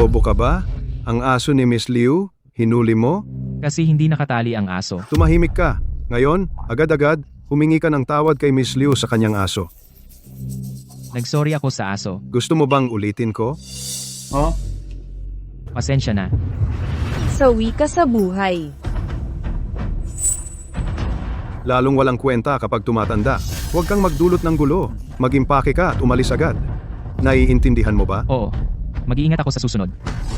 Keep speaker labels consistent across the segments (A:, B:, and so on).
A: Bobo ka ba? Ang aso ni Miss Liu, hinuli mo?
B: Kasi hindi nakatali ang aso.
A: Tumahimik ka. Ngayon, agad-agad, humingi ka ng tawad kay Miss Liu sa kanyang aso.
B: Nagsorry ako sa aso.
A: Gusto mo bang ulitin ko?
B: Pasensya na.
C: Sawi ka sa buhay.
A: Lalong walang kwenta kapag tumatanda. Huwag kang magdulot ng gulo. Mag-impake ka at umalis agad. Naiintindihan mo ba?
B: Oo. Mag-iingat ako sa susunod.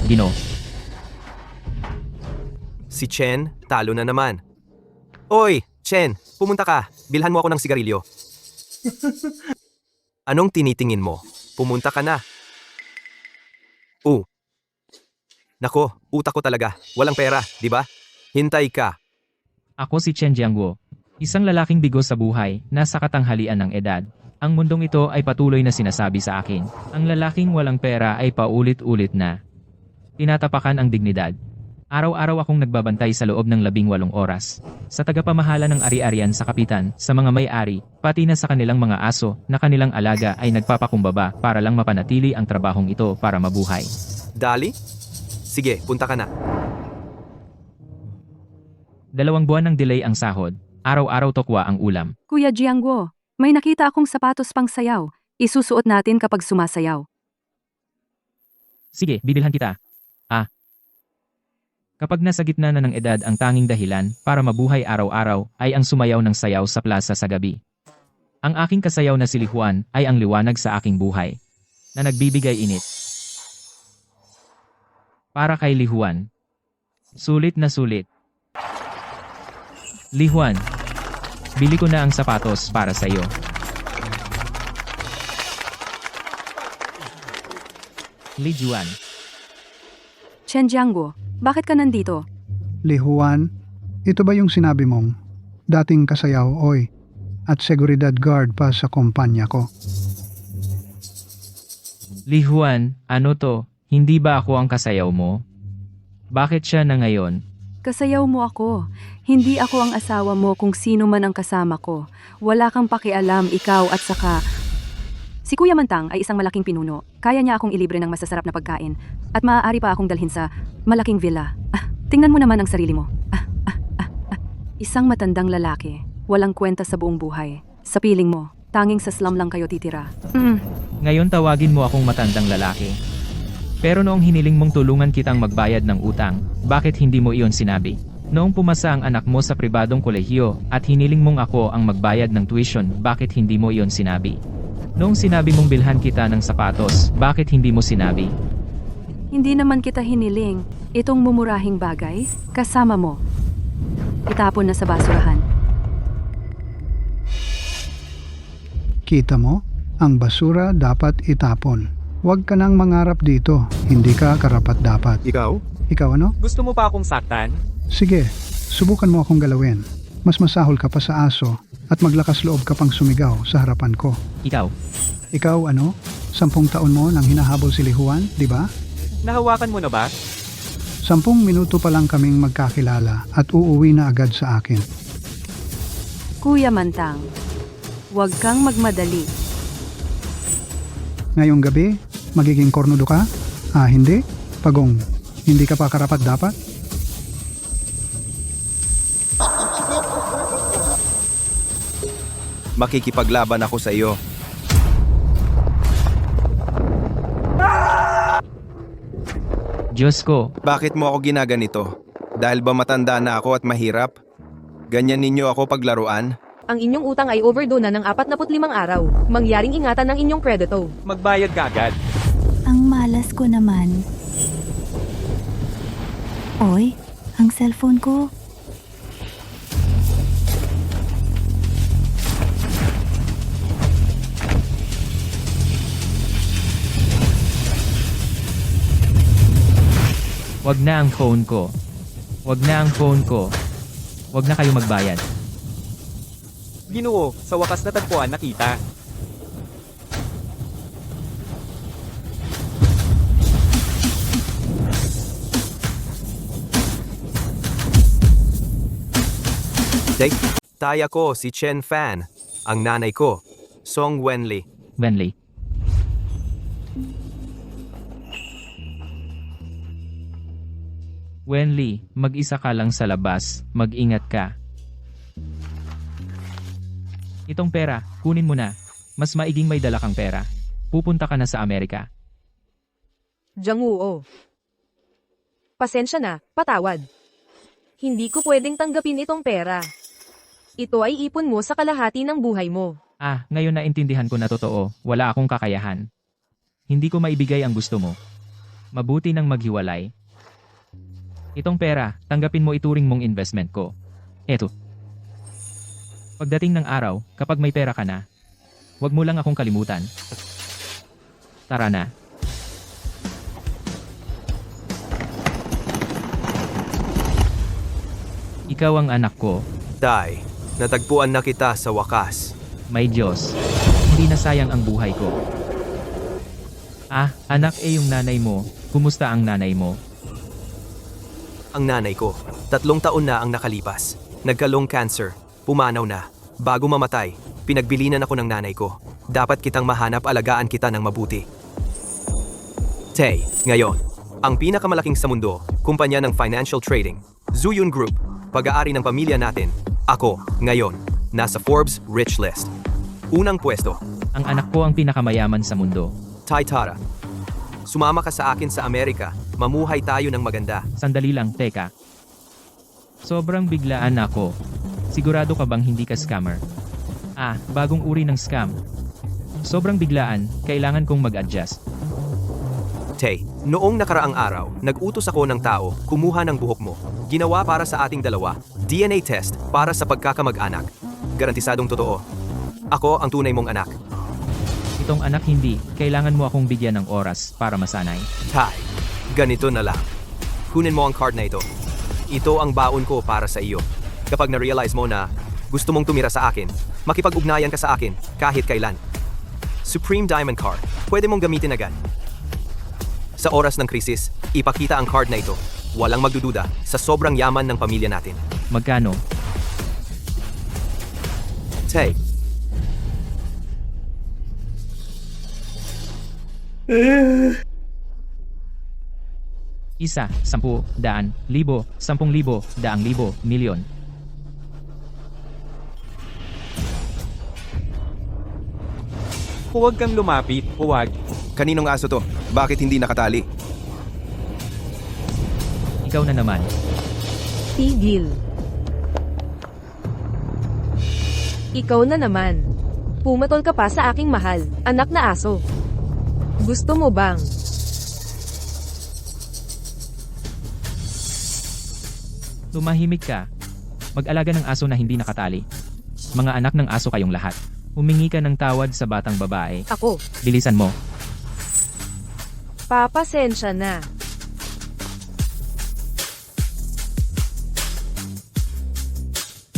B: Gino.
D: Si Chen, talo na naman. Oy, Chen, pumunta ka. Bilhan mo ako ng sigarilyo. Anong tinitingin mo? Pumunta ka na. Nako, utak ko talaga. Walang pera, di ba? Hintay ka.
B: Ako si Chen Jiangguo. Isang lalaking bigo sa buhay, nasa katanghalian ng edad. Ang mundong ito ay patuloy na sinasabi sa akin. Ang lalaking walang pera ay paulit-ulit na tinatapakan ang dignidad. Araw-araw akong nagbabantay sa loob ng 18 oras. Sa tagapamahala ng ari-arian sa kapitan, sa mga may-ari, pati na sa kanilang mga aso na kanilang alaga ay nagpapakumbaba para lang mapanatili ang trabahong ito para mabuhay.
D: Dali? Sige, punta ka na.
B: 2 buwan ng delay ang sahod. Araw-araw tokwa ang ulam.
E: Kuya Jiangguo, may nakita akong sapatos pang sayaw. Isusuot natin kapag sumasayaw.
B: Sige, bibilhan kita. Kapag nasa gitna na ng edad, ang tanging dahilan para mabuhay araw-araw ay ang sumayaw ng sayaw sa plaza sa gabi. Ang aking kasayaw na si Li Juan ay ang liwanag sa aking buhay, na nagbibigay init. Para kay Li Juan. Sulit na sulit. Li Juan, bili ko na ang sapatos para sa iyo. Li Juan.
E: Chen Jiangguo, bakit ka nandito?
F: Li Juan, ito ba yung sinabi mong dating kasayaw, oy, at seguridad guard pa sa kumpanya ko?
B: Li Juan, ano to? Hindi ba ako ang kasayaw mo? Bakit siya na ngayon?
E: Kasayaw mo ako. Hindi ako ang asawa mo kung sino man ang kasama ko. Wala kang pakialam, ikaw at saka... Si Kuya Mantang ay isang malaking pinuno. Kaya niya akong ilibre ng masasarap na pagkain. At maaari pa akong dalhin sa malaking villa. Tingnan mo naman ang sarili mo. Isang matandang lalaki. Walang kwenta sa buong buhay. Sa piling mo, tanging sa slum lang kayo titira.
B: Ngayon tawagin mo akong matandang lalaki. Pero noong hiniling mong tulungan kitang magbayad ng utang, bakit hindi mo iyon sinabi? Noong pumasa ang anak mo sa pribadong kolehiyo at hiniling mong ako ang magbayad ng tuition, bakit hindi mo iyon sinabi? Noong sinabi mong bilhan kita ng sapatos, bakit hindi mo sinabi?
E: Hindi naman kita hiniling. Itong mumurahing bagay, kasama mo. Itapon na sa basurahan.
F: Kita mo? Ang basura dapat itapon. Huwag ka nang mangarap dito. Hindi ka karapat-dapat.
A: Ikaw?
F: Ikaw ano?
G: Gusto mo pa akong saktan?
F: Sige, subukan mo akong galawin. Mas masahol ka pa sa aso at maglakas loob ka pang sumigaw sa harapan ko.
B: Ikaw.
F: Ikaw ano? 10 taon mo nang hinahabol si Li Juan, di ba?
G: Nahawakan mo na ba?
F: 10 minuto pa lang kaming magkakilala at uuwi na agad sa akin.
E: Kuya Mantang, huwag kang magmadali.
F: Ngayong gabi, magiging kornudo ka? Hindi? Pagong, hindi ka pa karapat-dapat?
D: Makikipaglaban ako sa iyo.
B: Diyos ko,
D: Bakit mo ako ginaganito? Dahil ba matanda na ako at mahirap? Ganyan ninyo ako paglaruan?
C: Ang inyong utang ay overdue na ng 45 araw. Mangyaring ingatan ng inyong kredito.
G: Magbayad ka agad.
H: Ang malas ko naman. Oy, ang cellphone ko.
B: wag na ang phone ko. Wag na ang phone ko. Wag na kayo magbayad.
G: Ginoo, sa wakas natagpuan nakita.
D: Taya ko si Chen Fan. Ang nanay ko, Song Wenli.
B: Bentley. Wenli, mag-isa ka lang sa labas, mag-ingat ka. Itong pera, kunin mo na. Mas maiging may dala kang pera. Pupunta ka na sa Amerika.
C: Jang-woo. Pasensya na, patawad. Hindi ko pwedeng tanggapin itong pera. Ito ay ipon mo sa kalahati ng buhay mo.
B: Ah, ngayon naintindihan ko na totoo, wala akong kakayahan. Hindi ko maibigay ang gusto mo. Mabuti nang maghiwalay. Itong pera, tanggapin mo, ituring mong investment ko. Eto. Pagdating ng araw, kapag may pera ka na, huwag mo lang akong kalimutan. Tara na. Ikaw ang anak ko.
D: Tay, natagpuan na kita sa wakas.
B: May Diyos. Hindi na sayang ang buhay ko. Ah, anak, yung nanay mo. Kumusta ang nanay mo?
D: Ang nanay ko, 3 taon na ang nakalipas. Nagka-lung cancer, pumanaw na. Bago mamatay, pinagbilinan ako ng nanay ko. Dapat kitang mahanap, alagaan kita ng mabuti. Tay, ngayon, ang pinakamalaking sa mundo, kumpanya ng financial trading, Zuyun Group, pag-aari ng pamilya natin, ako, ngayon, nasa Forbes Rich List. Unang pwesto,
B: Ang anak ko ang pinakamayaman sa mundo.
D: Tay Tara. Sumama ka sa akin sa Amerika, mamuhay tayo ng maganda.
B: Sandali lang, teka. Sobrang biglaan ako. Sigurado ka bang hindi ka scammer? Ah, bagong uri ng scam. Sobrang biglaan, kailangan kong mag-adjust.
D: Tay, noong nakaraang araw, nag-utos ako ng tao, kumuha ng buhok mo. Ginawa para sa ating dalawa, DNA test para sa pagkakamag-anak. Garantisadong totoo. Ako ang tunay mong anak.
B: Itong anak hindi, kailangan mo akong bigyan ng oras para masanay.
D: Tay, ganito na lang. Kunin mo ang card na ito. Ito ang baon ko para sa iyo. Kapag na-realize mo na gusto mong tumira sa akin, makipag-ugnayan ka sa akin kahit kailan. Supreme Diamond Card, pwede mong gamitin agad. Sa oras ng krisis, ipakita ang card na ito. Walang magdududa sa sobrang yaman ng pamilya natin.
B: Magkano?
D: Tay,
B: Isa, 10, daan, libo, 10,000, daang libo, milyon.
G: Huwag kang lumapit, huwag.
D: kaninong aso to? Bakit hindi nakatali?
B: Ikaw na naman.
C: Tigil. Ikaw na naman. Pumatol ka pa sa aking mahal, anak na aso. Gusto mo bang?
B: Tumahimik ka. Mag-alaga ng aso na hindi nakatali. Mga anak ng aso kayong lahat. Humingi ka ng tawad sa batang babae.
C: Ako.
B: Bilisan mo.
C: Papasensya na.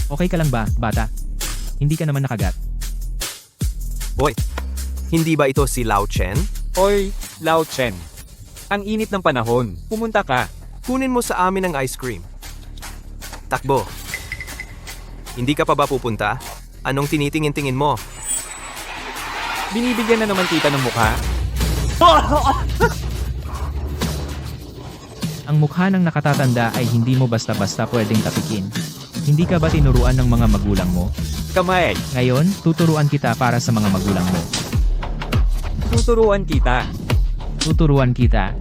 B: Okay ka lang ba, bata? Hindi ka naman nakagat.
D: Boy, hindi ba ito si Lao Chen?
G: Oy, Lao Chen. Ang init ng panahon, pumunta ka.
D: Kunin mo sa amin ang ice cream. Takbo. Hindi ka pa ba pupunta? Anong tinitingin-tingin mo?
G: Binibigyan na naman kita ng mukha.
B: Ang mukha ng nakatatanda ay hindi mo basta-basta pwedeng tapikin. Hindi ka ba tinuruan ng mga magulang mo?
G: Kamay,
B: Ngayon, tuturuan kita para sa mga magulang mo.
G: tuturuan kita.
B: Tuturuan kita.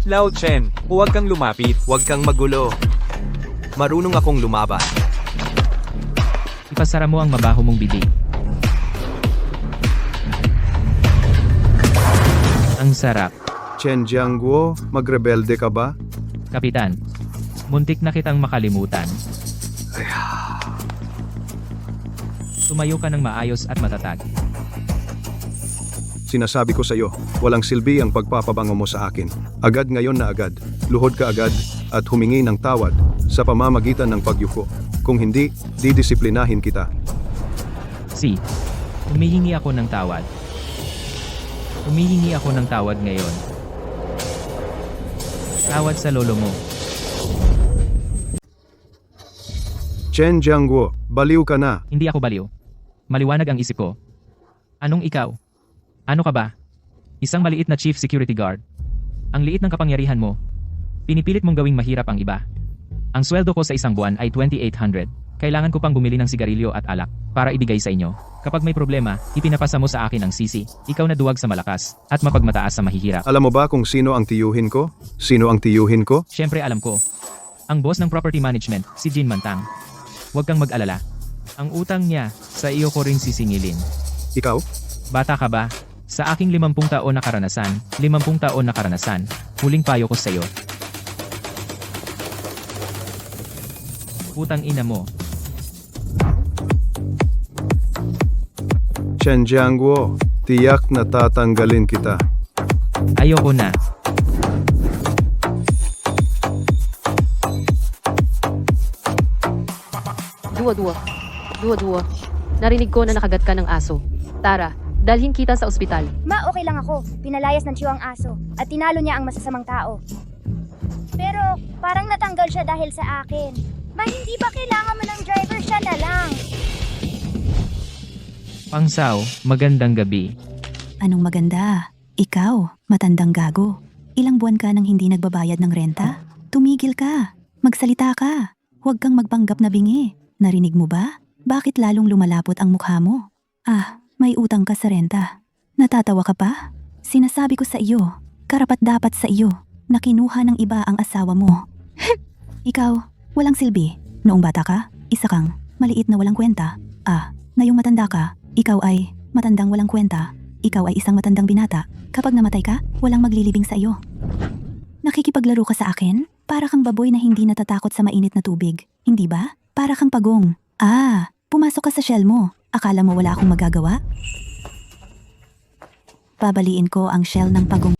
G: Lao Chen, huwag kang lumapit.
D: Huwag kang magulo. Marunong akong lumaban.
B: Ipasara mo ang mabaho mong bibig. Ang sarap.
A: Chen Jiangguo, magrebelde ka ba?
B: Kapitan. Muntik na kitang makalimutan. Tumayo ka ng maayos at matatag.
A: Sinasabi ko sa iyo, walang silbi ang pagpapabango mo sa akin. Agad ngayon na agad, luhod ka agad, at humingi ng tawad sa pamamagitan ng pagyuko. Kung hindi, didisiplinahin kita.
B: Si. Humihingi ako ng tawad. Humihingi ako ng tawad ngayon. Tawad sa lolo mo.
A: Chen Jiangguo, baliw ka na.
B: Hindi ako baliw. Maliwanag ang isip ko. Anong ikaw? Ano ka ba? Isang maliit na chief security guard. Ang liit ng kapangyarihan mo. Pinipilit mong gawing mahirap ang iba. Ang sweldo ko sa isang buwan ay 2,800. Kailangan ko pang bumili ng sigarilyo at alak para ibigay sa inyo. Kapag may problema, ipinapasa mo sa akin ang sisi. Ikaw na duwag sa malakas at mapagmataas sa mahihirap.
A: Alam mo ba kung sino ang tiyuhin ko? Sino ang tiyuhin ko?
B: Siyempre alam ko. Ang boss ng property management, si Jin Mantang. Huwag kang mag-alala. Ang utang niya, sa iyo ko ring sisingilin.
A: Ikaw?
B: Bata ka ba? Sa aking 50 taon na karanasan, 50 taon na karanasan, huling payo ko sa iyo. Putang ina mo.
A: Chen Jiangguo, tiyak na tatanggalin kita.
B: Ayoko na.
C: Duwa. Narinig ko na nakagat ka ng aso. Tara, dalhin kita sa ospital.
I: Ma, okay lang ako. Pinalayas ng Chiyo ang aso at tinalo niya ang masasamang tao. Pero parang natanggal siya dahil sa akin. Ma, hindi ba kailangan mo ng driver, siya na lang?
B: Pangsaw, magandang gabi.
H: Anong maganda? Ikaw, matandang gago. Ilang buwan ka nang hindi nagbabayad ng renta? Tumigil ka. Magsalita ka. Huwag kang magpanggap na bingi. Narinig mo ba? Bakit lalong lumalapot ang mukha mo? Ah, may utang ka sa renta. Natatawa ka pa? Sinasabi ko sa iyo, karapat-dapat sa iyo, na kinuha ng iba ang asawa mo. Ikaw, walang silbi. Noong bata ka, isa kang maliit na walang kwenta. Ah, ngayong matanda ka, ikaw ay matandang walang kwenta. Ikaw ay isang matandang binata. Kapag namatay ka, walang maglilibing sa iyo. Nakikipaglaro ka sa akin? Para kang baboy na hindi natatakot sa mainit na tubig. Hindi ba? Para kang pagong. Ah, pumasok ka sa shell mo. Akala mo wala akong magagawa? Babaliin ko ang shell ng pagong.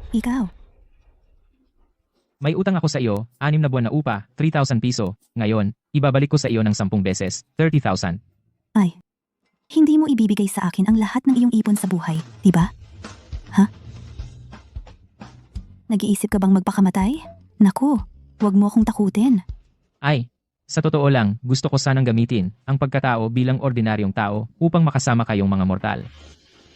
H: Ikaw.
B: May utang ako sa iyo, 6 na buwan na upa, 3,000 piso. Ngayon, ibabalik ko sa iyo ng 10 beses, 30,000.
H: Ay, hindi mo ibibigay sa akin ang lahat ng iyong ipon sa buhay, di ba? Ha? Nag-iisip ka bang magpakamatay? Naku, wag mo akong takutin.
B: Ay, sa totoo lang, gusto ko sanang gamitin ang pagkatao bilang ordinaryong tao upang makasama kayong mga mortal.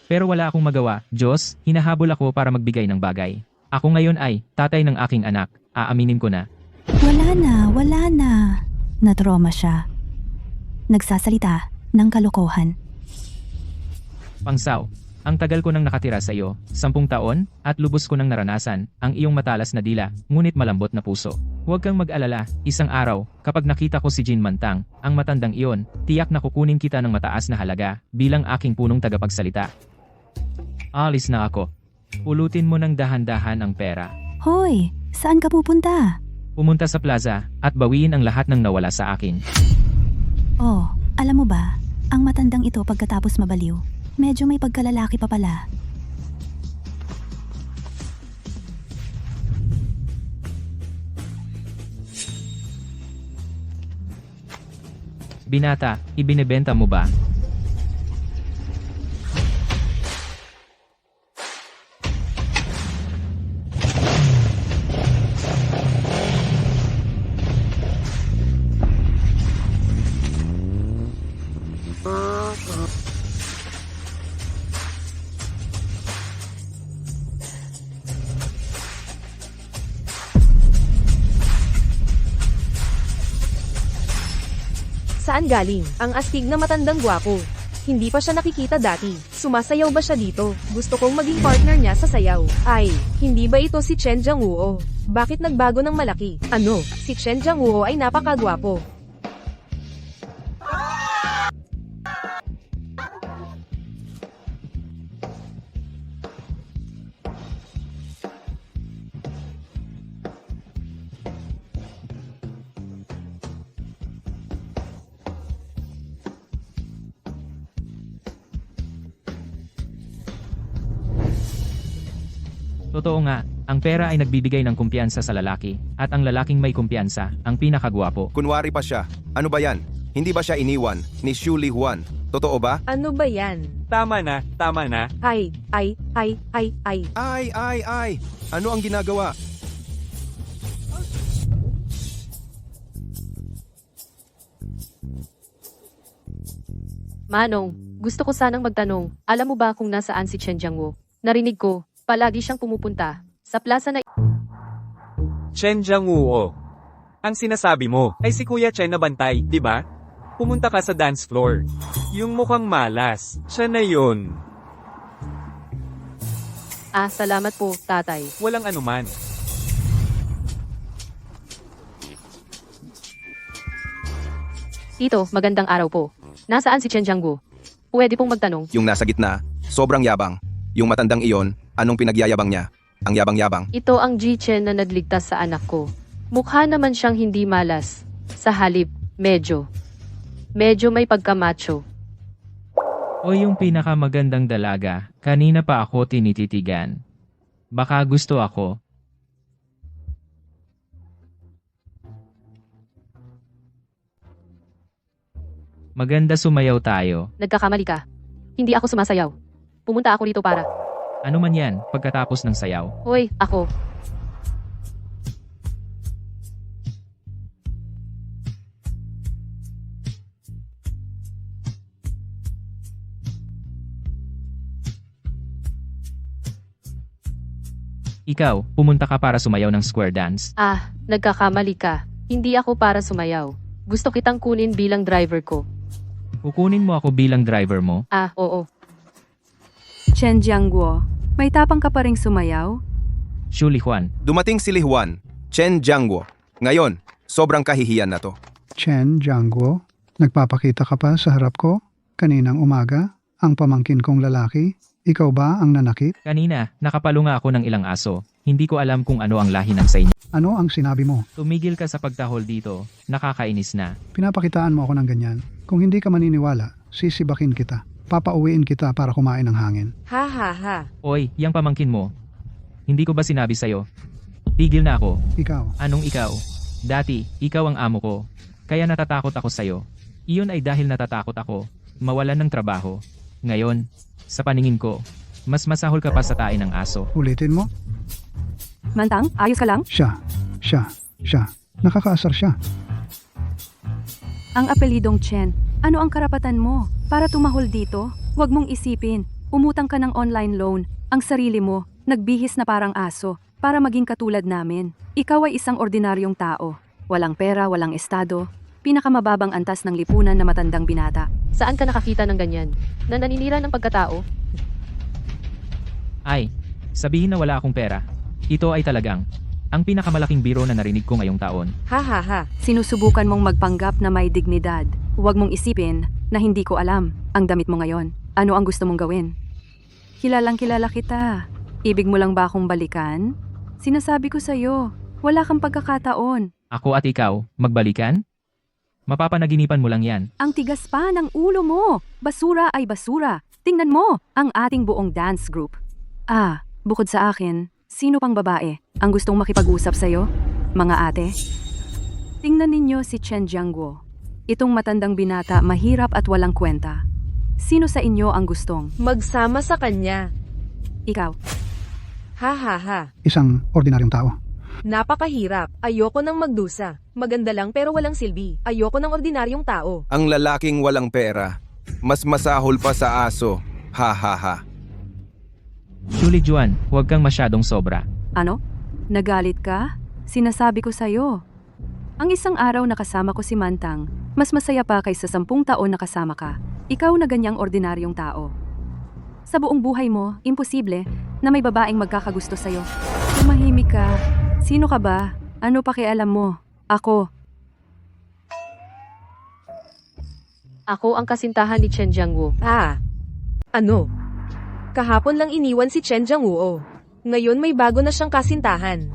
B: Pero wala akong magawa, Diyos, hinahabol ako para magbigay ng bagay. Ako ngayon ay tatay ng aking anak, aaminin ko na.
H: Wala na. Natroma siya. Nagsasalita ng kalokohan.
B: Pangsaw, ang tagal ko nang nakatira sa iyo, 10 taon, at lubos ko nang naranasan ang iyong matalas na dila, ngunit malambot na puso. Huwag kang mag-alala, isang araw, kapag nakita ko si Jin Mantang, ang matandang iyon, tiyak na kukunin kita ng mataas na halaga, bilang aking punong tagapagsalita. Alis na ako. Pulutin mo ng dahan-dahan ang pera.
H: Hoy, saan ka pupunta?
B: Pumunta sa plaza, at bawiin ang lahat ng nawala sa akin.
H: Oh, alam mo ba, ang matandang ito pagkatapos mabaliw, medyo may pagkalalaki pa pala.
B: Binata, ibinebenta mo ba?
C: Saan galing ang astig na matandang gwapo? Hindi pa siya nakikita dati. Sumasayaw ba siya dito? Gusto kong maging partner niya sa sayaw. Ay, hindi ba ito si Chen Jiangwoo? Bakit nagbago ng malaki? Ano, si Chen Jiangwoo ay napakagwapo.
B: Totoo nga, ang pera ay nagbibigay ng kumpiyansa sa lalaki, at ang lalaking may kumpiyansa, ang pinakagwapo.
J: Kunwari pa siya. Ano ba yan? Hindi ba siya iniwan ni Xu Li Huan? Totoo ba?
C: Ano ba yan?
G: Tama na.
C: Ay.
J: Ay! Ano ang ginagawa?
C: Manong, gusto ko sanang magtanong, alam mo ba kung nasaan si Chen Jiangwoo? Narinig ko, palagi siyang pumupunta sa plaza na
G: Chen Jianguo. Ang sinasabi mo ay si Kuya Chen na bantay, di ba? Pumunta ka sa dance floor. Yung mukhang malas, siya na yun.
C: Salamat po, tatay.
G: Walang anuman.
C: Tito, magandang araw po. Nasaan si Chen Jiangguo? Pwede pong magtanong.
J: Yung nasa gitna, sobrang yabang. Yung matandang iyon, anong pinagyayabang niya? Ang yabang-yabang.
C: Ito ang Ji-Chen na nagligtas sa anak ko. Mukha naman siyang hindi malas. Sa halip, medyo may pagkamacho.
B: O yung pinakamagandang dalaga, kanina pa ako tinititigan. Baka gusto ako. Maganda sumayaw tayo.
C: Nagkakamali ka. Hindi ako sumasayaw. Pumunta ako dito para...
B: Ano man yan, pagkatapos ng sayaw.
C: Hoy, ako.
B: Ikaw, pumunta ka para sumayaw ng square dance.
C: Nagkakamali ka. Hindi ako para sumayaw. Gusto kitang kunin bilang driver ko.
B: Kukunin mo ako bilang driver mo?
C: Oo.
E: Chen Jiangguo, may tapang ka pa ring sumayaw?
B: Xu Lihuan.
J: Dumating si Lihuan, Chen Jianguo. Ngayon, sobrang kahihiyan na to.
F: Chen Jiangguo, nagpapakita ka pa sa harap ko? Kaninang umaga, ang pamangkin kong lalaki, ikaw ba ang nanakit?
B: Kanina, nakapalo nga ako ng ilang aso. Hindi ko alam kung ano ang lahi ng sa inyo.
F: Ano ang sinabi mo?
B: Tumigil ka sa pagtahol dito. Nakakainis na.
F: Pinapakitaan mo ako ng ganyan. Kung hindi ka maniniwala, sisibakin kita. Papauwiin kita para kumain ng hangin.
C: Ha.
B: Oy, yang pamangkin mo. Hindi ko ba sinabi sa'yo? Tigil na ako.
F: Ikaw,
B: Anong ikaw? Dati, ikaw ang amo ko. Kaya natatakot ako sa'yo. Iyon ay dahil natatakot ako. Mawalan ng trabaho. Ngayon, sa paningin ko, mas masahol ka pa sa tain ng aso.
F: ulitin mo?
E: Mantang, ayos ka lang?
F: Siya. Nakakaasar siya.
E: Ang apelidong Chen, ano ang karapatan mo? Para tumahol dito, huwag mong isipin. Umutang ka ng online loan, ang sarili mo, nagbihis na parang aso, para maging katulad namin. Ikaw ay isang ordinaryong tao. Walang pera, walang estado, pinakamababang antas ng lipunan na matandang binata.
C: Saan ka nakakita ng ganyan? Na naninira ng pagkatao?
B: Ay, sabihin na wala akong pera. Ito ay talagang ang pinakamalaking biro na narinig ko ngayong taon.
C: Ha.
E: Sinusubukan mong magpanggap na may dignidad. Huwag mong isipin na hindi ko alam ang damit mo ngayon. Ano ang gusto mong gawin? Kilalang kilala kita. Ibig mo lang ba akong balikan? Sinasabi ko sa'yo, wala kang pagkakataon.
B: Ako at ikaw, magbalikan? Mapapanaginipan mo lang yan.
E: Ang tigas pa ng ulo mo. Basura ay basura. Tingnan mo, ang ating buong dance group. Bukod sa akin, sino pang babae ang gustong makipag-usap sa'yo? Mga ate? Tingnan ninyo si Chen Jiangguo. Itong matandang binata mahirap at walang kwenta. Sino sa inyo ang gustong?
C: Magsama sa kanya.
E: Ikaw.
C: Ha.
F: Isang ordinaryong tao.
C: Napakahirap. Ayoko nang magdusa. Maganda lang pero walang silbi. Ayoko ng ordinaryong tao.
J: Ang lalaking walang pera, mas masahol pa sa aso. Ha.
B: Xu Lijuan, huwag kang masyadong sobra.
E: Ano? Nagalit ka? Sinasabi ko sa'yo. Ang isang araw nakasama ko si Mantang, mas masaya pa kaysa 10 taon nakasama ka. Ikaw na ganyang ordinaryong tao. Sa buong buhay mo, imposible na may babaeng magkakagusto sa'yo. Tumahimik ka. Sino ka ba? Ano pakialam mo? Ako.
C: Ako ang kasintahan ni Chen Jiangguo. Ano? Kahapon lang iniwan si Chen Jiangguo. Ngayon may bago na siyang kasintahan.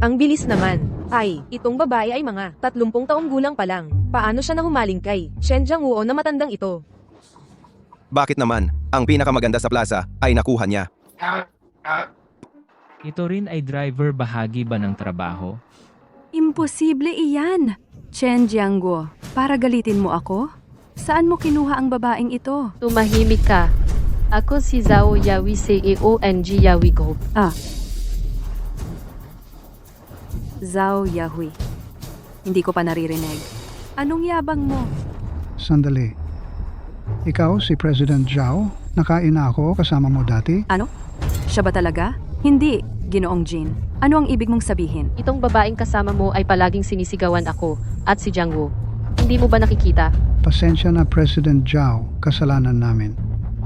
C: Ang bilis naman. Ay, itong babae ay mga 30 taong gulang pa lang. Paano siya nahumaling kay Chen Jiangguo na matandang ito?
J: Bakit naman? Ang pinakamaganda sa plaza ay nakuha niya.
B: Ito rin ay driver bahagi ba ng trabaho?
E: Imposible iyan. Chen Jiangguo, para galitin mo ako? Saan mo kinuha ang babaeng ito?
C: Tumahimik ka. Ako si Zhao Yawi Ceong Yawi Go.
E: Zhao Yahui. Hindi ko pa naririnig. Anong yabang mo?
F: Sandali. Ikaw si President Zhao? Nakain na ako kasama mo dati?
E: Ano? Siya ba talaga? Hindi, Ginoong Jin. Ano ang ibig mong sabihin?
C: Itong babaeng kasama mo ay palaging sinisigawan ako at si Jiang Woo. Hindi mo ba nakikita?
F: Pasensya na President Zhao, kasalanan namin.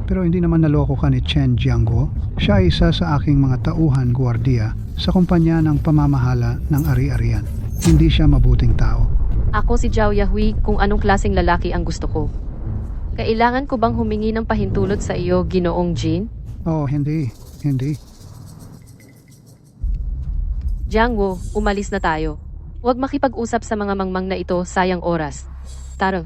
F: Pero hindi naman naloko ka ni Chen Jiangguo. Siya ay isa sa aking mga tauhan gwardiya sa kumpanya ng pamamahala ng ari-arian. Hindi siya mabuting tao.
C: Ako si Zhao Yahui kung anong klaseng lalaki ang gusto ko. Kailangan ko bang humingi ng pahintulot sa iyo, Ginoong Jin?
F: Oh, hindi.
C: Jiang Woo, umalis na tayo. Huwag makipag-usap sa mga mangmang na ito, sayang oras. Tara.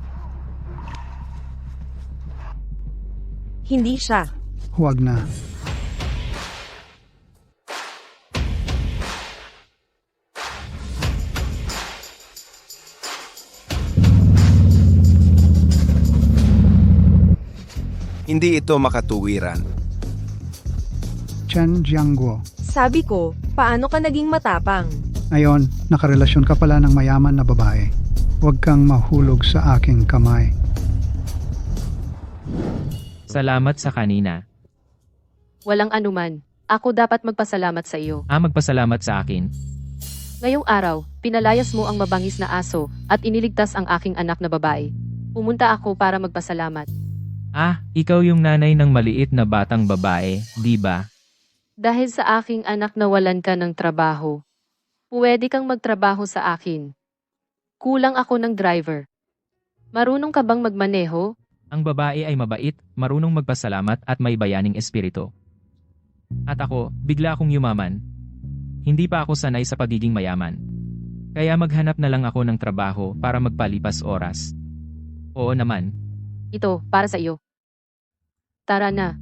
C: Hindi siya.
F: Huwag na.
J: Hindi ito makatuwiran.
F: Chen Jiangguo.
C: Sabi ko, paano ka naging matapang?
F: Ngayon, nakarelasyon ka pala ng mayaman na babae. Huwag kang mahulog sa aking kamay.
B: Salamat sa kanina.
C: Walang anuman. Ako dapat magpasalamat sa iyo.
B: Magpasalamat sa akin.
C: Ngayong araw, pinalayas mo ang mabangis na aso at iniligtas ang aking anak na babae. Pumunta ako para magpasalamat.
B: Ikaw yung nanay ng maliit na batang babae, di ba?
C: Dahil sa aking anak nawalan ka ng trabaho. Pwede kang magtrabaho sa akin. Kulang ako ng driver. Marunong ka bang magmaneho?
B: Ang babae ay mabait, marunong magpasalamat at may bayaning espiritu. At ako, bigla akong yumaman. Hindi pa ako sanay sa pagiging mayaman. Kaya maghanap na lang ako ng trabaho para magpalipas oras. Oo naman.
C: Ito, para sa iyo. Tara na.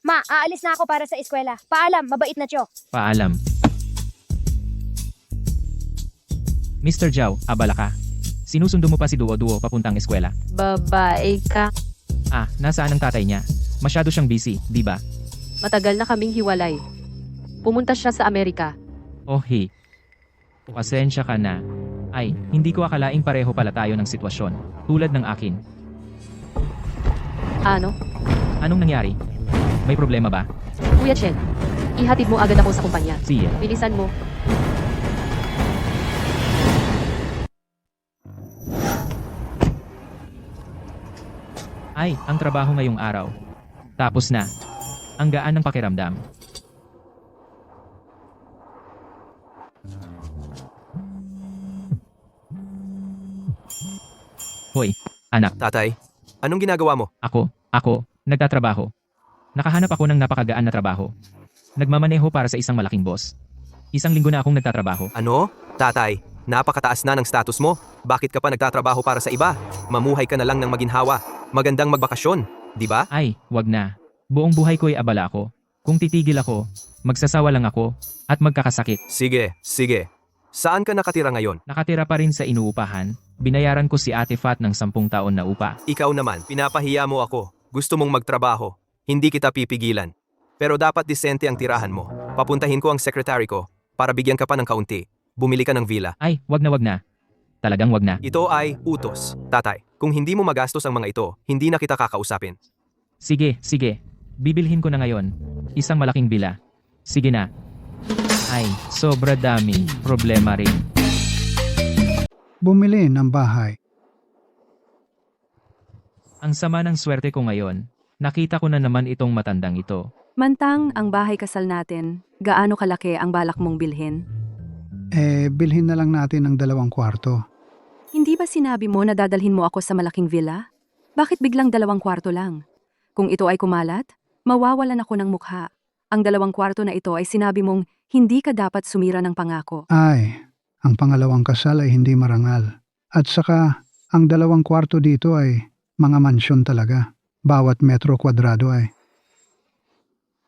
I: Ma, aalis na ako para sa eskwela. Paalam, mabait na Tiyo.
B: Paalam. Mr. Zhao, abala ka. Sinusundo mo pa si Duo-Duo papuntang eskwela.
C: Babae ka.
B: Nasaan ang tatay niya? Masyado siyang busy, di ba?
C: Matagal na kaming hiwalay. Pumunta siya sa Amerika.
B: Oh hey. Pasensya ka na. Ay, hindi ko akalaing pareho pala tayo ng sitwasyon. Tulad ng akin.
C: Ano?
B: Anong nangyari? May problema ba?
C: Kuya Chen, ihatid mo agad ako sa kumpanya.
B: Sige.
C: Bilisan mo.
B: Ay, ang trabaho ngayong araw. Tapos na. Ang gaan ng pakiramdam. Hoy, anak.
D: Tatay, anong ginagawa mo?
B: Ako, nagtatrabaho. Nakahanap ako ng napakagaan na trabaho. Nagmamaneho para sa isang malaking boss. Isang linggo na akong nagtatrabaho.
D: Ano? Tatay, napakataas na ng status mo. Bakit ka pa nagtatrabaho para sa iba? Mamuhay ka na lang ng maginhawa. Magandang magbakasyon, di ba?
B: Ay, wag na. Buong buhay ko'y abala ako. Kung titigil ako, magsasawa lang ako, at magkakasakit.
D: Sige. Saan ka nakatira ngayon?
B: Nakatira pa rin sa inuupahan. Binayaran ko si Ate Fat ng 10 taon na upa.
D: Ikaw naman, pinapahiya mo ako. Gusto mong magtrabaho. Hindi kita pipigilan. Pero dapat disente ang tirahan mo. Papuntahin ko ang secretary ko para bigyan ka pa ng kaunti. Bumili ka ng villa.
B: Ay, wag na. Talagang wag na.
D: Ito ay utos, tatay. Kung hindi mo magastos ang mga ito, hindi na kita kakausapin.
B: Sige. Bibilhin ko na ngayon. Isang malaking bila. Sige na. Ay, sobra dami. Problema rin.
F: Bumili ng bahay.
B: Ang sama ng swerte ko ngayon. Nakita ko na naman itong matandang ito.
E: Mantang ang bahay kasal natin, gaano kalaki ang balak mong bilhin?
F: Bilhin na lang natin ng 2 kwarto.
E: Hindi ba sinabi mo na dadalhin mo ako sa malaking villa? Bakit biglang 2 kwarto lang? Kung ito ay kumalat, mawawalan ako ng mukha. Ang 2 kwarto na ito ay sinabi mong hindi ka dapat sumira ng pangako.
F: Ay, ang pangalawang kasal ay hindi marangal. At saka, ang 2 kwarto dito ay mga mansyon talaga. Bawat metro kwadrado ay.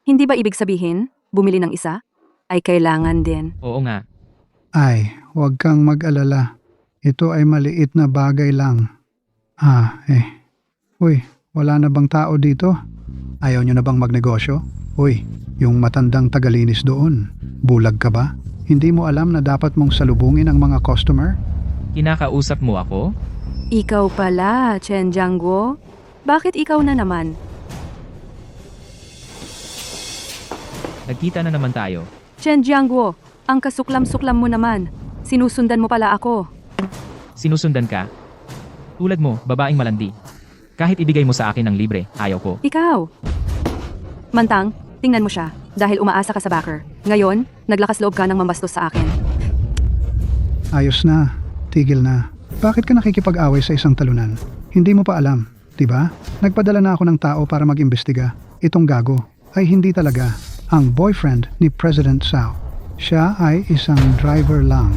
E: Hindi ba ibig sabihin, bumili ng isa? Ay kailangan din.
B: Oo nga.
F: Ay, huwag kang mag-alala. Ito ay maliit na bagay lang. Uy, wala na bang tao dito? Ayaw nyo na bang magnegosyo? Uy, yung matandang tagalinis doon. Bulag ka ba? Hindi mo alam na dapat mong salubungin ang mga customer?
B: Kinakausap mo ako?
E: Ikaw pala, Chen Jiangguo. Bakit ikaw na naman?
B: Nagkita na naman tayo.
E: Chen Jiangguo, ang kasuklam-suklam mo naman. Sinusundan mo pala ako.
B: Sinusundan ka? Tulad mo, babaeng malandi. Kahit ibigay mo sa akin ng libre, ayaw ko.
E: Ikaw! Mantang, tingnan mo siya. Dahil umaasa ka sa backer. Ngayon, naglakas loob ka ng mambastos sa akin.
F: Ayos na. Tigil na. Bakit ka nakikipag-away sa isang talunan? Hindi mo pa alam, di ba? Nagpadala na ako ng tao para mag-imbestiga. Itong gago ay hindi talaga ang boyfriend ni President Sao. Siya ay isang driver lang.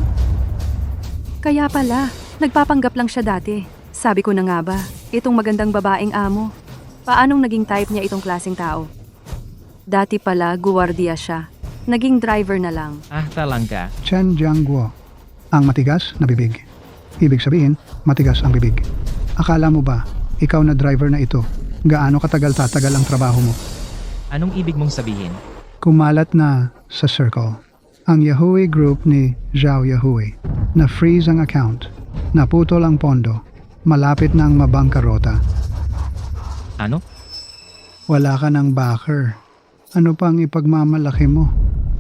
E: Kaya pala, nagpapanggap lang siya dati. Sabi ko na nga ba, itong magandang babaeng amo. Paanong naging type niya itong klaseng tao? Dati pala, guwardiya siya. Naging driver na lang.
B: Ah, talang ka.
F: Chen Jiangguo. Ang matigas na bibig. Ibig sabihin, matigas ang bibig. Akala mo ba, ikaw na driver na ito, gaano katagal tatagal ang trabaho mo?
B: Anong ibig mong sabihin?
F: Kumalat na sa circle ang Yahui Group ni Zhao Yahui. Na-freeze ang account. Naputol ang pondo. Malapit ng mabangkarota.
B: Ano?
F: Wala ka ng backer. Ano pang ipagmamalaki mo?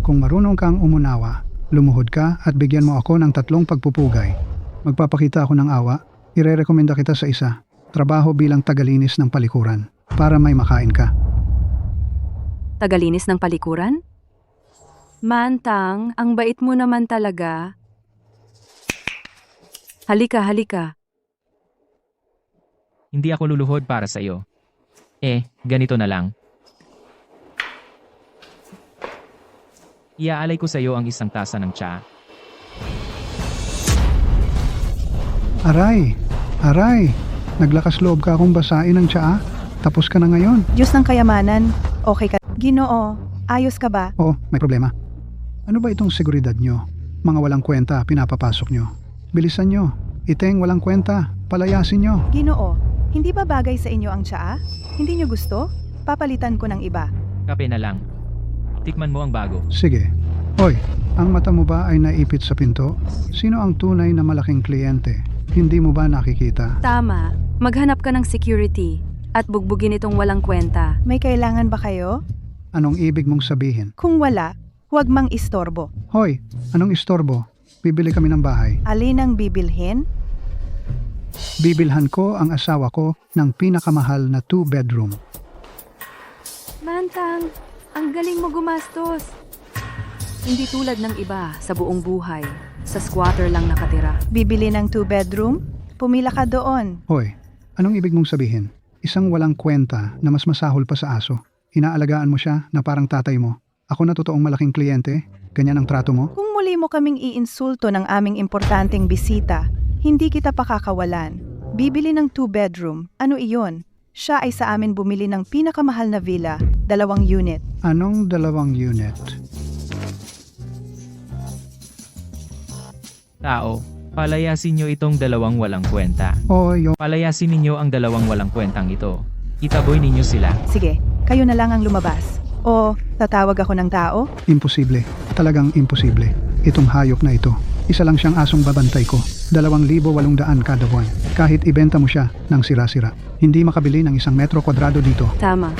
F: Kung marunong kang umunawa, lumuhod ka at bigyan mo ako ng 3 pagpupugay. Magpapakita ako ng awa, irerekomenda kita sa isa, trabaho bilang tagalinis ng palikuran, para may makain ka.
E: Tagalinis ng palikuran? Mantang, ang bait mo naman talaga. Halika, halika.
B: Hindi ako luluhod para sa iyo. Ganito na lang. Iaalay ko sa iyo ang isang tasa ng tsaa.
F: Aray! Aray! Naglakas loob ka akong basain ng tsaa? Tapos ka na ngayon?
K: Diyos ng kayamanan, okay ka? Ginoo, ayos ka ba?
F: Oo, may problema. Ano ba itong seguridad nyo? Mga walang kwenta, pinapapasok nyo. Bilisan nyo. Iteng walang kwenta, palayasin nyo.
K: Ginoo, hindi ba bagay sa inyo ang tsaa? Hindi nyo gusto? Papalitan ko ng iba.
B: Kape na lang. Tikman mo ang bago.
F: Sige. Hoy, ang mata mo ba ay naipit sa pinto? Sino ang tunay na malaking kliyente? Hindi mo ba nakikita?
E: Tama, maghanap ka ng security at bugbugin itong walang kwenta.
K: May kailangan ba kayo?
F: Anong ibig mong sabihin?
K: Kung wala, huwag mang istorbo.
F: Hoy, anong istorbo? Bibili kami ng bahay.
K: Alin ang bibilhin?
F: Bibilhan ko ang asawa ko ng pinakamahal na 2-bedroom.
E: Mantang, ang galing mo gumastos. Hindi tulad ng iba sa buong buhay. Sa squatter lang nakatira.
K: Bibili ng 2-bedroom? Pumila ka doon.
F: Hoy, anong ibig mong sabihin? Isang walang kwenta na mas masahol pa sa aso. Inaalagaan mo siya na parang tatay mo. Ako na totoong malaking kliyente? Ganyan ang trato mo?
K: Kung muli mo kaming iinsulto ng aming importanteng bisita, hindi kita pakakawalan. Bibili ng 2-bedroom, ano iyon? Siya ay sa amin bumili ng pinakamahal na villa, 2 unit.
F: Anong 2 unit?
B: Tao, palayasin nyo itong 2 walang kwenta.
F: O yung
B: Palayasin ninyo ang 2 walang kwentang ito. Itaboy ninyo sila.
K: Sige, kayo na lang ang lumabas. O, tatawag ako ng tao?
F: imposible. Talagang imposible. Itong hayop na ito. Isa lang siyang asong babantay ko. 2,800 kada buwan. Kahit ibenta mo siya ng sira-sira. Hindi makabili ng 1 metro kwadrado dito.
E: Tama.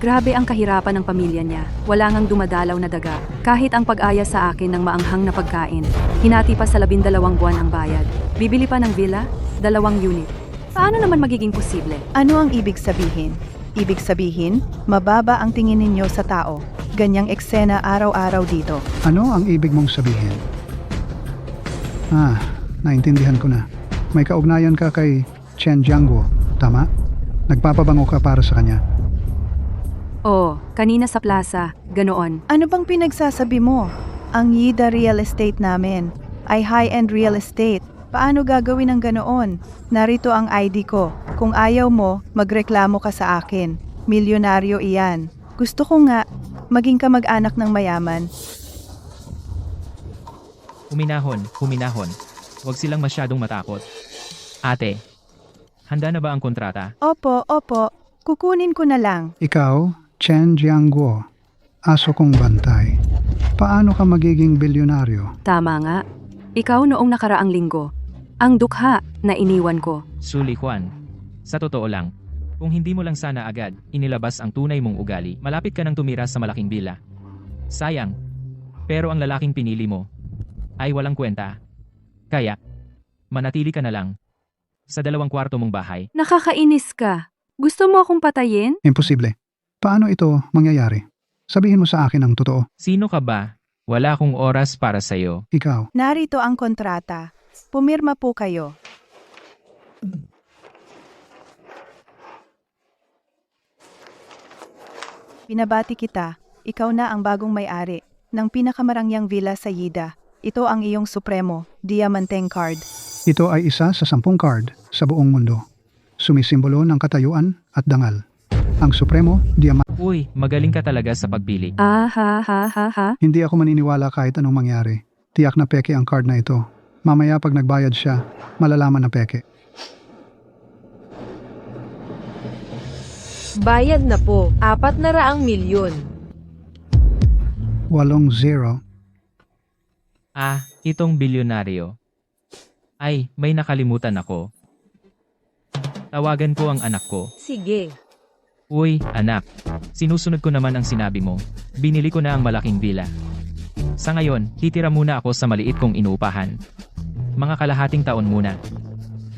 E: Grabe ang kahirapan ng pamilya niya. Wala ngang dumadalaw na daga. Kahit ang pag-aya sa akin ng maanghang na pagkain. Hinati pa sa 12 buwan ang bayad. Bibili pa ng villa? 2 unit. Paano naman magiging posible?
K: Ano ang ibig sabihin? Ibig sabihin, mababa ang tingin ninyo sa tao. Ganyang eksena araw-araw dito.
F: Ano ang ibig mong sabihin? Naintindihan ko na. May kaugnayan ka kay Chen Jiangguo, tama? Nagpapabango ka para sa kanya.
E: Oo, kanina sa plaza. Ganoon.
K: Ano bang pinagsasabi mo? Ang Yida Real Estate namin ay high-end real estate. Paano gagawin ang ganoon? Narito ang ID ko. Kung ayaw mo, magreklamo ka sa akin. Milyonaryo iyan. Gusto ko nga, maging kamag-anak ng mayaman.
B: Huminahon. Huwag silang masyadong matakot. Ate, handa na ba ang kontrata?
K: Opo. Kukunin ko na lang.
F: Ikaw, Chen Jiangguo, aso kong bantay. Paano ka magiging bilyonaryo?
E: Tama nga. Ikaw noong nakaraang linggo. Ang dukha na iniwan ko.
B: Suli Juan. Sa totoo lang, kung hindi mo lang sana agad inilabas ang tunay mong ugali, malapit ka nang tumira sa malaking bila. Sayang. Pero ang lalaking pinili mo ay walang kwenta. Kaya, manatili ka na lang sa 2 kwarto mong bahay.
E: Nakakainis ka. Gusto mo akong patayin?
F: Imposible. Paano ito mangyayari? Sabihin mo sa akin ang totoo.
B: Sino ka ba? Wala akong oras para sa'yo.
F: Ikaw.
K: Narito ang kontrata. Pumirma po kayo. Pinabati kita. Ikaw na ang bagong may-ari ng pinakamarangyang villa sa Yida. Ito ang iyong supremo, diamanteng card.
F: Ito ay isa sa 10 card sa buong mundo. Sumisimbolo ng katayuan at dangal. Ang Supremo, Diamante.
B: Uy, magaling ka talaga sa pagpili.
E: Ah ha ha ha ha.
F: Hindi ako maniniwala kahit anong mangyari. Tiyak na peke ang card na ito. Mamaya pag nagbayad siya, malalaman na peke.
C: Bayad na po, 400 milyon.
F: 80.
B: Ah, itong bilyonaryo. Ay, may nakalimutan ako. Tawagan ko ang anak ko.
C: Sige.
B: Uy, anak. Sinusunod ko naman ang sinabi mo. Binili ko na ang malaking villa. Sa ngayon, titira muna ako sa maliit kong inuupahan. Mga kalahating taon muna.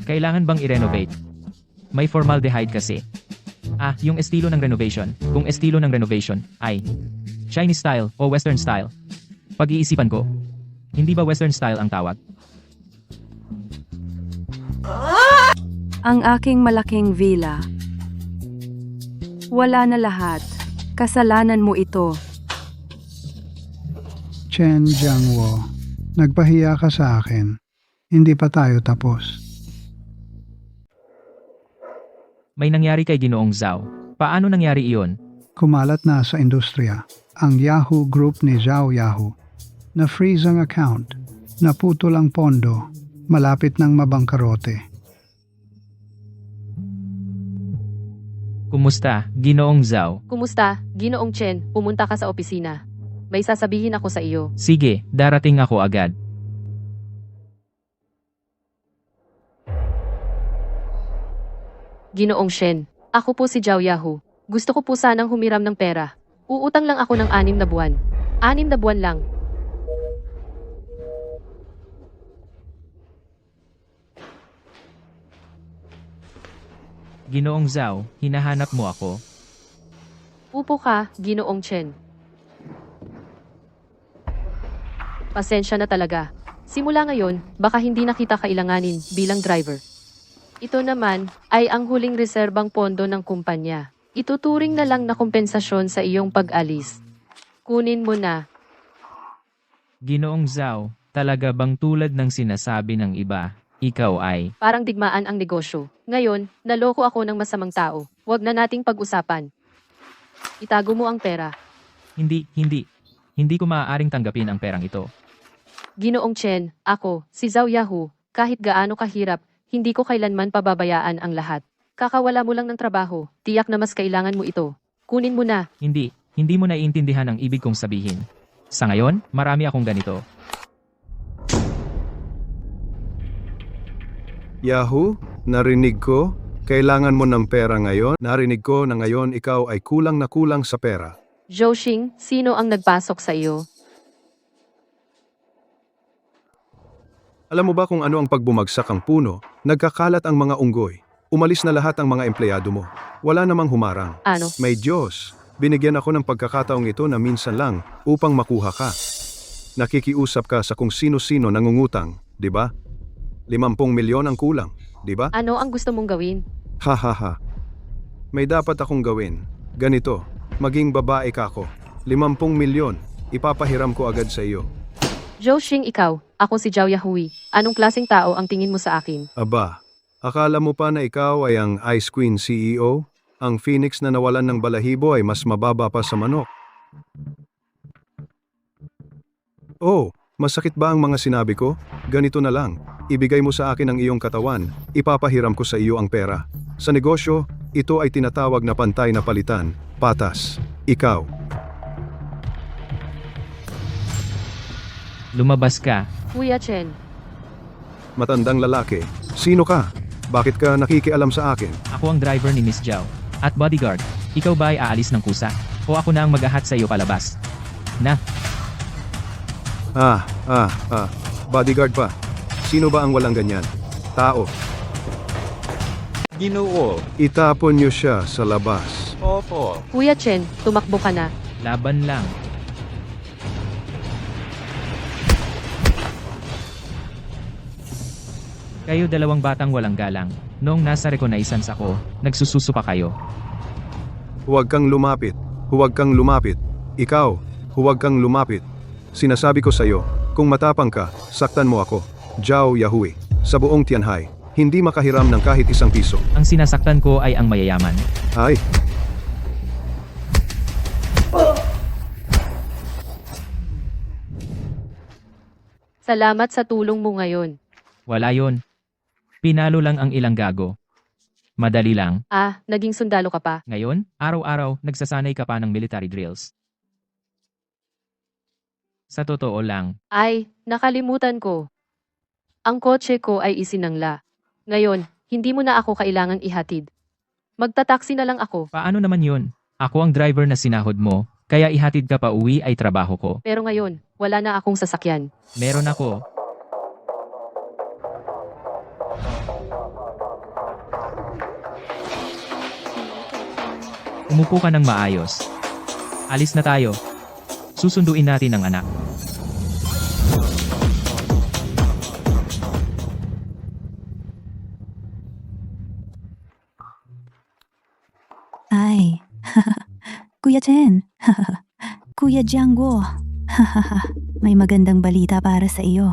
B: Kailangan bang i-renovate? May formaldehyde kasi. Ah, yung estilo ng renovation. Kung estilo ng renovation ay Chinese style o Western style. Pag-iisipan ko. Hindi ba Western style ang tawag?
E: Ang aking malaking villa. Wala na lahat. Kasalanan mo ito.
F: Chen Jiangwo, nagpahiya ka sa akin. Hindi pa tayo tapos.
B: May nangyari kay Ginoong Zhao. Paano nangyari iyon?
F: Kumalat na sa industriya ang Yahoo Group ni Zhao Yahoo. Na-freeze ang account. Naputol ang pondo. Malapit ng mabangkarote.
B: Kumusta, Ginoong Zhao?
L: Kumusta, Ginoong Chen? Pumunta ka sa opisina. May sasabihin ako sa iyo.
B: Sige, darating ako agad.
L: Ginoong Shen, ako po si Zhao Yahoo. Gusto ko po sanang humiram ng pera. Uutang lang ako ng 6 na buwan. 6 na buwan lang.
B: Ginoong Zhao, hinahanap mo ako?
L: Upo ka, Ginoong Chen. Pasensya na talaga. Simula ngayon, baka hindi na kita kailanganin bilang driver. Ito naman ay ang huling reserbang pondo ng kumpanya. Ituturing na lang na kompensasyon sa iyong pag-alis. Kunin mo na.
B: Ginoong Zhao, talaga bang tulad ng sinasabi ng iba, ikaw ay...
L: Parang digmaan ang negosyo. Ngayon, naloko ako ng masamang tao. Huwag na nating pag-usapan. Itago mo ang pera.
B: Hindi. Hindi ko maaaring tanggapin ang perang ito.
L: Ginoong Chen, ako, si Zhao Yahoo, kahit gaano kahirap, hindi ko kailanman pababayaan ang lahat. Kakawala mo lang ng trabaho, tiyak na mas kailangan mo ito. Kunin mo na.
B: Hindi mo naiintindihan ang ibig kong sabihin. Sa ngayon, marami akong ganito.
A: Yahoo, narinig ko, kailangan mo ng pera ngayon. Narinig ko na ngayon ikaw ay kulang na kulang sa pera.
L: Zhou Xing, sino ang nagpasok sa iyo?
A: Alam mo ba kung ano ang pagbumagsak ang puno? Nagkakalat ang mga unggoy. Umalis na lahat ang mga empleyado mo. Wala namang humarang.
L: Ano?
A: May Diyos. Binigyan ako ng pagkakataong ito na minsan lang upang makuha ka. Nakikiusap ka sa kung sino-sino nangungutang, di ba? 50 milyon ang kulang, di ba?
L: Ano ang gusto mong gawin?
A: Ha. May dapat akong gawin. Ganito, maging babae ka ako. 50 milyon, ipapahiram ko agad sa iyo.
L: Zhou Xing, ikaw. Ako si Zhao Yahui. Anong klaseng tao ang tingin mo sa akin?
A: Aba, akala mo pa na ikaw ay ang Ice Queen CEO? Ang phoenix na nawalan ng balahibo ay mas mababa pa sa manok. Oh, masakit ba ang mga sinabi ko? Ganito na lang, ibigay mo sa akin ang iyong katawan, ipapahiram ko sa iyo ang pera. Sa negosyo, ito ay tinatawag na pantay na palitan, patas. Ikaw.
B: Lumabas ka.
L: Kuya Chen,
A: Matandang lalaki, sino ka? Bakit ka nakikialam sa akin?
B: Ako ang driver ni Miss Zhao. At bodyguard, ikaw ba ay aalis ng kusa? O ako na ang magahat sa iyo palabas? Na,
A: Bodyguard pa. Sino ba ang walang ganyan? Tao.
G: Ginoo.
A: Itapon niyo siya sa labas.
G: Opo.
L: Kuya Chen, tumakbo ka na.
B: laban lang. Kayo dalawang batang walang galang. Noong nasa reconnaissance ako, nagsususo pa kayo.
A: Huwag kang lumapit. Huwag kang lumapit. Ikaw, huwag kang lumapit. Sinasabi ko sa'yo, kung matapang ka, saktan mo ako. Zhao Yahui. Sa buong Tianhai, hindi makahiram ng kahit isang piso.
B: Ang sinasaktan ko ay ang mayayaman.
A: Ay,
L: Salamat sa tulong mo ngayon.
B: Wala yon. Pinalo lang ang ilang gago. Madali lang.
L: Ah, naging sundalo ka pa.
B: Ngayon, araw-araw, nagsasanay ka pa ng military drills. Sa totoo lang,
L: Ay, nakalimutan ko. Ang kotse ko ay isinangla. Ngayon, hindi mo na ako kailangang ihatid. Magtataksi na lang ako.
B: paano naman yun? Ako ang driver na sinahod mo, kaya ihatid ka pa uwi ay trabaho ko.
L: Pero ngayon, wala na akong sasakyan.
B: Meron ako. Umupo ka ng maayos. Alis na tayo. Susunduin natin ang anak.
H: Ay, Kuya Chen, Kuya Jiangguo, may magandang balita para sa iyo.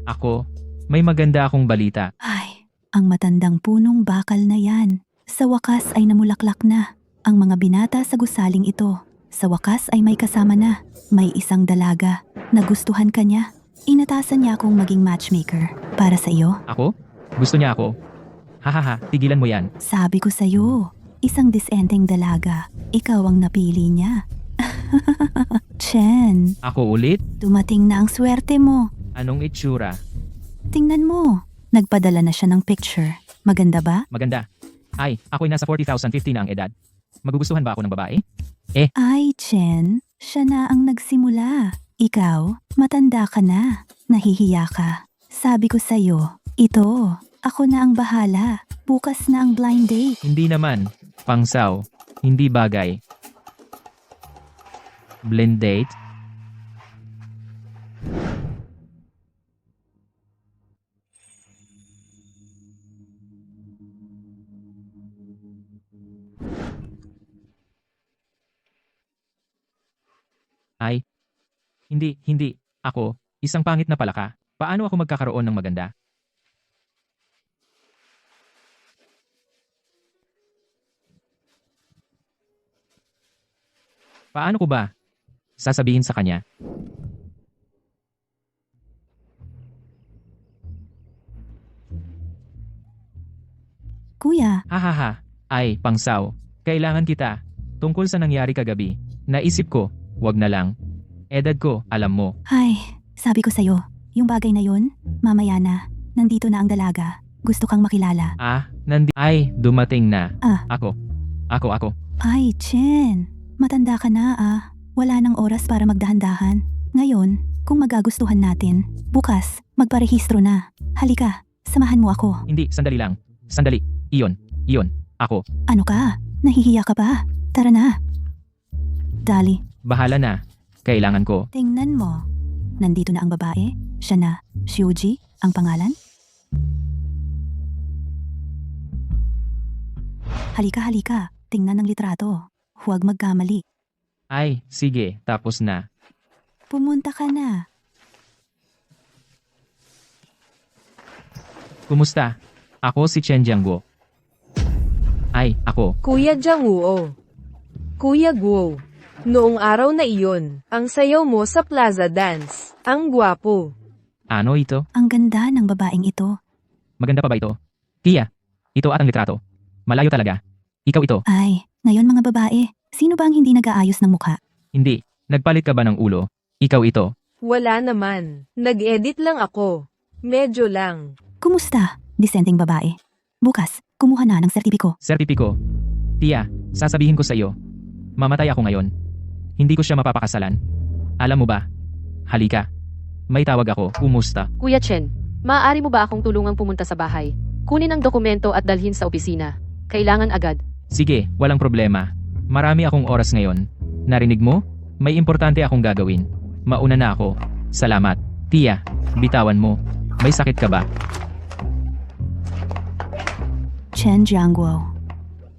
B: Ako, may maganda akong balita.
H: Ay, ang matandang punong bakal na yan, sa wakas ay namulaklak na. Ang mga binata sa gusaling ito, sa wakas ay may kasama na. May isang dalaga, nagustuhan ka niya. Inatasan niya akong maging matchmaker para sa iyo.
B: Ako? Gusto niya ako? Hahaha, tigilan mo yan.
H: Sabi ko sa iyo, isang disenteng dalaga, ikaw ang napili niya. Chen,
B: Ako ulit?
H: dumating na ang swerte mo.
B: Anong itsura?
H: Tingnan mo, nagpadala na siya ng picture. Maganda ba?
B: Maganda. Ay, ako'y nasa 40,050 na ang edad. Magugustuhan ba ako ng babae?
H: Ay, Chen, siya na ang nagsimula. Ikaw, matanda ka na. Nahihiya ka. Sabi ko sa'yo, ito, ako na ang bahala. Bukas na ang blind date.
B: Hindi naman. Pangsaw. Hindi bagay. Blind date? Ay. Hindi. Ako, isang pangit na palaka. Paano ako magkakaroon ng maganda? Paano ko ba sasabihin sa kanya?
H: Kuya,
B: Hahaha. Ay, pangsaw. Kailangan kita. Tungkol sa nangyari kagabi. Naisip ko, wag na lang. Edad ko, alam mo.
H: ay, sabi ko sa'yo, yung bagay na yun, mamaya na. Nandito na ang dalaga. Gusto kang makilala.
B: Ay, dumating na.
H: Ah.
B: Ako.
H: Ay, Chen, matanda ka na ah. Wala nang oras para magdahan-dahan. Ngayon, kung magagustuhan natin, bukas, magparehistro na. Halika, samahan mo ako.
B: Hindi, sandali lang. Sandali. Iyon. Ako.
H: Ano ka? Nahihiya ka ba? Tara na. Dali,
B: Bahala na. Kailangan ko.
H: tingnan mo. Nandito na ang babae. Siya na. Shuji, ang pangalan? Halika. Tingnan ang litrato. Huwag magkamali.
B: Ay, sige. Tapos na.
H: Pumunta ka na.
B: Kumusta? Ako si Chen Jiangguo. Ay, ako.
C: Kuya Jiangguo. Kuya Guo. Noong araw na iyon, ang sayaw mo sa Plaza Dance. Ang gwapo.
B: Ano ito?
H: Ang ganda ng babaeng ito.
B: Maganda pa ba ito? Tia, ito at ang litrato. Malayo talaga. Ikaw ito.
H: Ay, ngayon mga babae, sino ba ang hindi nag-aayos ng mukha?
B: Hindi. Nagpalit ka ba ng ulo? Ikaw ito.
C: Wala naman. Nag-edit lang ako. Medyo lang.
H: Kumusta, disenteng babae? Bukas, kumuha na ng sertipiko.
B: Sertipiko. Tia, sasabihin ko sa iyo. Mamatay ako ngayon. Hindi ko siya mapapakasalan. Alam mo ba? Halika. May tawag ako. Kumusta?
L: Kuya Chen, maaari mo ba akong tulungang pumunta sa bahay? Kunin ang dokumento at dalhin sa opisina. Kailangan agad.
B: Sige, walang problema. Marami akong oras ngayon. Narinig mo? May importante akong gagawin. Mauna na ako. Salamat. Tia, bitawan mo. May sakit ka ba?
H: Chen Jiangguo.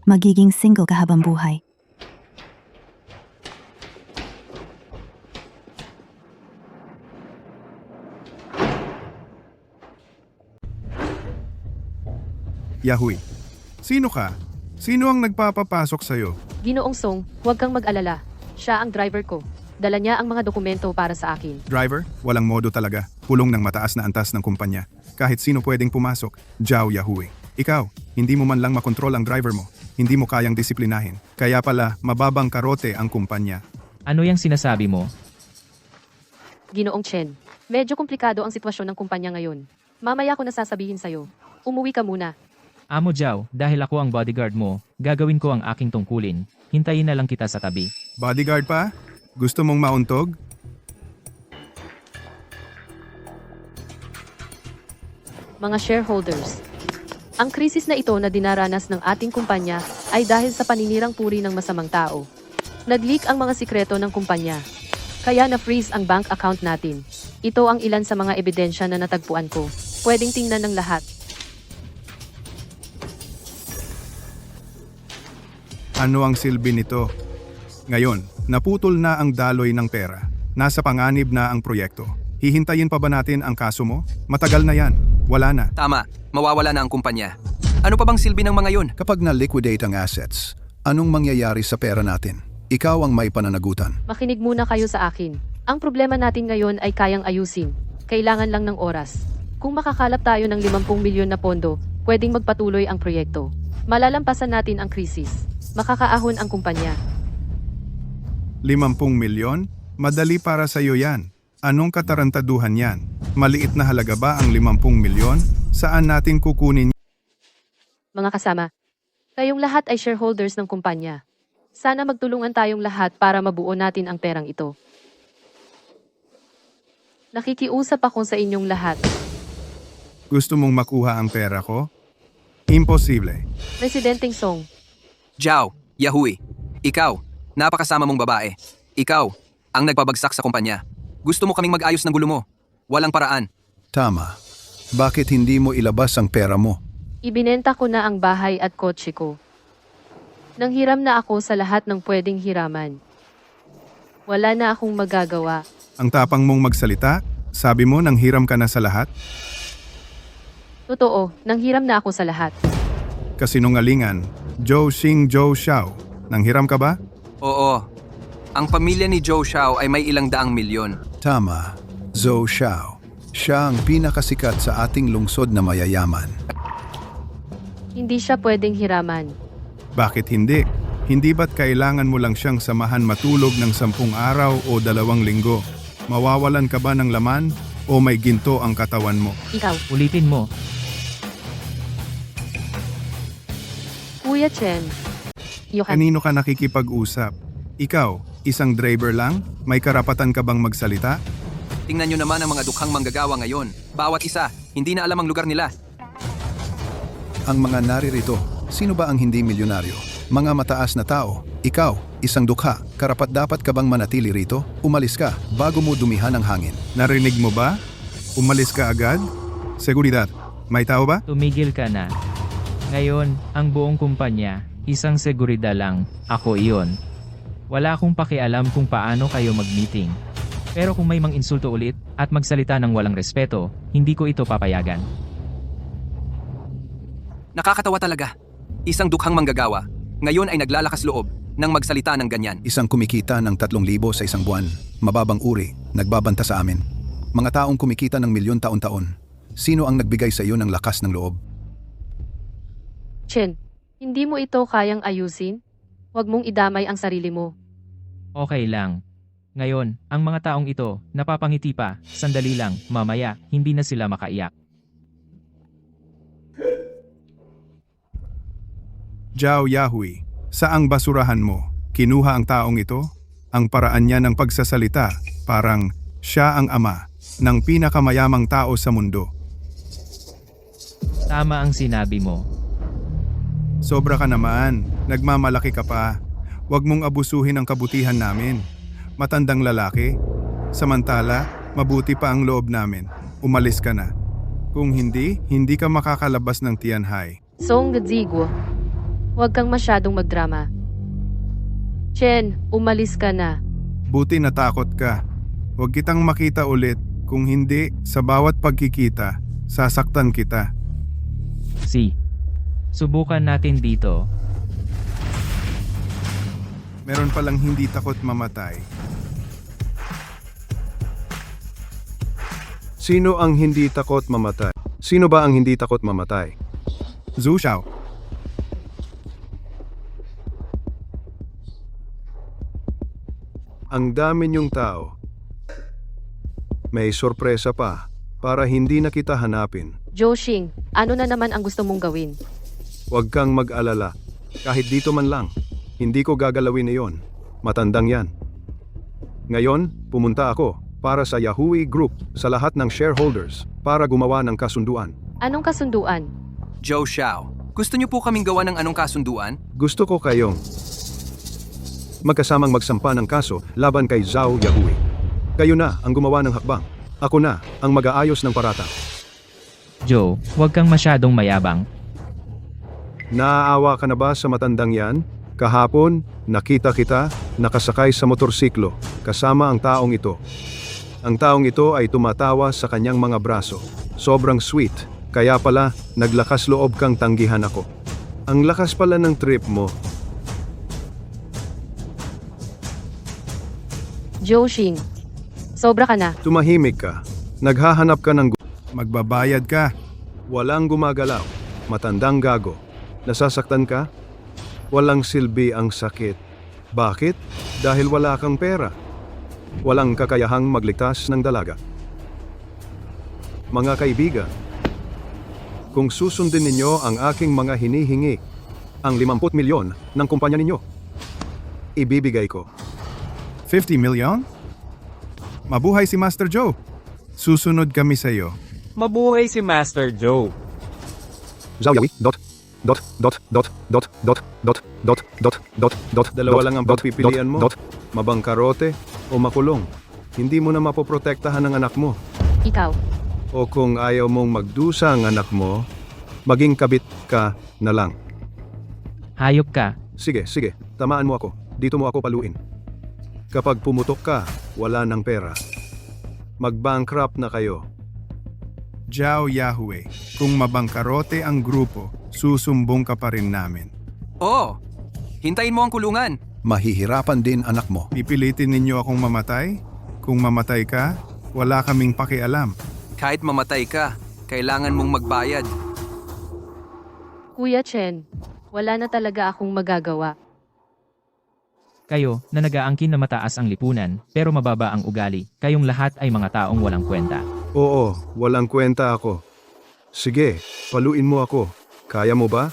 H: Magiging single ka habang buhay.
A: Yahui. Sino ka? Sino ang nagpapapasok sa'yo?
L: Ginoong Song, huwag kang mag-alala. Siya ang driver ko. Dala niya ang mga dokumento para sa akin.
A: Driver? Walang modo talaga. Pulong ng mataas na antas ng kumpanya. Kahit sino pwedeng pumasok. Zhao Yahui. Ikaw, hindi mo man lang makontrol ang driver mo. Hindi mo kayang disiplinahin. Kaya pala, mababang karote ang kumpanya.
B: Ano yung sinasabi mo?
L: Ginoong Chen, medyo komplikado ang sitwasyon ng kumpanya ngayon. Mamaya ko nasasabihin sa'yo. Umuwi ka muna.
B: Amo Zhao, dahil ako ang bodyguard mo, gagawin ko ang aking tungkulin. Hintayin na lang kita sa tabi.
A: Bodyguard pa? Gusto mong mauntog?
L: Mga shareholders. Ang krisis na ito na dinaranas ng ating kumpanya ay dahil sa paninirang puri ng masamang tao. Nag-leak ang mga sikreto ng kumpanya. Kaya na-freeze ang bank account natin. Ito ang ilan sa mga ebidensya na natagpuan ko. Pwedeng tingnan ng lahat.
A: Ano ang silbi nito? Ngayon, naputol na ang daloy ng pera. Nasa panganib na ang proyekto. Hihintayin pa ba natin ang kaso mo? Matagal na yan. Wala na.
D: Tama, mawawala na ang kumpanya. Ano pa bang silbi ng mga yun?
F: Kapag na-liquidate ang assets, anong mangyayari sa pera natin? Ikaw ang may pananagutan.
L: Makinig muna kayo sa akin. Ang problema natin ngayon ay kayang ayusin. Kailangan lang ng oras. Kung makakalap tayo ng 50 milyon na pondo, pwedeng magpatuloy ang proyekto. Malalampasan natin ang krisis. Makakaahon ang kumpanya.
A: 50 milyon? Madali para sa iyo yan. Anong katarantaduhan yan? Maliit na halaga ba ang 50 milyon? Saan natin kukunin?
L: Mga kasama, kayong lahat ay shareholders ng kumpanya. Sana magtulungan tayong lahat para mabuo natin ang perang ito. Nakikiusap ako sa inyong lahat.
A: Gusto mong makuha ang pera ko? Imposible.
L: Presidenteng Song,
D: Zhao, Yahui. Ikaw, napakasama mong babae. Ikaw, ang nagpabagsak sa kumpanya. Gusto mo kaming mag-ayos ng gulo mo. Walang paraan.
F: Tama. Bakit hindi mo ilabas ang pera mo?
L: ibinenta ko na ang bahay at kotse ko. Nanghiram na ako sa lahat ng pwedeng hiraman. Wala na akong magagawa.
A: Ang tapang mong magsalita? Sabi mo nanghiram ka na sa lahat?
L: Totoo, nanghiram na ako sa lahat.
A: Kasinungalingan. Zhou Xing Zhou Xiao. Nanghiram ka ba?
D: Oo. Ang pamilya ni Zhou Xiao ay may ilang daang milyon.
F: Tama. Zhou Xiao. Siya ang pinakasikat sa ating lungsod na mayayaman.
L: Hindi siya pwedeng hiraman.
A: Bakit hindi? Hindi ba't kailangan mo lang siyang samahan matulog ng 10 araw o 2 linggo? Mawawalan ka ba ng laman o may ginto ang katawan mo?
L: Ikaw,
B: Ulitin mo.
L: Kuya Chen. Yohan,
A: Kanino ka nakikipag-usap? Ikaw, isang driver lang? May karapatan ka bang magsalita?
D: Tingnan nyo naman ang mga dukhang manggagawa ngayon. Bawat isa, hindi na alam ang lugar nila.
F: Ang mga naririto, sino ba ang hindi milyonaryo? Mga mataas na tao. Ikaw, isang dukha. Karapat-dapat ka bang manatili rito? Umalis ka bago mo dumihan ang hangin.
A: Narinig mo ba? Umalis ka agad? Seguridad, may tao ba?
B: Tumigil ka na. Ngayon, ang buong kumpanya, isang seguridad lang, ako iyon. Wala akong pakialam kung paano kayo mag-meeting. Pero kung may mang-insulto ulit at magsalita ng walang respeto, hindi ko ito papayagan.
D: Nakakatawa talaga. Isang dukhang manggagawa, ngayon ay naglalakas loob nang magsalita ng ganyan.
F: Isang kumikita ng 3,000 sa isang buwan. Mababang uri, nagbabanta sa amin. Mga taong kumikita ng milyon taon-taon. Sino ang nagbigay sa iyo ng lakas ng loob?
L: Chen, hindi mo ito kayang ayusin? Huwag mong idamay ang sarili mo.
B: Okay lang. Ngayon, ang mga taong ito, napapangiti pa, sandali lang, mamaya, hindi na sila makaiyak.
A: Zhao Yahui, saang basurahan mo? Kinuha ang taong ito? Ang paraan niya ng pagsasalita
M: Parang siya ang ama ng pinakamayamang tao sa mundo.
B: Tama ang sinabi mo.
M: Sobra ka naman, nagmamalaki ka pa. Huwag mong abusuhin ang kabutihan namin. Matandang lalaki. Samantala, mabuti pa ang loob namin. Umalis ka na. Kung hindi, hindi ka makakalabas ng Tianhai.
L: Song Zigo. Huwag kang masyadong magdrama. Chen, umalis ka na.
M: Buti natakot ka. Huwag kitang makita ulit. Kung hindi, sa bawat pagkikita, sasaktan kita.
B: Subukan natin dito.
M: Meron palang hindi takot mamatay.
A: Sino ang hindi takot mamatay? Sino ba ang hindi takot mamatay?
M: Zhu Xiao.
A: Ang dami niyong tao. May sorpresa pa para hindi na kita hanapin.
L: Joshing, ano na naman ang gusto mong gawin?
A: Huwag kang mag-alala. Kahit dito man lang, hindi ko gagalawin iyon. Matandang yan. Ngayon, pumunta ako para sa Yahoo Group sa lahat ng shareholders para gumawa ng kasunduan.
L: Anong kasunduan?
D: Joe Xiao, gusto niyo po kaming gawa ng anong kasunduan?
A: Gusto ko kayong magkasamang magsampa ng kaso laban kay Zhao Yahui. Kayo na ang gumawa ng hakbang. Ako na ang mag-aayos ng paratang.
B: Joe, huwag kang masyadong mayabang.
A: Naaawa ka na ba sa matandang yan? Kahapon, nakita kita, nakasakay sa motorsiklo, kasama ang taong ito. Ang taong ito ay tumatawa sa kanyang mga braso. Sobrang sweet, kaya pala naglakas loob kang tanggihan ako. Ang lakas pala ng trip mo.
L: Joshing, sobra ka na.
A: Tumahimik ka. Naghahanap ka ng
M: Magbabayad ka.
A: walang gumagalaw. Matandang gago. Nasasaktan ka? Walang silbi ang sakit. Bakit? Dahil wala kang pera. Walang kakayahang magligtas ng dalaga. Mga kaibigan, kung susundin ninyo ang aking mga hinihingi, ang 50 milyon ng kumpanya ninyo, ibibigay ko.
M: 50 million? Mabuhay si Master Joe. Susunod kami sa iyo.
G: Mabuhay si Master Joe.
A: Zhao Yahui, Dalawa lang ang pagpipilian mo. Mabangkarote o makulong. Hindi mo na mapoprotektahan ang anak mo.
L: Ikaw.
A: O kung ayaw mong magdusa ang anak mo, maging kabit ka na lang.
B: Hayop ka.
A: Sige, tamaan mo ako. Dito mo ako paluin. Kapag pumutok ka, wala ng pera. Mag-bankrupt na kayo.
M: Zhao Yahui, kung mabangkarote ang grupo, susumbong ka pa rin namin.
D: Oo, hintayin mo ang kulungan.
J: Mahihirapan din anak mo.
M: Pipilitin ninyo akong mamatay? Kung mamatay ka, wala kaming pakialam.
D: Kahit mamatay ka, kailangan mong magbayad.
L: Kuya Chen, wala na talaga akong magagawa.
B: Kayo, na nag-aangkin na mataas ang lipunan, pero mababa ang ugali, kayong lahat ay mga taong walang kwenta.
A: Oo, walang kwenta ako. Sige, paluin mo ako. Kaya mo ba?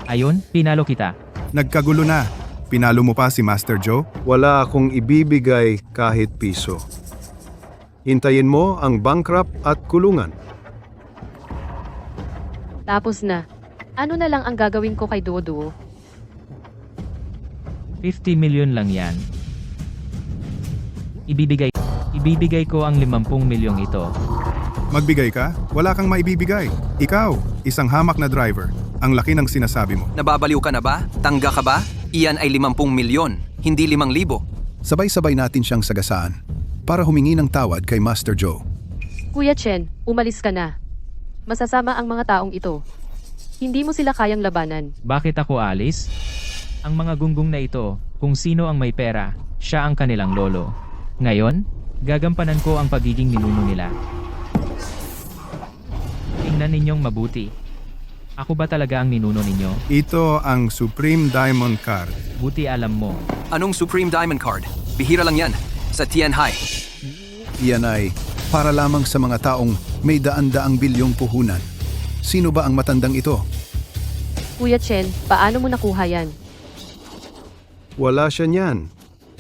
B: Ayun, pinalo kita.
M: Nagkagulo na. Pinalo mo pa si Master Joe?
A: Wala akong ibibigay kahit piso. Hintayin mo ang bankrupt at kulungan.
L: Tapos na. Ano na lang ang gagawin ko kay Duo-Duo?
B: 50 milyon lang yan. Ibibigay ko ang 50 milyong ito.
M: Magbigay ka? Wala kang maibibigay. Ikaw, isang hamak na driver. Ang laki ng sinasabi mo.
D: Nababaliw ka na ba? Tangga ka ba? Iyan ay 50 milyon, hindi 5,000.
J: Sabay-sabay natin siyang sagasaan para humingi ng tawad kay Master Joe.
L: Kuya Chen, umalis ka na. Masasama ang mga taong ito. Hindi mo sila kayang labanan.
B: Bakit ako alis? Ang mga gunggong na ito, kung sino ang may pera, siya ang kanilang lolo. Ngayon, gagampanan ko ang pagiging ninuno nila. Tingnan ninyong mabuti. Ako ba talaga ang ninuno ninyo?
M: Ito ang Supreme Diamond Card.
B: Buti alam mo.
D: Anong Supreme Diamond Card? Bihira lang yan. Sa Tianhai.
J: Iyan ay para lamang sa mga taong may daan-daang bilyong puhunan. Sino ba ang matandang ito?
L: Kuya Chen, paano mo nakuha yan?
A: Wala siya niyan.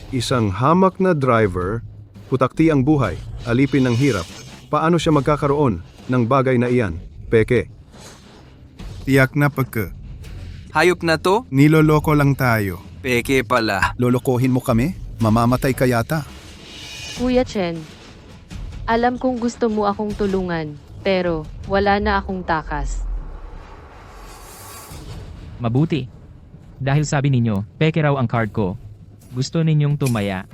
A: Isang hamak na driver, putakti ang buhay, alipin ng hirap. Paano siya magkakaroon ng bagay na iyan? Peke.
M: Tiyak na pagka.
D: Hayop na to?
M: Niloloko lang tayo.
D: Peke pala.
J: Lolokohin mo kami? Mamamatay ka yata.
L: Kuya Chen, alam kong gusto mo akong tulungan, pero wala na akong takas.
B: Mabuti. Dahil sabi ninyo, peke raw ang card ko. Gusto ninyong tumaya.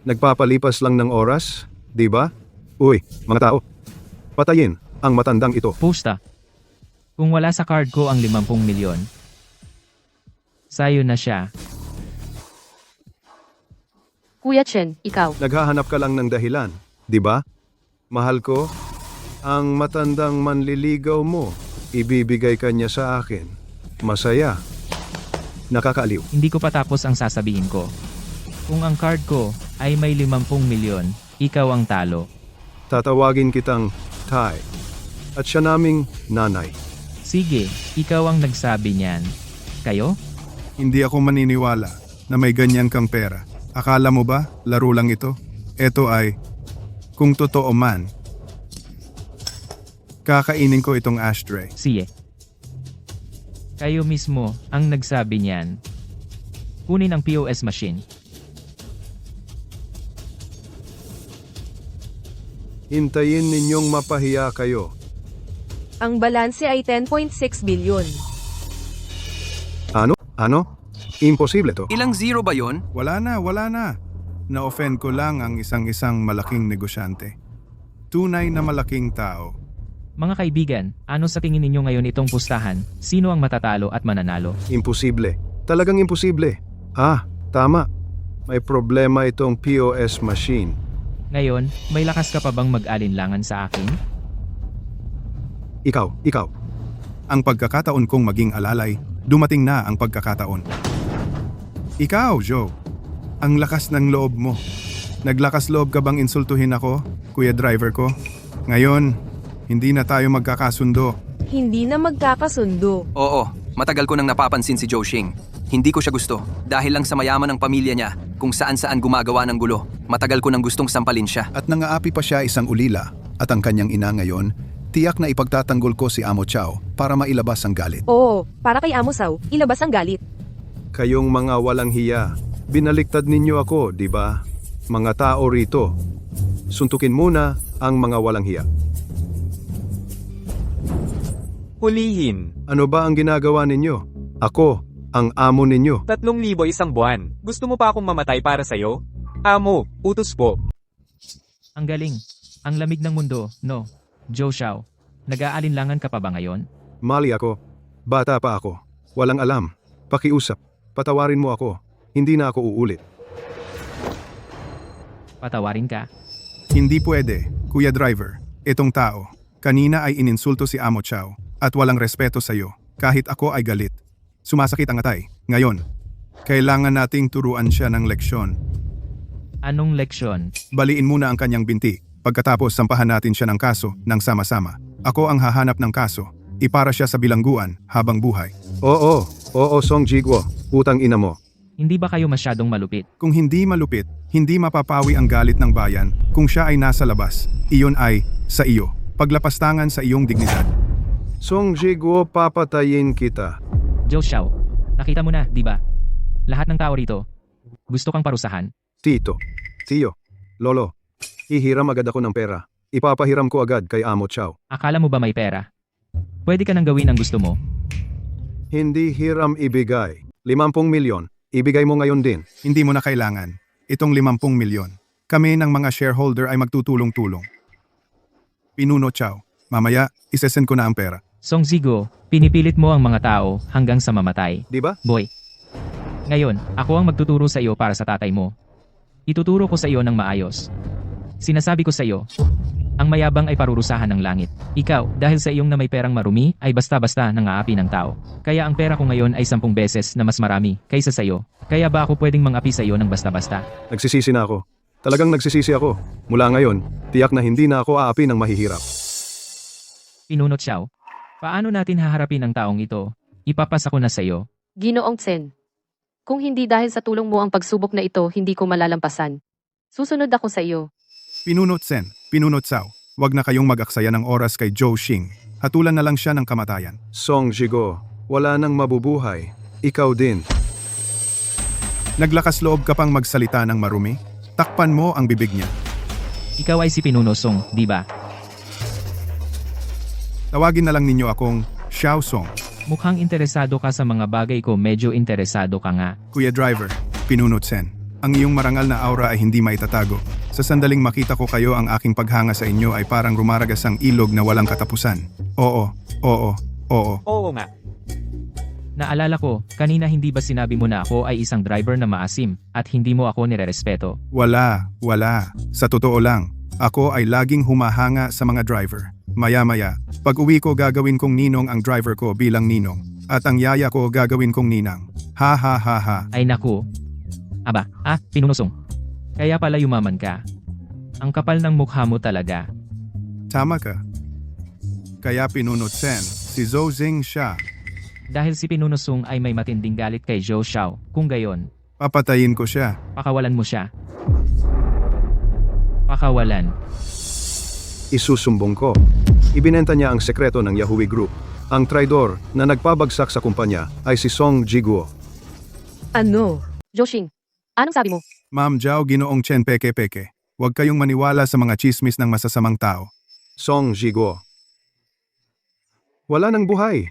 A: Nagpapalipas lang ng oras, di ba? Uy, mga tao. Patayin ang matandang ito.
B: Pusta. Kung wala sa card ko ang 50 milyon, sayo na siya.
L: Kuya Chen, ikaw.
A: Naghahanap ka lang ng dahilan, di ba? Mahal ko, ang matandang manliligaw mo, ibibigay ka niya sa akin. Masaya. Nakakaaliw.
B: Hindi ko pa tapos ang sasabihin ko. Kung ang card ko ay may 50 milyon, ikaw ang talo.
A: Tatawagin kitang Ty. At siya naming nanay.
B: Sige, ikaw ang nagsabi niyan. Kayo?
M: Hindi ako maniniwala na may ganyan kang pera. Akala mo ba, laro lang ito? Ito ay, kung totoo man, kakainin ko itong ashtray.
B: Sige. Kayo mismo ang nagsabi niyan. Kunin ang POS machine.
A: Hintayin ninyong mapahiya kayo.
C: Ang balanse ay 10.6 bilyon.
A: Ano? Imposible to.
D: Ilang zero ba yon?
M: Wala na. Na-offend ko lang ang isang malaking negosyante. Tunay na malaking tao.
B: Mga kaibigan, ano sa tingin ninyo ngayon itong pustahan? Sino ang matatalo at mananalo?
A: Imposible. Talagang imposible. Tama. May problema itong POS machine.
B: Ngayon, may lakas ka pa bang mag-alinlangan sa akin?
A: Ikaw.
M: Ang pagkakataon kong maging alalay, dumating na ang pagkakataon. Ikaw, Joe. Ang lakas ng loob mo. Naglakas loob ka bang insultuhin ako, kuya driver ko? Ngayon, hindi na tayo magkakasundo.
C: Hindi na magkakasundo.
D: Oo, matagal ko nang napapansin si Joe Xing. Hindi ko siya gusto dahil lang sa mayaman ng pamilya niya kung saan-saan gumagawa ng gulo. Matagal ko nang gustong sampalin siya.
J: At nangaapi pa siya isang ulila at ang kanyang ina ngayon, tiyak na ipagtatanggol ko si Amo Chow para mailabas ang galit.
C: Oo, para kay Amo Sao, ilabas ang galit.
A: Kayong mga walang hiya. Binaliktad ninyo ako, di ba? Mga tao rito. Suntukin muna ang mga walang hiya.
G: Hulihin.
A: Ano ba ang ginagawa ninyo? Ako, ang amo ninyo.
G: 3,000 isang buwan. Gusto mo pa akong mamatay para sa'yo? Amo, utos po.
B: Ang galing. Ang lamig ng mundo, no? Joe Xiao, nag-aalinlangan ka pa ba ngayon?
A: Mali ako. Bata pa ako. Walang alam. Pakiusap. Patawarin mo ako. Hindi na ako uulit.
B: Patawarin ka?
M: Hindi pwede, kuya driver. Itong tao, kanina ay ininsulto si Amo Chow at walang respeto sa'yo kahit ako ay galit. Sumasakit ang atay. Ngayon, kailangan nating turuan siya ng leksyon.
B: Anong leksyon?
M: Baliin muna ang kanyang binti. Pagkatapos sampahan natin siya ng kaso ng sama-sama. Ako ang hahanap ng kaso. Ipara siya sa bilangguan habang buhay.
A: Oo, Song Jigwo. Putang ina mo.
B: Hindi ba kayo masyadong malupit?
M: Kung hindi malupit, hindi mapapawi ang galit ng bayan kung siya ay nasa labas. Iyon ay sa iyo. Paglapastangan sa iyong dignidad.
A: Song Jigwo, papatayin kita.
B: Joe Xiao, nakita mo na, di ba? Lahat ng tao rito, gusto kang parusahan.
A: Tito, Tiyo, Lolo, hihiram agad ako ng pera. Ipapahiram ko agad kay Amo Chow.
B: Akala mo ba may pera? Pwede ka nang gawin ang gusto mo.
A: Hindi hiram ibigay. 50 milyon. Ibigay mo ngayon din.
M: Hindi mo na kailangan. Itong 50 milyon. Kami ng mga shareholder ay magtutulong-tulong. Pinuno Chow, mamaya, isesend ko na ang pera.
B: Song Zigo, pinipilit mo ang mga tao hanggang sa mamatay.
A: Di ba?
B: Boy. Ngayon, ako ang magtuturo sa iyo para sa tatay mo. Ituturo ko sa iyo ng maayos. Sinasabi ko sa iyo, ang mayabang ay parurusahan ng langit. Ikaw, dahil sa iyong na may perang marumi, ay basta-basta nang-aapi ng tao. Kaya ang pera ko ngayon ay 10 beses na mas marami kaysa sa iyo. Kaya ba ako pwedeng mang-api sa iyo ng basta-basta?
A: Nagsisisi na ako. Talagang nagsisisi ako. Mula ngayon, tiyak na hindi na ako aapi ng mahihirap.
B: Pinunot Xiao. Paano natin haharapin ang taong ito? Ipapasa ko na sa iyo.
L: Ginoong Chen. Kung hindi dahil sa tulong mo ang pagsubok na ito, hindi ko malalampasan. Susunod ako sa iyo.
M: Pinunot Sen, Pinunot Sao. Huwag na kayong mag-aksaya ng oras kay Zhou Xing. Hatulan na lang siya ng kamatayan.
A: Song Jigo, wala nang mabubuhay. Ikaw din.
M: Naglakas loob ka pang magsalita ng marumi? Takpan mo ang bibig niya.
B: Ikaw ay si Pinuno Song, di ba?
M: Tawagin na lang ninyo akong Xiao Song.
B: Mukhang interesado ka sa mga bagay ko, medyo interesado ka nga.
M: Kuya Driver, Pinunot Sen. Ang iyong marangal na aura ay hindi maitatago. Sa sandaling makita ko kayo, ang aking paghanga sa inyo ay parang rumaragas ang ilog na walang katapusan. Oo.
G: Oo nga.
B: Naalala ko, kanina hindi ba sinabi mo na ako ay isang driver na maasim at hindi mo ako nirerespeto?
M: Wala. Sa totoo lang, ako ay laging humahanga sa mga driver. Maya-maya, pag uwi ko gagawin kong ninong ang driver ko bilang ninong. At ang yaya ko gagawin kong ninang. Ha.
B: Ay naku. Aba, Pinuno Song. Kaya pala yumaman ka. Ang kapal ng mukha mo talaga.
M: Tama ka. Kaya Pinunot Sen, si Zhou Xing siya.
B: Dahil si Pinuno Song ay may matinding galit kay Zhou Xiao, kung gayon,
M: Papatayin ko siya.
B: pakawalan mo siya. Pakawalan.
A: Isusumbong ko. Ibinenta niya ang sekreto ng Yahui Group. Ang traidor na nagpabagsak sa kumpanya ay si Song Jiguo.
C: Ano?
L: Joshing, anong sabi mo?
M: Ma'am Zhao, Ginoong Chen peke-peke. Huwag kayong maniwala sa mga chismis ng masasamang tao.
A: Song Jiguo. Wala nang buhay.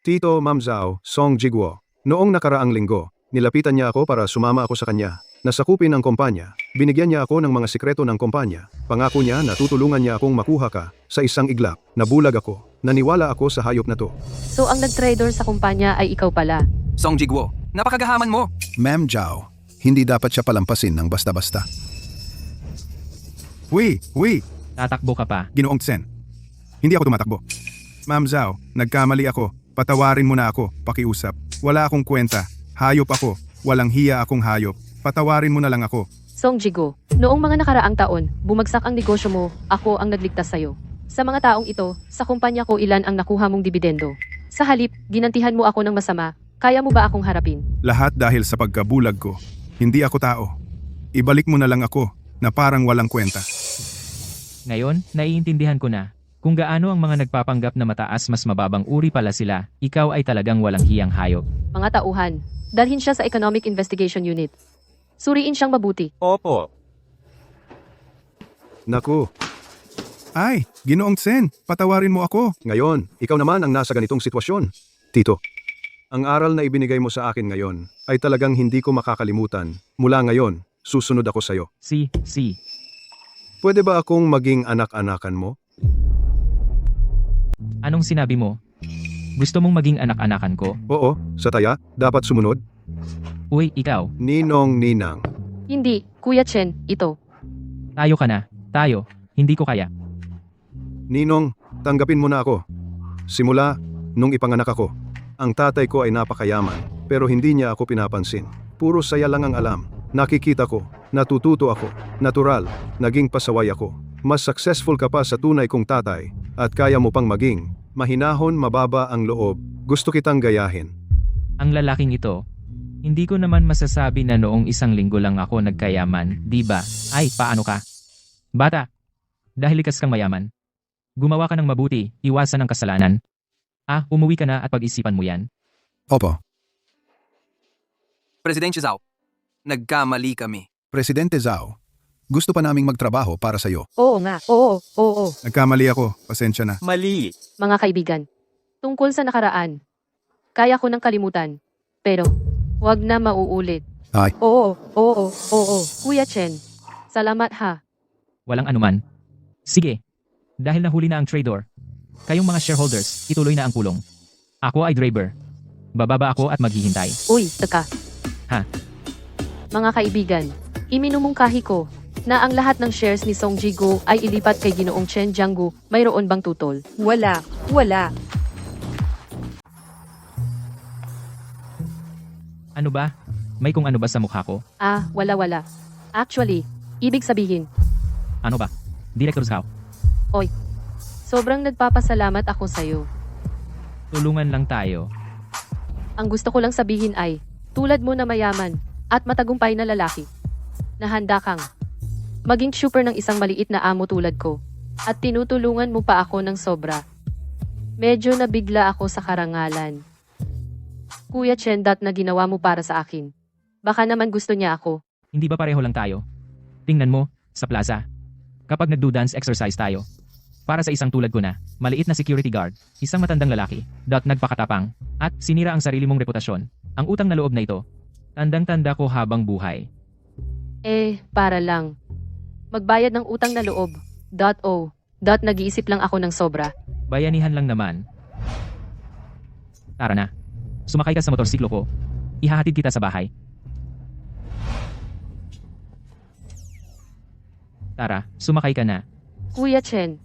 A: Tito Ma'am Zhao, Song Jiguo. Noong nakaraang linggo, nilapitan niya ako para sumama ako sa kanya. Nasakupin ang kumpanya. Binigyan niya ako ng mga sikreto ng kumpanya. Pangako niya na tutulungan niya akong makuha ka sa isang iglap. Nabulag ako. Naniwala ako sa hayop na to.
L: So ang nag-trader sa kumpanya ay ikaw pala.
D: Song Jiguo, napakagahaman mo.
J: Ma'am Zhao, hindi dapat siya palampasin ng basta-basta.
M: Wi,
B: Tatakbo ka pa.
M: Ginoong Chen. Hindi ako tumatakbo. Ma'am Zhao, nagkamali ako. Patawarin mo na ako, pakiusap. Wala akong kwenta. Hayop ako. Walang hiya akong hayop. Patawarin mo na lang ako.
L: Song Jigo, noong mga nakaraang taon, bumagsak ang negosyo mo, ako ang nagligtas sa'yo. Sa mga taong ito, sa kumpanya ko ilan ang nakuha mong dibidendo. Sa halip, ginantihan mo ako ng masama, kaya mo ba akong harapin?
M: Lahat dahil sa pagkabulag ko. Hindi ako tao. Ibalik mo na lang ako na parang walang kwenta.
B: Ngayon, naiintindihan ko na. Kung gaano ang mga nagpapanggap na mataas mas mababang uri pala sila, ikaw ay talagang walang hiyang hayop.
L: Mga tauhan, dalhin siya sa Economic Investigation Unit. Suriin siyang mabuti.
G: Opo.
A: Naku,
M: Ay, Ginoong Chen, patawarin mo ako.
A: ngayon, ikaw naman ang nasa ganitong sitwasyon. Tito, ang aral na ibinigay mo sa akin ngayon ay talagang hindi ko makakalimutan. Mula ngayon, susunod ako sa'yo.
B: Si.
A: Pwede ba akong maging anak-anakan mo?
B: Anong sinabi mo? Gusto mong maging anak-anakan ko?
A: Oo, sa taya, dapat sumunod.
B: Uy, ikaw.
A: Ninong Ninang.
L: Hindi, Kuya Chen, ito.
B: Tayo ka na. Tayo. Hindi ko kaya.
A: Ninong, tanggapin mo na ako. Simula, nung ipanganak ako, ang tatay ko ay napakayaman, pero hindi niya ako pinapansin. Puro saya lang ang alam. Nakikita ko, natututo ako, natural, naging pasaway ako. Mas successful ka pa sa tunay kong tatay, at kaya mo pang maging mahinahon, mababa ang loob. Gusto kitang gayahin.
B: Ang lalaking ito, hindi ko naman masasabi na noong isang linggo lang ako nagkayaman, di ba? Ay, paano ka? Bata, dahil likas kang mayaman. Gumawa ka ng mabuti, iwasan ang kasalanan. Umuwi ka na at pag-isipan mo yan.
J: Opo,
D: Presidente Zhao, nagkamali kami.
J: Presidente Zhao, gusto pa naming magtrabaho para sa'yo.
C: Oo nga, oo.
M: Nagkamali ako, pasensya na.
G: Mali.
L: Mga kaibigan, tungkol sa nakaraan, kaya ko nang kalimutan. Pero, wag na mauulit.
J: Ay,
C: Oo.
L: Kuya Chen, salamat ha.
B: Walang anuman. Sige, dahil nahuli na ang trader, kayong mga shareholders, ituloy na ang kulong. Ako ay driver. Bababa ako at maghihintay.
L: Uy, teka.
B: Ha?
L: Mga kaibigan, iminumungkahi ko na ang lahat ng shares ni Song Jigo ay ilipat kay Ginoong Chen Jianggu. Mayroon bang tutol?
C: Wala.
B: Ano ba? May kung ano ba sa mukha ko?
L: Wala. Actually, ibig sabihin,
B: Ano ba? Director Zhao,
L: sobrang nagpapasalamat ako sa'yo.
B: tulungan lang tayo.
L: Ang gusto ko lang sabihin ay, Tulad mo na mayaman at matagumpay na lalaki. Nahanda kang maging super ng isang maliit na amo tulad ko. At tinutulungan mo pa ako ng sobra. Medyo nabigla ako sa karangalan. Kuya Chen, na ginawa mo para sa akin. Baka naman gusto niya ako.
B: Hindi ba pareho lang tayo? Tingnan mo, sa plaza. Kapag nagdo-dance exercise tayo. Para sa isang tulad ko na, maliit na security guard, isang matandang lalaki, nagpakatapang, at sinira ang sarili mong reputasyon. Ang utang na loob na ito, tandang-tanda ko habang buhay.
L: Para lang. Magbayad ng utang na loob. Nag-iisip lang ako ng sobra.
B: Bayanihan lang naman. Tara na. Sumakay ka sa motorsiklo ko. Ihahatid kita sa bahay. Tara, sumakay ka na.
L: Kuya Chen,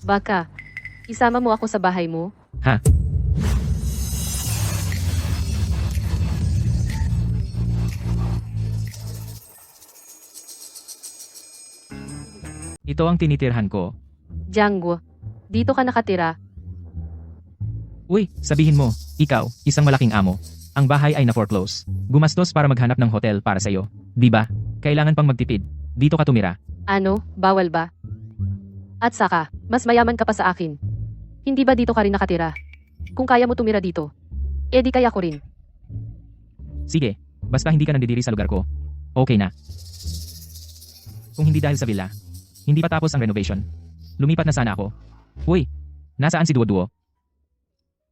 L: baka isama mo ako sa bahay mo?
B: Ha? Ito ang tinitirhan ko.
L: Jiangguo, dito ka nakatira.
B: Uy, sabihin mo, ikaw, isang malaking amo. Ang bahay ay na-foreclose. Gumastos para maghanap ng hotel para sa'yo. Di ba? Kailangan pang magtipid. Dito ka tumira.
L: Ano, bawal ba? At saka, mas mayaman ka pa sa akin. Hindi ba dito ka rin nakatira? Kung kaya mo tumira dito, di kaya ko rin.
B: Sige, basta hindi ka nandidiri sa lugar ko. Okay na. Kung hindi dahil sa villa, hindi pa tapos ang renovation. Lumipat na sana ako. Uy, nasaan si Duo-Duo?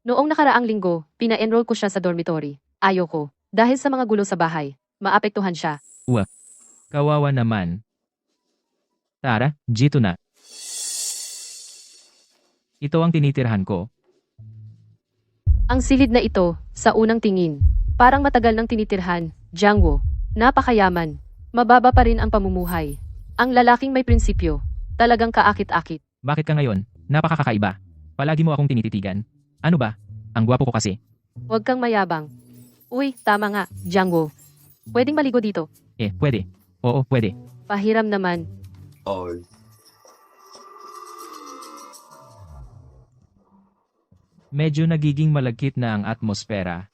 L: Noong nakaraang linggo, pina-enroll ko siya sa dormitory. Ayoko. Dahil sa mga gulo sa bahay, maapektuhan siya.
B: Kawawa naman. Tara, dito na. Ito ang tinitirhan ko.
L: Ang silid na ito, sa unang tingin, parang matagal nang tinitirhan. Jiangguo, napakayaman. Mababa pa rin ang pamumuhay. Ang lalaking may prinsipyo, talagang kaakit-akit.
B: Bakit ka ngayon? Napakakaiba. Palagi mo akong tinititigan. Ano ba? Ang gwapo ko kasi.
L: Huwag kang mayabang. Uy, tama nga, Jiangguo. Pwedeng maligo dito.
B: Pwede. Oo, pwede.
L: Pahiram naman.
B: Medyo nagiging malagkit na ang atmosfera.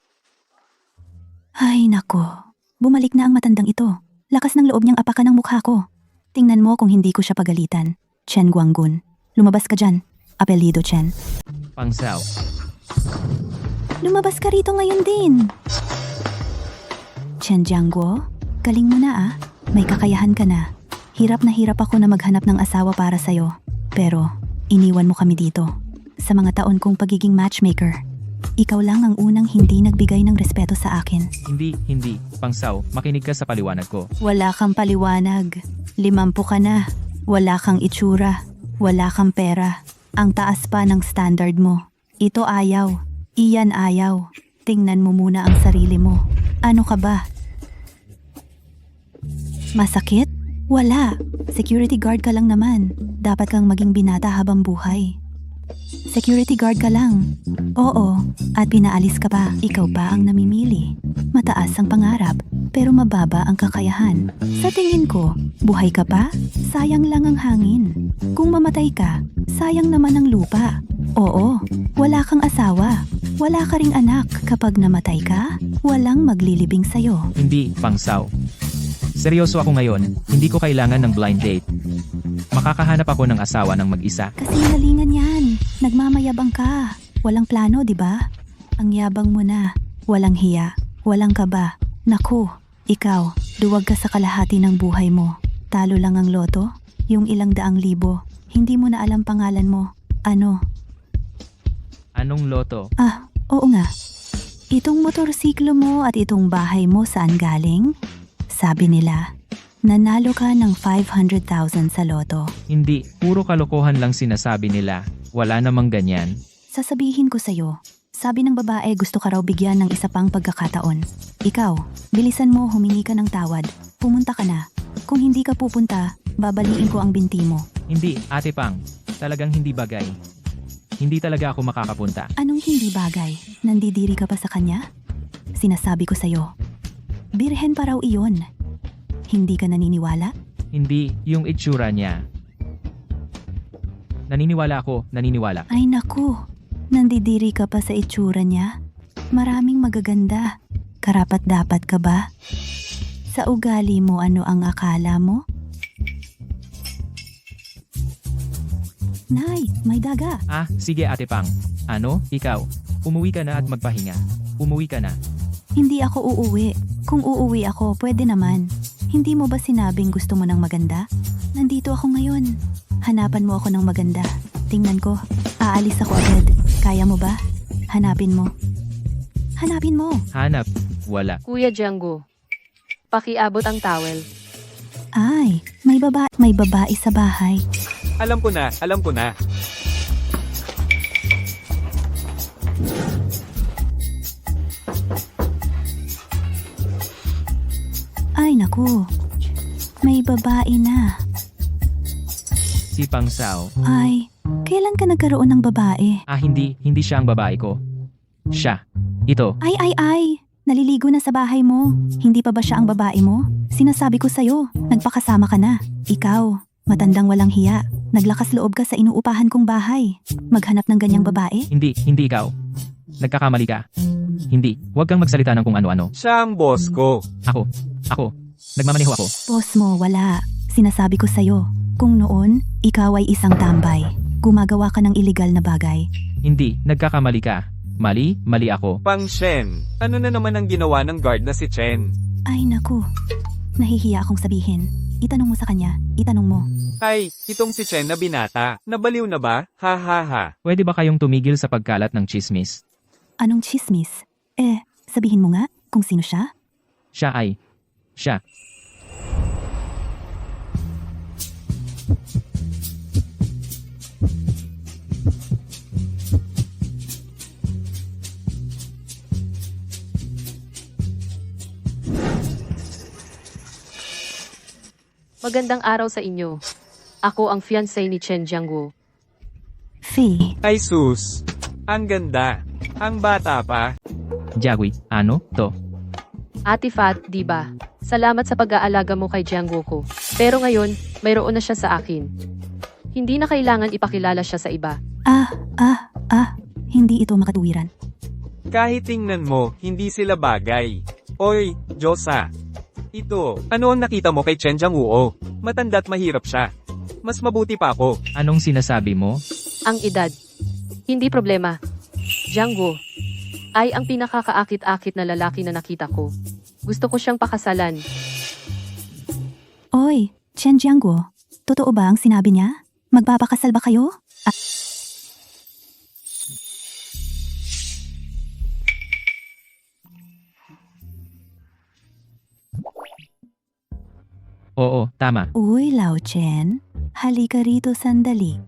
H: Ay nako, bumalik na ang matandang ito. Lakas ng loob niyang apakan ng mukha ko. Tingnan mo kung hindi ko siya pagalitan. Chen Guanggun, lumabas ka dyan. Apelido Chen.
B: Pangsaw.
H: Lumabas ka rito ngayon din. Chen Jiangguo, galing mo na ah. May kakayahan ka na. Hirap na hirap ako na maghanap ng asawa para sa'yo. Pero, iniwan mo kami dito. Sa mga taon kong pagiging matchmaker. Ikaw lang ang unang hindi nagbigay ng respeto sa akin.
B: Hindi. Pangsaw, makinig ka sa paliwanag ko.
H: Wala kang paliwanag. 50 ka na. Wala kang itsura. Wala kang pera. Ang taas pa ng standard mo. Ito ayaw. Iyan ayaw. Tingnan mo muna ang sarili mo. Ano ka ba? Masakit? Wala. Security guard ka lang naman. Dapat kang maging binata habang buhay. Security guard ka lang. Oo, at pinaalis ka pa. Ikaw pa ang namimili. Mataas ang pangarap, pero mababa ang kakayahan. Sa tingin ko, buhay ka pa? Sayang lang ang hangin. Kung mamatay ka, sayang naman ang lupa. Oo, wala kang asawa. Wala ka ring anak. Kapag namatay ka, walang maglilibing sa'yo.
B: Hindi, Pangsaw. Seryoso ako ngayon, hindi ko kailangan ng blind date. Makakahanap ako ng asawa ng mag-isa.
H: Kasi nalingan yan. Nagmamayabang ka. Walang plano, di ba? Ang yabang mo na. Walang hiya. Walang kaba. Naku, ikaw, duwag ka sa kalahati ng buhay mo. Talo lang ang loto, yung ilang daang libo. Hindi mo na alam pangalan mo. Ano?
B: Anong loto?
H: Oo nga. Itong motorsiklo mo at itong bahay mo saan galing? Sabi nila, nanalo ka ng 500,000 sa loto.
B: Hindi, puro kalokohan lang sinasabi nila. Wala namang ganyan.
H: Sasabihin ko sa'yo, sabi ng babae gusto ka raw bigyan ng isa pang pagkakataon. Ikaw, bilisan mo humingi ka ng tawad. Pumunta ka na. Kung hindi ka pupunta, babaliin ko ang binti mo.
B: Hindi, Ate Pang. Talagang hindi bagay. Hindi talaga ako makakapunta.
H: Anong hindi bagay? Nandidiri ka pa sa kanya? Sinasabi ko sa'yo, birhen pa raw iyon. Hindi ka naniniwala?
B: Hindi, yung itsura niya. Naniniwala ako, naniniwala.
H: Ay naku, nandidiri ka pa sa itsura niya. Maraming magaganda. Karapat-dapat ka ba? Sa ugali mo ano ang akala mo? Nay, may daga.
B: Ah, sige Ate Pang. Ano, ikaw? Umuwi ka na at magpahinga. Umuwi ka na.
H: Hindi ako uuwi. Kung uuwi ako, pwede naman. Hindi mo ba sinabing gusto mo ng maganda? Nandito ako ngayon. Hanapan mo ako ng maganda. Tingnan ko. Aalis ako agad. Kaya mo ba? Hanapin mo. Hanapin mo.
B: Hanap. Wala.
L: Kuya Django, pakiabot ang towel.
H: Ay, may babae sa bahay.
G: Alam ko na, alam ko na.
H: Ay naku. May babae na.
B: Si Pang Sao.
H: Ay, kailan ka nagkaroon ng babae?
B: Ah, hindi siya ang babae ko. Siya. Ito.
H: Ay. Naliligo na sa bahay mo. Hindi pa ba siya ang babae mo? Sinasabi ko sa'yo, nagpakasama ka na. Ikaw, matandang walang hiya. Naglakas loob ka sa inuupahan kong bahay. Maghanap ng ganyang babae?
B: Hindi ikaw. Nagkakamali ka. Hindi, huwag kang magsalita ng kung ano-ano.
G: Siya ang boss ko.
B: Ako. Nagmamaneho ako.
H: Boss mo, wala. Sinasabi ko sa'yo, kung noon, ikaw ay isang tambay. Gumagawa ka ng iligal na bagay.
B: Hindi, nagkakamali ka. Mali ako.
G: Pang Shen, ano na naman ang ginawa ng guard na si Chen?
H: Ay naku, nahihiya akong sabihin. Itanong mo sa kanya, itanong mo.
G: Ay, itong si Chen na binata. Nabaliw na ba? Ha ha ha.
B: Pwede ba kayong tumigil sa pagkalat ng chismis?
H: Anong chismis? Sabihin mo nga kung sino siya?
B: Siya.
L: Magandang araw sa inyo. Ako ang fiancé ni Chen Jiangguo.
H: Fee.
G: Ay sus. Ang ganda. Ang bata pa.
B: Jagui, ano? To.
L: Ate Fat, di ba? Salamat sa pag-aalaga mo kay Jiangguo ko. Pero ngayon, mayroon na siya sa akin. Hindi na kailangan ipakilala siya sa iba.
H: Hindi ito makatuwiran.
G: Kahit tingnan mo, hindi sila bagay. Oy, Josa. Ito, ano ang nakita mo kay Chen Jiangguo? Matanda't mahirap siya. Mas mabuti pa ako.
B: Anong sinasabi mo?
L: Ang edad. Hindi problema. Jiangguo ay ang pinakakaakit-akit na lalaki na nakita ko. Gusto ko siyang pakasalan.
H: Oy, Chen Jiangguo, totoo ba ang sinabi niya? Magpapakasal ba kayo?
B: Oo, tama.
H: Uy, Lao Chen, halika rito sandali.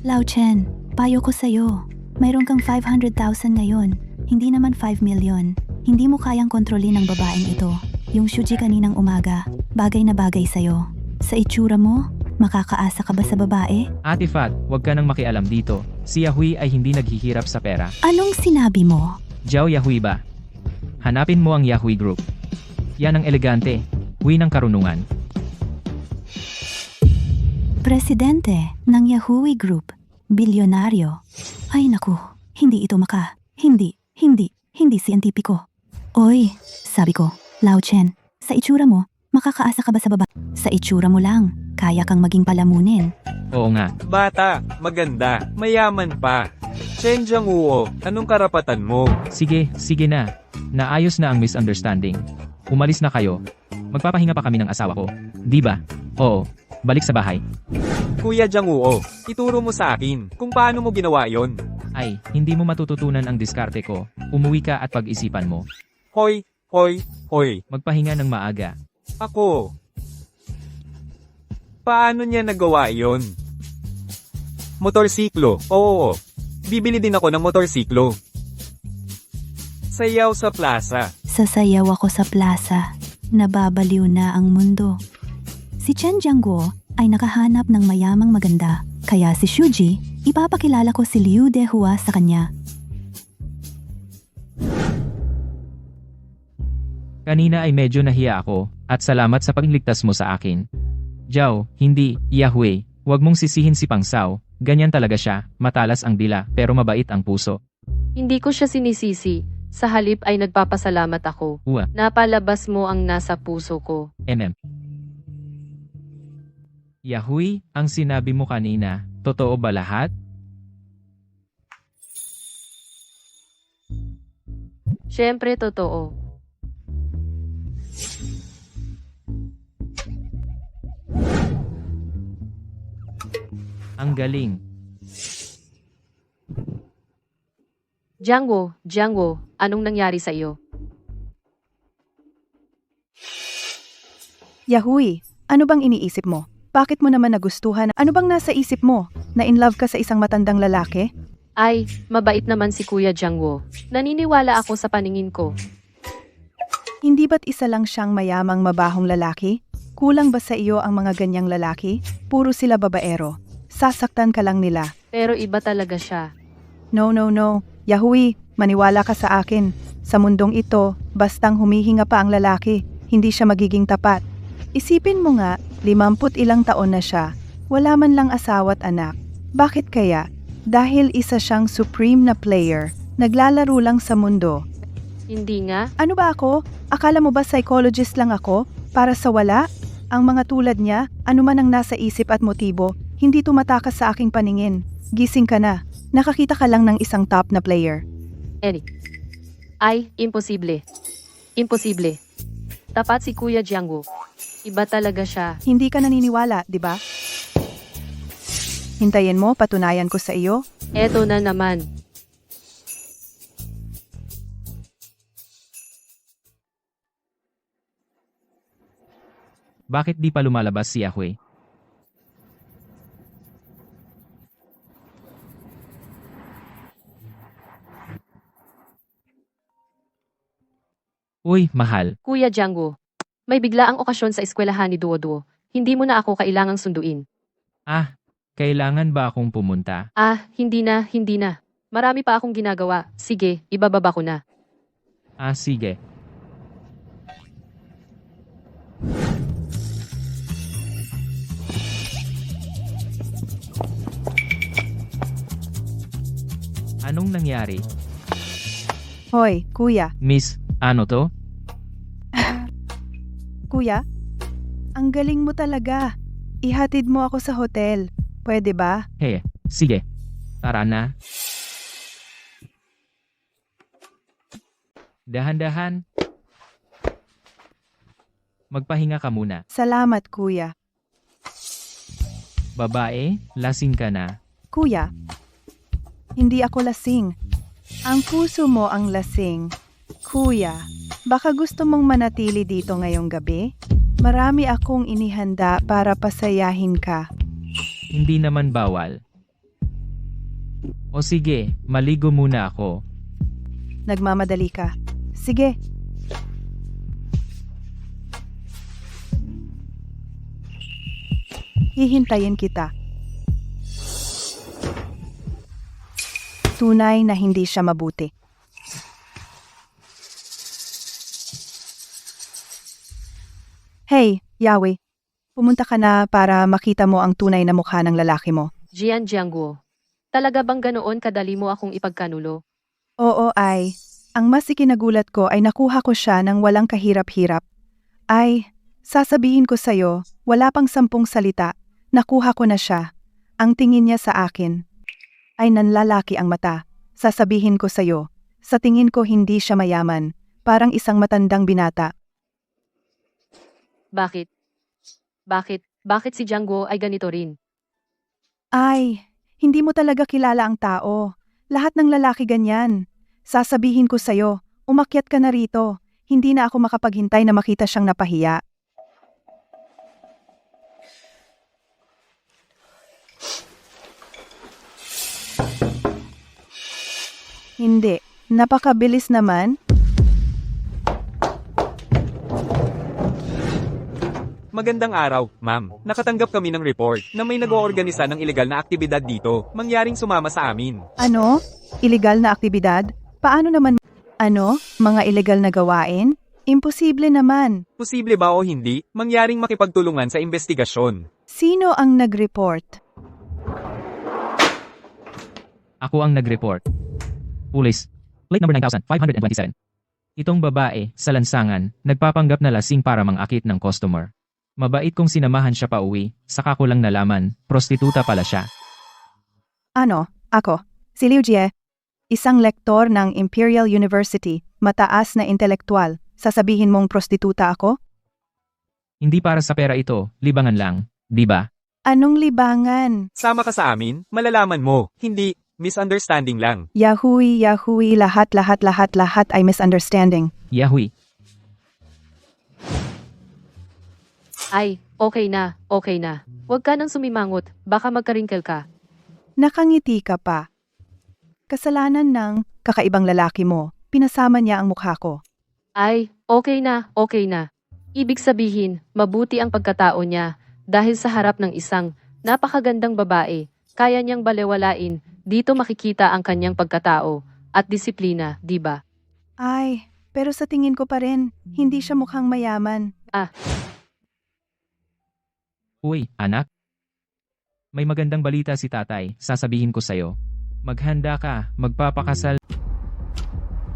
H: Lao Chen, payo ko sa'yo. Mayroon kang 500,000 ngayon. Hindi naman 5 million. Hindi mo kayang kontrolin ng babaeng ito. Yung Shuji kaninang umaga, bagay na bagay sa'yo. Sa itsura mo, makakaasa ka ba sa babae?
B: Ate Fat, huwag ka nang makialam dito. Si Yahui ay hindi naghihirap sa pera.
H: Anong sinabi mo?
B: Jiao Yahui ba? Hanapin mo ang Yahui Group. Yan ang elegante. Hui ng karunungan.
H: Presidente ng Yahui Group. Bilyonaryo. Ay naku, hindi ito hindi siyentipiko. Oy, sabi ko, Lao Chen, sa itsura mo, makakaasa ka ba sa babae? Sa itsura mo lang, kaya kang maging palamunin.
B: Oo nga.
G: Bata, maganda, mayaman pa. Chen Jiangguo, anong karapatan mo?
B: Sige na. Naayos na ang misunderstanding. Umalis na kayo. Magpapahinga pa kami ng asawa ko. Di ba? Oo. Balik sa bahay.
G: Kuya Jiangguo, ituro mo sa akin kung paano mo ginawa yon.
B: Ay, hindi mo matututunan ang diskarte ko. Umuwi ka at pag-isipan mo.
G: Hoy.
B: Magpahinga ng maaga.
G: Ako. Paano niya nagawa yon? Motorsiklo. Oo. Bibili din ako ng motorsiklo. Sayaw sa plaza.
H: Sasayaw ako sa plaza. Nababaliw na ang mundo. Si Chen Jiangguo ay nakahanap ng mayamang maganda, kaya si Shuji, ipapakilala ko si Liu Dehua sa kanya.
B: Kanina ay medyo nahiya ako, at salamat sa pagligtas mo sa akin. Jiao, hindi, Yahui, huwag mong sisihin si Pang Sao, ganyan talaga siya, matalas ang dila, pero mabait ang puso.
L: Hindi ko siya sinisisi. Sa halip ay nagpapasalamat ako.
B: Uwa.
L: Napalabas mo ang nasa puso ko.
B: Yahui, ang sinabi mo kanina, totoo ba lahat?
L: Siyempre totoo.
B: Ang galing.
L: Jiangwo, anong nangyari sa iyo?
K: Yahui, ano bang iniisip mo? Bakit mo naman nagustuhan? Ano bang nasa isip mo? Na in love ka sa isang matandang lalaki?
L: Ay, mabait naman si Kuya Jiangwo. Naniniwala ako sa paningin ko.
K: Hindi ba't isa lang siyang mayamang mabahong lalaki? Kulang ba sa iyo ang mga ganyang lalaki? Puro sila babaero. Sasaktan ka lang nila.
L: Pero iba talaga siya.
K: No. Yahui, maniwala ka sa akin. Sa mundong ito, bastang humihinga pa ang lalaki, hindi siya magiging tapat. Isipin mo nga, 50 ilang taon na siya. Wala man lang asawa't anak. Bakit kaya? Dahil isa siyang supreme na player. Naglalaro lang sa mundo.
L: Hindi nga.
K: Ano ba ako? Akala mo ba psychologist lang ako? Para sa wala? Ang mga tulad niya, anuman ang nasa isip at motibo, hindi tumatakas sa aking paningin. Gising ka na. Nakakita ka lang ng isang top na player.
L: Eric. Ay, imposible. Imposible. Tapat si Kuya Jiangwo. Iba talaga siya.
K: Hindi ka naniniwala, di ba? Hintayin mo, patunayan ko sa iyo.
L: Eto na naman.
B: Bakit di pa lumalabas si Yahui? Uy, mahal.
L: Kuya Jiangwo. May biglaang okasyon sa eskwelahan ni Duo. Hindi mo na ako kailangang sunduin.
B: Kailangan ba akong pumunta?
L: Hindi na. Marami pa akong ginagawa. Sige, ibababa ko na.
B: Sige. Anong nangyari?
K: Hoy, kuya.
B: Miss, ano to?
K: Kuya? Ang galing mo talaga. Ihatid mo ako sa hotel. Pwede ba?
B: Sige. Tara na. Dahan-dahan. Magpahinga ka muna.
K: Salamat, kuya.
B: Babae, lasing ka na.
K: Kuya, hindi ako lasing. Ang puso mo ang lasing. Kuya, baka gusto mong manatili dito ngayong gabi? Marami akong inihanda para pasayahin ka.
B: Hindi naman bawal. O sige, maligo muna ako.
K: Nagmamadali ka. Sige. Hihintayin kita. Tunay na hindi siya mabuti. Hey, Yawi. Pumunta ka na para makita mo ang tunay na mukha ng lalaki mo.
L: Jiangwo. Talaga bang ganoon kadali mo akong ipagkanulo?
K: Oo ay. Ang mas ikinagulat ko ay nakuha ko siya ng walang kahirap-hirap. Ay, sasabihin ko sa'yo, wala pang 10 salita. Nakuha ko na siya. Ang tingin niya sa akin ay nanlalaki ang mata. Sasabihin ko sa'yo, sa tingin ko hindi siya mayaman. Parang isang matandang binata.
L: Bakit? Bakit si Jiangwo ay ganito rin?
K: Ay, hindi mo talaga kilala ang tao. Lahat ng lalaki ganyan. Sasabihin ko sa'yo, umakyat ka na rito. Hindi na ako makapaghintay na makita siyang napahiya. Hindi. Napakabilis naman.
G: Magandang araw, ma'am. Nakatanggap kami ng report na may nag-oorganisa ng ilegal na aktibidad dito. Mangyaring sumama sa amin.
K: Ano? Ilegal na aktibidad? Paano naman? Ano? Mga ilegal na gawain? Imposible naman.
G: Posible ba o hindi, mangyaring makipagtulungan sa investigasyon?
K: Sino ang nag-report?
B: Ako ang nag-report. Pulis, Plate number 9527. Itong babae, sa lansangan, nagpapanggap na lasing para mangakit ng customer. Mabait kong sinamahan siya pa uwi, saka ko lang nalaman, prostituta pala siya.
K: Ano, ako, si Liu Jie, isang lektor ng Imperial University, mataas na intelektual. Sasabihin mong prostituta ako?
B: Hindi para sa pera ito, libangan lang, di ba?
K: Anong libangan?
G: Sama ka sa amin, malalaman mo. Hindi, misunderstanding lang.
K: Yahui, lahat ay misunderstanding.
B: Yahui.
L: Ay, okay na, okay na. Huwag ka nang sumimangot, baka magka-wrinkle ka.
K: Nakangiti ka pa. Kasalanan ng kakaibang lalaki mo, pinasama niya ang mukha ko.
L: Ay, okay na, okay na. Ibig sabihin, mabuti ang pagkatao niya dahil sa harap ng isang napakagandang babae, kaya niyang balewalain, dito makikita ang kanyang pagkatao at disiplina, di ba?
K: Ay, pero sa tingin ko pa rin, hindi siya mukhang mayaman.
B: Uy, anak. May magandang balita si tatay, sasabihin ko sa'yo. Maghanda ka, magpapakasal.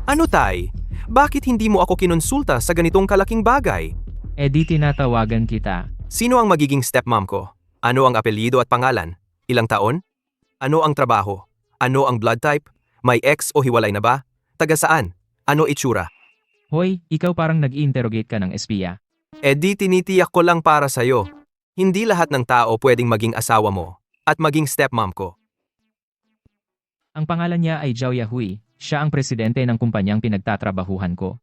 D: Ano tay? Bakit hindi mo ako kinonsulta sa ganitong kalaking bagay?
B: Eh di tinatawagan kita.
D: Sino ang magiging stepmom ko? Ano ang apelyido at pangalan? Ilang taon? Ano ang trabaho? Ano ang blood type? May ex o hiwalay na ba? Taga saan? Ano itsura?
B: Hoy, ikaw parang nag-interrogate ka ng espiya.
D: Eh di tinitiyak ko lang para sa'yo. Hindi lahat ng tao pwedeng maging asawa mo at maging stepmom ko.
B: Ang pangalan niya ay Zhao Yahui. Siya ang presidente ng kumpanyang pinagtatrabahuhan ko.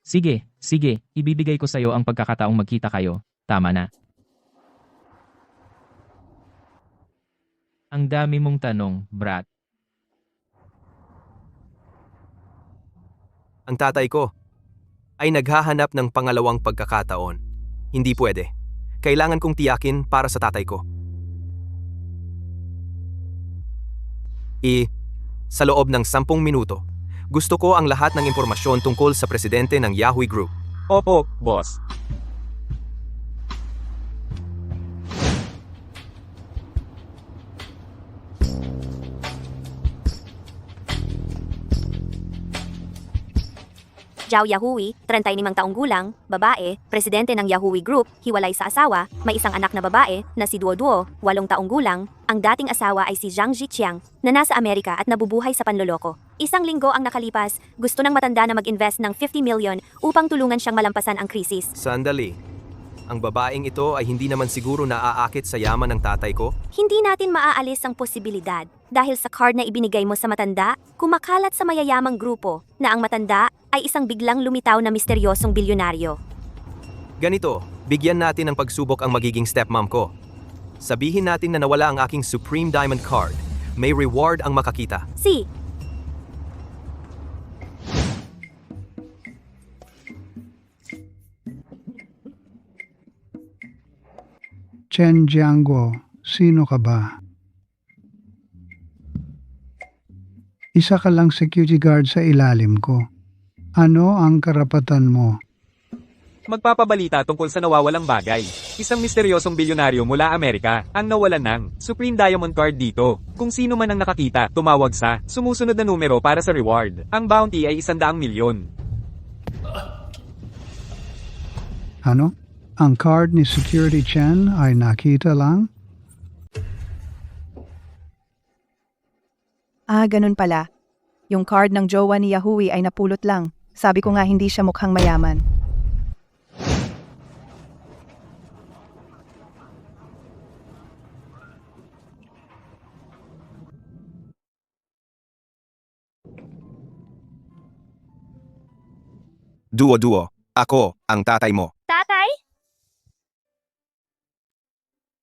B: Sige, ibibigay ko sa'yo ang pagkakataong magkita kayo. Tama na. Ang dami mong tanong, brat.
D: Ang tatay ko ay naghahanap ng pangalawang pagkakataon. Hindi pwede. Kailangan kong tiyakin para sa tatay ko. Sa loob ng 10 minuto, gusto ko ang lahat ng impormasyon tungkol sa presidente ng Yahui Group.
G: Opo, boss.
I: Zhao Yahui, 35 taong gulang, babae, presidente ng Yahui Group, hiwalay sa asawa, may isang anak na babae na si Duo, 8 taong gulang. Ang dating asawa ay si Zhang Ziqiang na nasa Amerika at nabubuhay sa panloloko. Isang linggo ang nakalipas, gusto ng matanda na mag-invest ng 50 million upang tulungan siyang malampasan ang krisis.
D: Sandali. Ang babaeng ito ay hindi naman siguro naaakit sa yaman ng tatay ko?
I: Hindi natin maaalis ang posibilidad dahil sa card na ibinigay mo sa matanda, kumakalat sa mayayamang grupo na ang matanda ay isang biglang lumitaw na misteryosong bilyonaryo.
D: Ganito, bigyan natin ng pagsubok ang magiging stepmom ko. Sabihin natin na nawala ang aking Supreme Diamond Card. May reward ang makakita.
F: Chen Jiangguo, sino ka ba? Isa ka lang security guard sa ilalim ko. Ano ang karapatan mo?
G: Magpapabalita tungkol sa nawawalang bagay. Isang misteryosong bilyonaryo mula Amerika ang nawalan ng Supreme Diamond Card dito. Kung sino man ang nakakita, tumawag sa sumusunod na numero para sa reward. Ang bounty ay 100 milyon.
F: Ano? Ang card ni Security Chen ay nakita lang?
K: Ganun pala. Yung card ng jowa ni Yahui ay napulot lang. Sabi ko nga hindi siya mukhang mayaman.
D: Duo, ako ang tatay mo.
I: Tatay?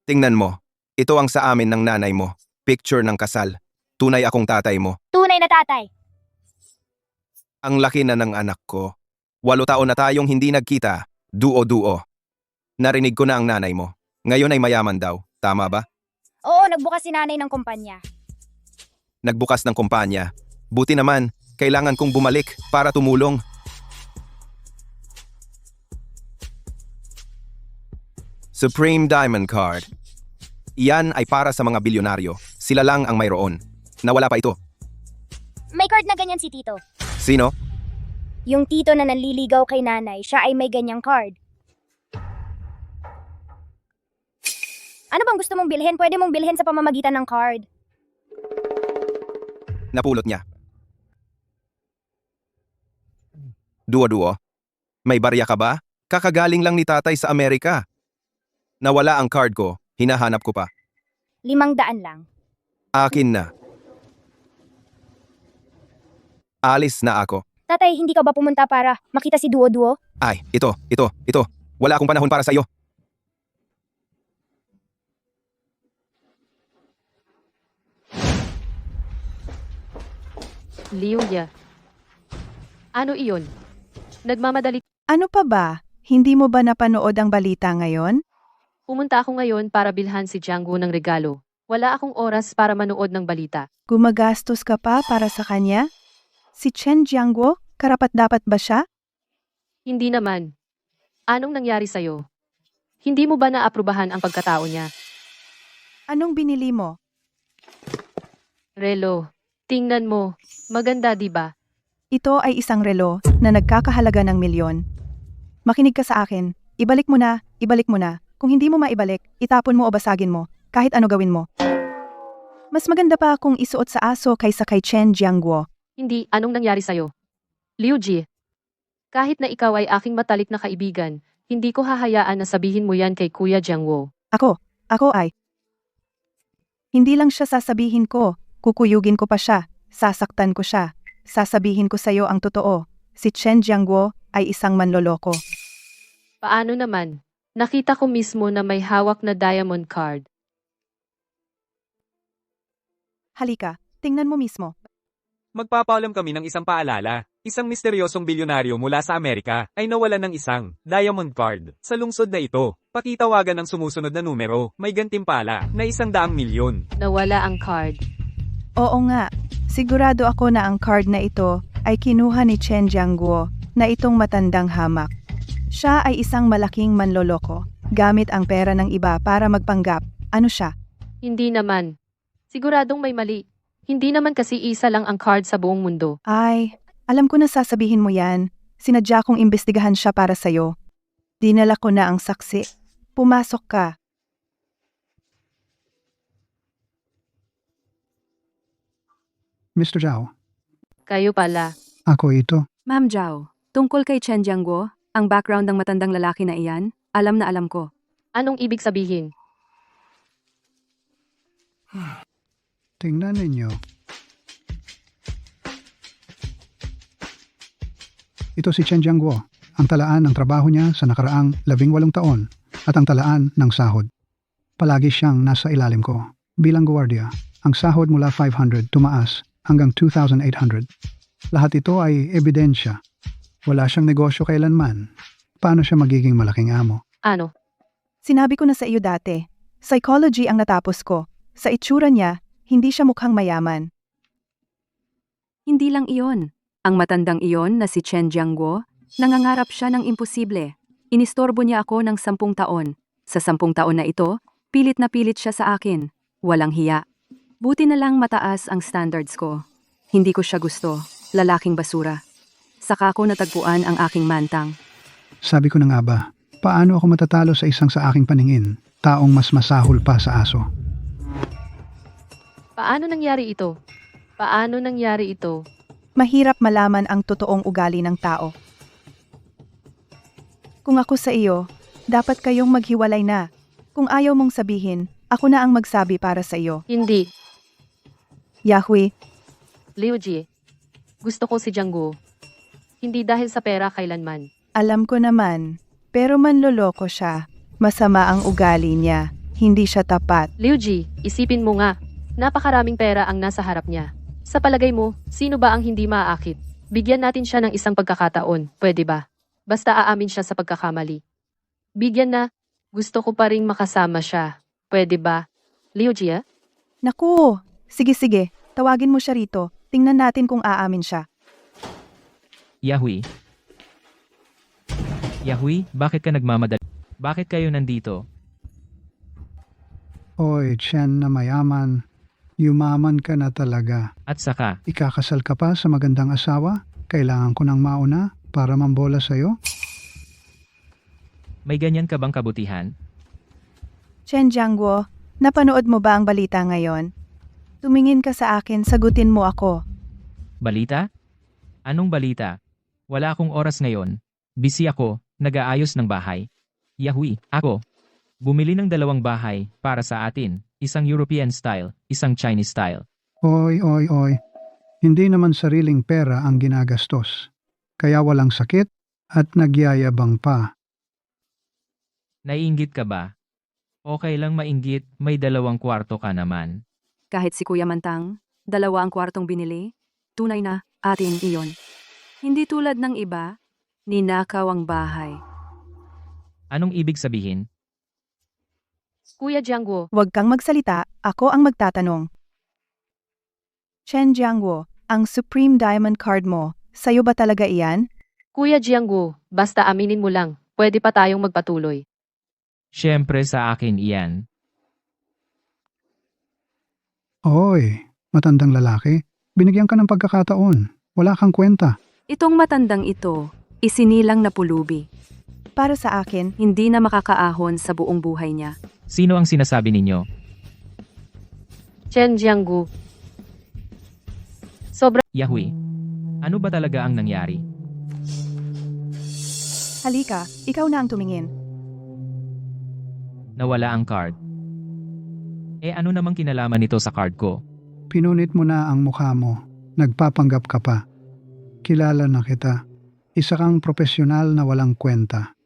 D: Tingnan mo, ito ang sa amin ng nanay mo. Picture ng kasal. Tunay akong tatay mo.
I: Tunay na tatay.
D: Ang laki na ng anak ko. 8 taon na tayong hindi nagkita. Duo. Narinig ko na ang nanay mo. Ngayon ay mayaman daw. Tama ba?
I: Oo, nagbukas si nanay ng kumpanya.
D: Nagbukas ng kumpanya. Buti naman, kailangan kong bumalik para tumulong. Supreme Diamond Card. Iyan ay para sa mga bilyonaryo. Sila lang ang mayroon. Nawala pa ito.
I: May card na ganyan
N: yan si Tito.
D: Sino?
N: Yung tito na nanliligaw kay nanay, siya ay may ganyang card. Ano bang gusto mong bilhin? Pwede mong bilhin sa pamamagitan ng card.
D: Napulot niya. Duo-duo? May barya ka ba? Kakagaling lang ni tatay sa Amerika. Nawala ang card ko, hinahanap ko pa.
N: 500 lang.
D: Akin na. Alis na ako.
N: Tatay, hindi ka ba pumunta para makita si Duo-Duo?
D: Ay, ito. Wala akong panahon para sa iyo.
L: Liuya. Ano iyon? Nagmamadali.
K: Ano pa ba? Hindi mo ba napanood ang balita ngayon?
L: Pumunta ako ngayon para bilhan si Jianggu ng regalo. Wala akong oras para manood ng balita.
K: Gumagastos ka pa para sa kanya? Si Chen Jiangguo, karapat-dapat ba siya?
L: Hindi naman. Anong nangyari sa'yo? Hindi mo ba naaprubahan ang pagkatao niya?
K: Anong binili mo?
L: Relo. Tingnan mo. Maganda, di ba?
K: Ito ay isang relo na nagkakahalaga ng milyon. Makinig ka sa akin. Ibalik mo na. Kung hindi mo maibalik, itapon mo o basagin mo, kahit ano gawin mo. Mas maganda pa kung isuot sa aso kaysa kay Chen Jiangguo.
L: Hindi, anong nangyari sa'yo? Liu Ji, kahit na ikaw ay aking matalik na kaibigan, hindi ko hahayaan na sabihin mo yan kay Kuya Jiangwo.
K: Ako ay. Hindi lang siya sasabihin ko, kukuyugin ko pa siya, sasaktan ko siya. Sasabihin ko sa'yo ang totoo, si Chen Jiangguo ay isang manloloko.
L: Paano naman? Nakita ko mismo na may hawak na diamond card.
K: Halika, tingnan mo mismo.
G: Magpapaalam kami ng isang paalala. Isang misteryosong bilyonaryo mula sa Amerika ay nawalan ng isang diamond card sa lungsod na ito. Pakitawagan ng sumusunod na numero, may gantimpala na 100 milyon.
L: Nawala ang card.
K: Oo nga, sigurado ako na ang card na ito ay kinuha ni Chen Jiangguo na itong matandang hamak. Siya ay isang malaking manloloko, gamit ang pera ng iba para magpanggap. Ano siya?
L: Hindi naman. Siguradong may mali. Hindi naman kasi isa lang ang card sa buong mundo.
K: Ay, alam ko na sasabihin mo yan. Sinadya kong imbestigahan siya para sa'yo. Dinala ko na ang saksi. Pumasok ka.
F: Mr. Zhao,
L: Kayo pala.
F: ako ito.
E: Ma'am Zhao, tungkol kay Chen Jiangguo, ang background ng matandang lalaki na iyan, alam na alam ko.
L: Anong ibig sabihin?
F: Tingnan ninyo. Ito si Chen Jiangguo, ang talaan ng trabaho niya sa nakaraang 18 taon at ang talaan ng sahod. Palagi siyang nasa ilalim ko. Bilang gwardiya, ang sahod mula 500 tumaas hanggang 2,800. Lahat ito ay ebidensya. Wala siyang negosyo kailanman. Paano siya magiging malaking amo?
L: Ano?
K: Sinabi ko na sa iyo dati, psychology ang natapos ko. Sa itsura niya, hindi siya mukhang mayaman.
E: Hindi lang iyon. Ang matandang iyon na si Chen Jiangguo, nangangarap siya ng imposible. Inistorbo niya ako ng 10 taon. Sa 10 taon na ito, pilit na pilit siya sa akin. Walang hiya. Buti na lang mataas ang standards ko. Hindi ko siya gusto. Lalaking basura. Saka ko natagpuan ang aking mantang.
F: Sabi ko na nga ba, paano ako matatalo sa isang sa aking paningin, taong mas masahol pa sa aso?
L: Paano nangyari ito?
K: Mahirap malaman ang totoong ugali ng tao. Kung ako sa iyo, dapat kayong maghiwalay na. Kung ayaw mong sabihin, ako na ang magsabi para sa iyo.
L: Hindi.
K: Yahweh,
L: Liu Ji, gusto ko si Jianggu. Hindi dahil sa pera kailanman.
K: alam ko naman, pero manloloko siya. Masama ang ugali niya. Hindi siya tapat.
L: Liu Ji, isipin mo nga. Napakaraming pera ang nasa harap niya. Sa palagay mo, sino ba ang hindi maaakit? Bigyan natin siya ng isang pagkakataon, pwede ba? Basta aamin siya sa pagkakamali. Bigyan na, gusto ko pa ring makasama siya. Pwede ba? Liu Ji, ah?
K: Naku, sige, tawagin mo siya rito. Tingnan natin kung aamin siya.
B: Yahweh, bakit ka nagmamadali? Bakit kayo nandito?
F: Oy, Chen na mayaman. Yumaman ka na talaga.
B: At saka,
F: Ikakasal ka pa sa magandang asawa? Kailangan ko ng mauna para mambola sa'yo?
B: may ganyan ka bang kabutihan?
K: Chen Jiangguo, napanood mo ba ang balita ngayon? Tumingin ka sa akin, sagutin mo ako.
B: Balita? Anong balita? Wala akong oras ngayon. Busy ako, nag-aayos ng bahay. Yahui, ako. Bumili ng 2 bahay para sa atin. Isang European style, isang Chinese style.
F: Oy. Hindi naman sariling pera ang ginagastos. Kaya walang sakit at nagyayabang pa.
B: Naiinggit ka ba? Okay lang mainggit, may 2 kwarto ka naman.
E: Kahit si Kuya Mantang, 2 ang kwartong binili, tunay na atin iyon. Hindi tulad ng iba, ninakaw ang bahay.
B: Anong ibig sabihin?
L: Kuya Jiangguo,
K: Huwag kang magsalita, ako ang magtatanong. Chen Jiangguo, ang Supreme Diamond Card mo, sa'yo ba talaga iyan?
L: Kuya Jiangguo, basta aminin mo lang, pwede pa tayong magpatuloy.
B: Siyempre sa akin iyan.
F: Oy, matandang lalaki. Binigyan ka ng pagkakataon. Wala kang kwenta.
E: Itong matandang ito, isinilang na pulubi.
K: Para sa akin,
E: Hindi na makakaahon sa buong buhay niya.
B: Sino ang sinasabi ninyo?
L: Chen Jiangguo. Sobra
B: Yahui. Ano ba talaga ang nangyari?
K: halika, ikaw na ang tumingin.
B: Nawala ang card. Ano namang kinalaman nito sa card ko?
F: Pinunit mo na ang mukha mo. Nagpapanggap ka pa. Kilala na kita. Isa kang profesional na walang kwenta.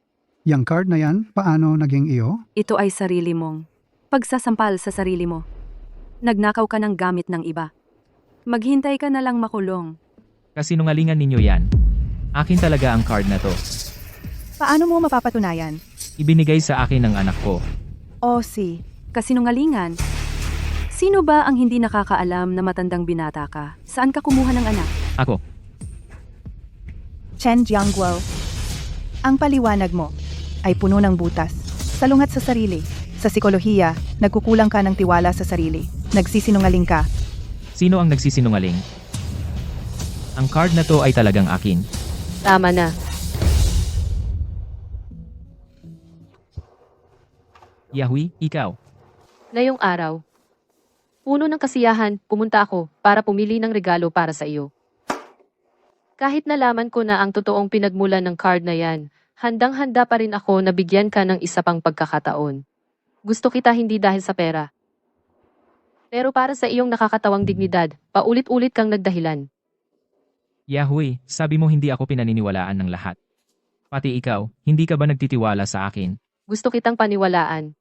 F: Yang card na yan, paano naging iyo?
E: Ito ay sarili mong pagsasampal sa sarili mo. Nagnakaw ka ng gamit ng iba. Maghintay ka na lang makulong.
B: Kasinungalingan ninyo yan. Akin talaga ang card na to.
K: Paano mo mapapatunayan?
B: Ibinigay sa akin ng anak ko.
K: Si
E: Kasinungalingan. Sino ba ang hindi nakakaalam na matandang binata ka? Saan ka kumuha ng anak?
B: Ako.
K: Chen Jiangguo. Ang paliwanag mo ay puno ng butas. Salungat sa sarili. Sa psikolohiya, nagkukulang ka ng tiwala sa sarili. Nagsisinungaling ka.
B: Sino ang nagsisinungaling? Ang card na to ay talagang akin.
L: tama na.
B: Yahui, ikaw.
L: Ngayong araw, puno ng kasiyahan, pumunta ako para pumili ng regalo para sa iyo. Kahit nalaman ko na ang totoong pinagmulan ng card na yan, handang-handa pa rin ako na bigyan ka ng isa pang pagkakataon. Gusto kita hindi dahil sa pera. Pero para sa iyong nakakatawang dignidad, paulit-ulit kang nagdahilan.
B: Yahui, sabi mo hindi ako pinaniniwalaan ng lahat. Pati ikaw, hindi ka ba nagtitiwala sa akin?
L: Gusto kitang paniwalaan.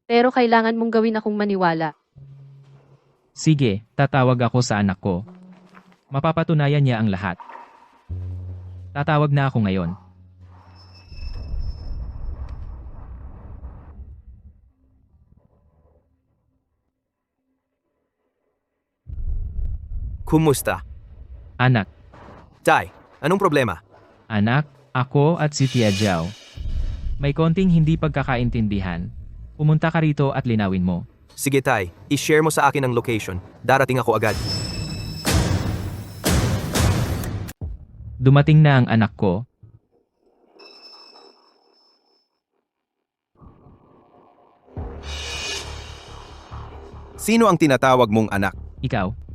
L: Pero kailangan mong gawin akong maniwala.
B: Sige, tatawag ako sa anak ko. Mapapatunayan niya ang lahat. Tatawag na ako ngayon.
D: Kumusta?
B: Anak,
D: Tay, anong problema?
B: anak, ako at si Tia Jiao. May konting hindi pagkakaintindihan. Pumunta ka rito at linawin mo.
D: Sige Tay, i-share mo sa akin ang location. Darating ako agad.
B: Dumating na ang anak ko.
O: Sino ang tinatawag mong anak?
B: Ikaw,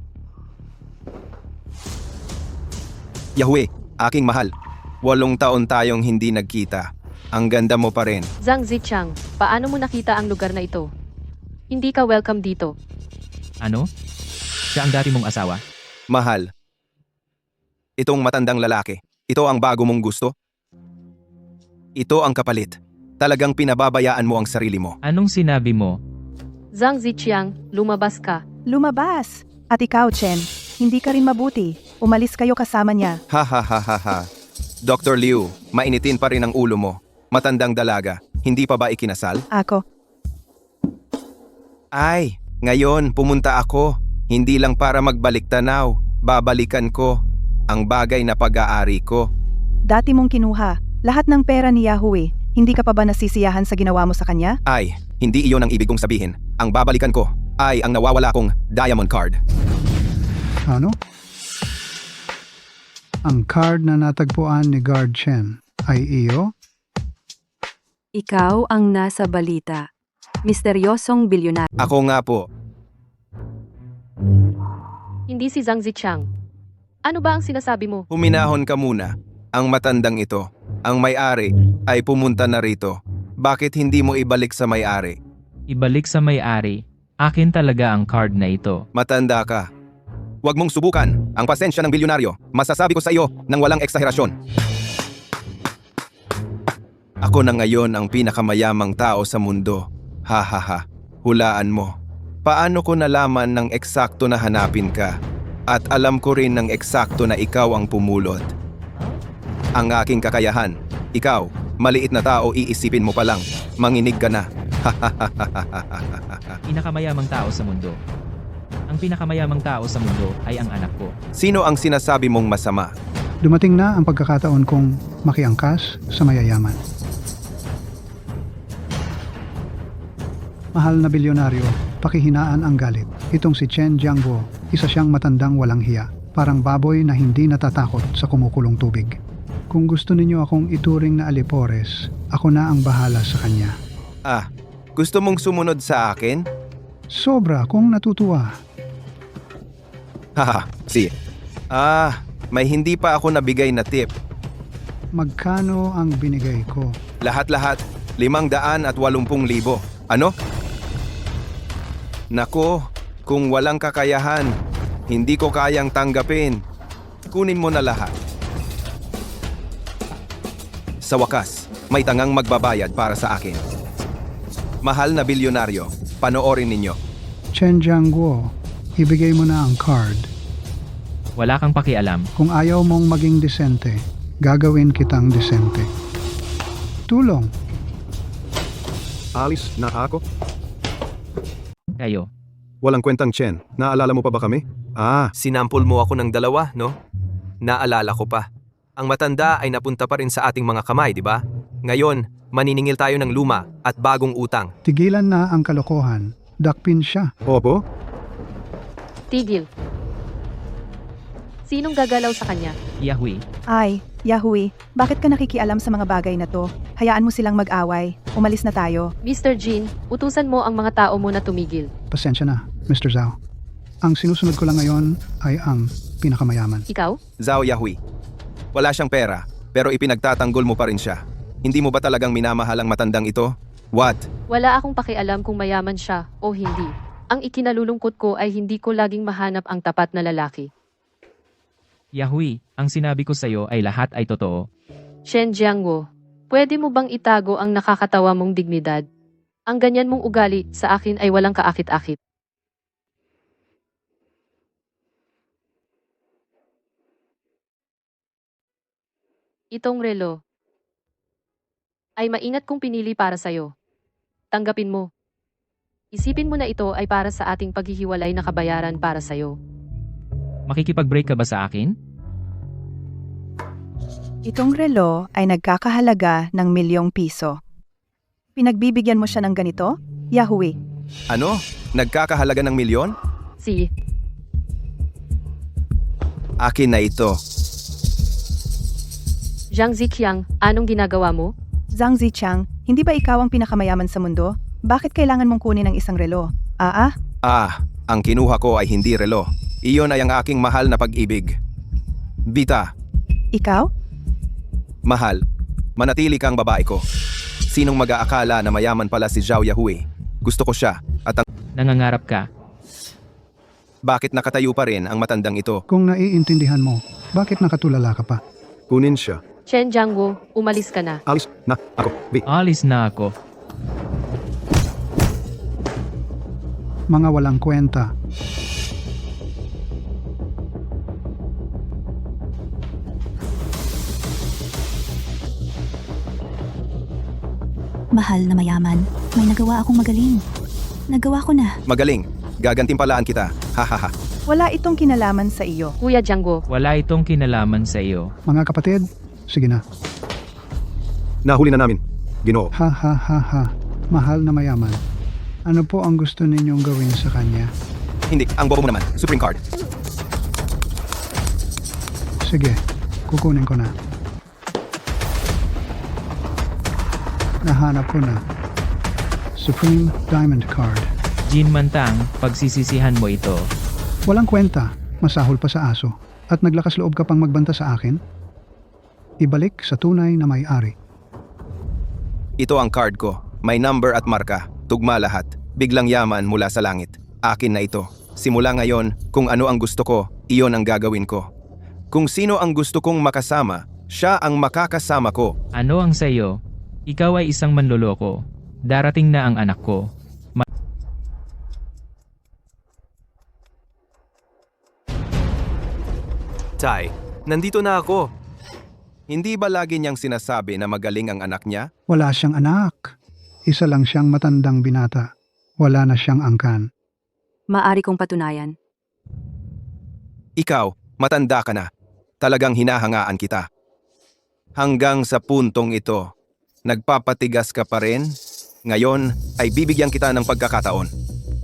O: Yahweh, aking mahal. 8 taon tayong hindi nagkita. Ang ganda mo pa rin.
L: Zhang Zichang, paano mo nakita ang lugar na ito? Hindi ka welcome dito.
B: ano? Siya ang dati mong asawa?
O: Mahal. Itong matandang lalaki. Ito ang bago mong gusto? Ito ang kapalit. Talagang pinababayaan mo ang sarili mo.
B: Anong sinabi mo?
L: Zhang Zichiang, lumabas ka.
K: Lumabas! At ikaw, Chen, hindi ka rin mabuti. Umalis kayo kasama niya.
O: Ha ha ha ha ha. Dr. Liu, mainitin pa rin ang ulo mo. Matandang dalaga. Hindi pa ba ikinasal?
K: Ako.
O: Ay, ngayon pumunta ako. Hindi lang para magbalik tanaw. Babalikan ko ang bagay na pag-aari ko.
K: Dati mong kinuha. Lahat ng pera ni Yahweh. Hindi ka pa ba nasisiyahan sa ginawa mo sa kanya?
O: Ay, hindi iyon ang ibig kong sabihin. Ang babalikan ko ay ang nawawala kong diamond card.
F: Ano? Ang card na natagpuan ni Guard Chen ay iyo?
E: Ikaw ang nasa balita. Misteryosong bilyonaryo.
O: Ako nga po.
L: Hindi si Zhang Ziqiang. Ano ba ang sinasabi mo?
O: Huminahon ka muna. Ang matandang ito, ang may-ari, ay pumunta na rito. Bakit hindi mo ibalik sa may-ari?
B: Ibalik sa may-ari. Akin talaga ang card na ito.
O: Matanda ka. Huwag mong subukan ang pasensya ng bilyonaryo. Masasabi ko sa iyo nang walang eksaherasyon. Ako na ngayon ang pinakamayamang tao sa mundo. Ha ha ha. Hulaan mo. Paano ko nalaman ng eksakto na hanapin ka? At alam ko rin ng eksakto na ikaw ang pumulot. Ang aking kakayahan. Ikaw, maliit na tao, iisipin mo pa lang. Manginig ka na.
B: Pinakamayamang tao sa mundo. Ang pinakamayamang tao sa mundo ay ang anak ko.
O: Sino ang sinasabi mong masama?
F: Dumating na ang pagkakataon kong makiangkas sa mayayaman. Mahal na bilyonaryo, pakihinaan ang galit. Itong si Chen Jiangguo, isa siyang matandang walang hiya. Parang baboy na hindi natatakot sa kumukulong tubig. Kung gusto ninyo akong ituring na alipores, ako na ang bahala sa kanya.
O: Ah, gusto mong sumunod sa akin?
F: Sobra kung natutuwa.
O: Haha, si. May hindi pa ako nabigay na tip.
F: Magkano ang binigay ko?
O: Lahat-lahat, 580,000. Ano? Nako, kung walang kakayahan, hindi ko kayang tanggapin. Kunin mo na lahat. Sa wakas, may tangang magbabayad para sa akin. Mahal na bilyonaryo, panoorin ninyo.
F: Chen Jiangguo, ibigay mo na ang card.
B: Wala kang pakialam.
F: Kung ayaw mong maging desente, gagawin kitang desente. Tulong.
A: Alis na ako?
B: Kayo.
A: Walang kwentang Chen. Naalala mo pa ba kami?
D: Sinampol mo ako ng dalawa, no? Naalala ko pa. Ang matanda ay napunta pa rin sa ating mga kamay, di ba? Ngayon, maniningil tayo ng luma at bagong utang.
F: Tigilan na ang kalokohan. Dakpin siya.
A: Opo?
L: Tigil. Sinong gagalaw sa kanya?
B: Yahui.
K: Ay, Yahui, bakit ka nakikialam sa mga bagay na to? Hayaan mo silang mag-away. Umalis na tayo.
L: Mr. Jin, utusan mo ang mga tao mo na tumigil.
F: Pasensya na, Mr. Zhao. Ang sinusunod ko lang ngayon ay ang pinakamayaman.
L: Ikaw?
O: Zhao Yahui. Wala siyang pera, pero ipinagtatanggol mo pa rin siya. Hindi mo ba talagang minamahal ang matandang ito? What?
L: Wala akong pakialam kung mayaman siya o hindi. Ang ikinalulungkot ko ay hindi ko laging mahanap ang tapat na lalaki.
B: Yahui, ang sinabi ko sa'yo ay lahat ay totoo.
L: Chen Jiangguo, pwede mo bang itago ang nakakatawa mong dignidad? Ang ganyan mong ugali sa akin ay walang kaakit-akit. Itong relo ay maingat kong pinili para sa'yo. Tanggapin mo. Isipin mo na ito ay para sa ating paghihiwalay na kabayaran para sa'yo.
B: Makikipag-break ka ba sa akin?
K: Itong relo ay nagkakahalaga ng ₱1,000,000. Pinagbibigyan mo siya ng ganito? Yahui.
O: Ano? Nagkakahalaga ng milyon?
L: Si.
O: Akin na ito.
L: Zhang Ziqiang, anong ginagawa mo?
K: Zhang Ziqiang, hindi ba ikaw ang pinakamayaman sa mundo? Bakit kailangan mong kunin ang isang relo?
O: Ang kinuha ko ay hindi relo. Iyon ay ang aking mahal na pag-ibig. Bita,
K: Ikaw?
O: mahal, manatili kang babae ko. Sinong mag-aakala na mayaman pala si Zhao Yahui? Gusto ko siya at ang...
B: Nangangarap ka.
O: Bakit nakatayo pa rin ang matandang ito?
F: Kung naiintindihan mo, bakit nakatulala ka pa?
A: Kunin siya.
L: Chen Jiangguo, umalis ka na.
A: Alis na ako.
B: Alis na ako.
F: Mga walang kwenta.
H: Mahal na mayaman, may nagawa akong magaling. Nagawa ko na.
O: Magaling. Gagantimpalaan kita. Hahaha.
K: Wala itong kinalaman sa iyo.
L: Kuya Jiangguo.
B: Wala itong kinalaman sa iyo.
F: Mga kapatid, sige na.
A: Nahuli na namin. Ginoo.
F: Ha ha ha ha. Mahal na mayaman. Ano po ang gusto ninyong gawin sa kanya?
O: Hindi, ang bobo mo naman. Supreme Card.
F: Sige, kukunin ko na. Nahanap ko na. Supreme Diamond Card.
B: Jean Mantang, pagsisisihan mo ito.
F: Walang kwenta, masahol pa sa aso. At naglakas loob ka pang magbanta sa akin? Ibalik sa tunay na may-ari.
O: Ito ang card ko. May number at marka. Tugma lahat. Biglang yaman mula sa langit. Akin na ito. Simula ngayon, kung ano ang gusto ko, iyon ang gagawin ko. Kung sino ang gusto kong makasama, siya ang makakasama ko.
B: Ano ang sayo? Ikaw ay isang manloloko. Darating na ang anak ko.
D: Tay, nandito na ako.
O: Hindi ba lagi niyang sinasabi na magaling ang anak niya?
F: Wala siyang anak. Isa lang siyang matandang binata. Wala na siyang angkan.
E: Maari kong patunayan.
O: Ikaw, matanda ka na. Talagang hinahangaan kita. Hanggang sa puntong ito, nagpapatigas ka pa rin? Ngayon ay bibigyan kita ng pagkakataon.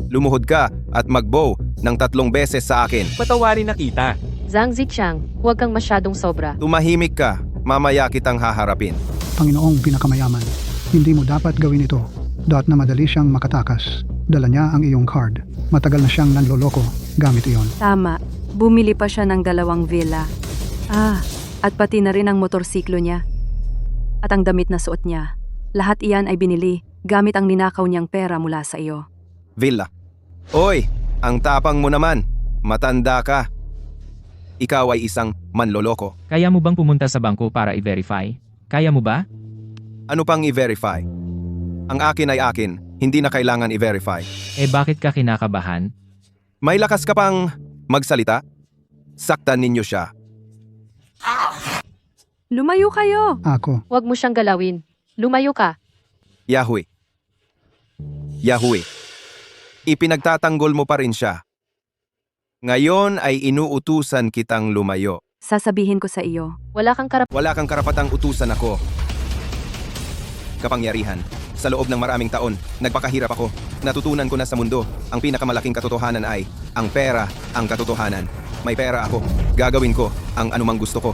O: Lumuhod ka at mag-bow ng 3 beses sa akin.
G: Patawarin na kita.
L: Zhang Ziqiang, huwag kang masyadong sobra.
O: Tumahimik ka, mamaya kitang haharapin.
F: Panginoong pinakamayaman, hindi mo dapat gawin ito. Dot na madali siyang makatakas. Dala niya ang iyong card. Matagal na siyang nanloloko. Gamit iyon.
E: Tama, bumili pa siya ng 2 villa. At pati na rin ang motorsiklo niya. At ang damit na suot niya. Lahat iyan ay binili gamit ang ninakaw niyang pera mula sa iyo.
O: Villa. Oy, ang tapang mo naman. Matanda ka. Ikaw ay isang manloloko.
B: Kaya mo bang pumunta sa bangko para i-verify? Kaya mo ba?
O: Ano pang i-verify? Ang akin ay akin, hindi na kailangan i-verify.
B: Bakit ka kinakabahan?
O: May lakas ka pang magsalita? Saktan ninyo siya.
E: Lumayo kayo!
F: Ako.
L: Huwag mo siyang galawin. Lumayo ka.
O: Yahweh. Yahweh. Ipinagtatanggol mo pa rin siya. Ngayon ay inuutusan kitang lumayo.
E: Sasabihin ko sa iyo.
L: Wala kang
O: Wala kang karapatang utusan ako. Kapangyarihan. Sa loob ng maraming taon, nagpakahirap ako. Natutunan ko na sa mundo, ang pinakamalaking katotohanan ay, ang pera ang katotohanan. May pera ako. Gagawin ko ang anumang gusto ko.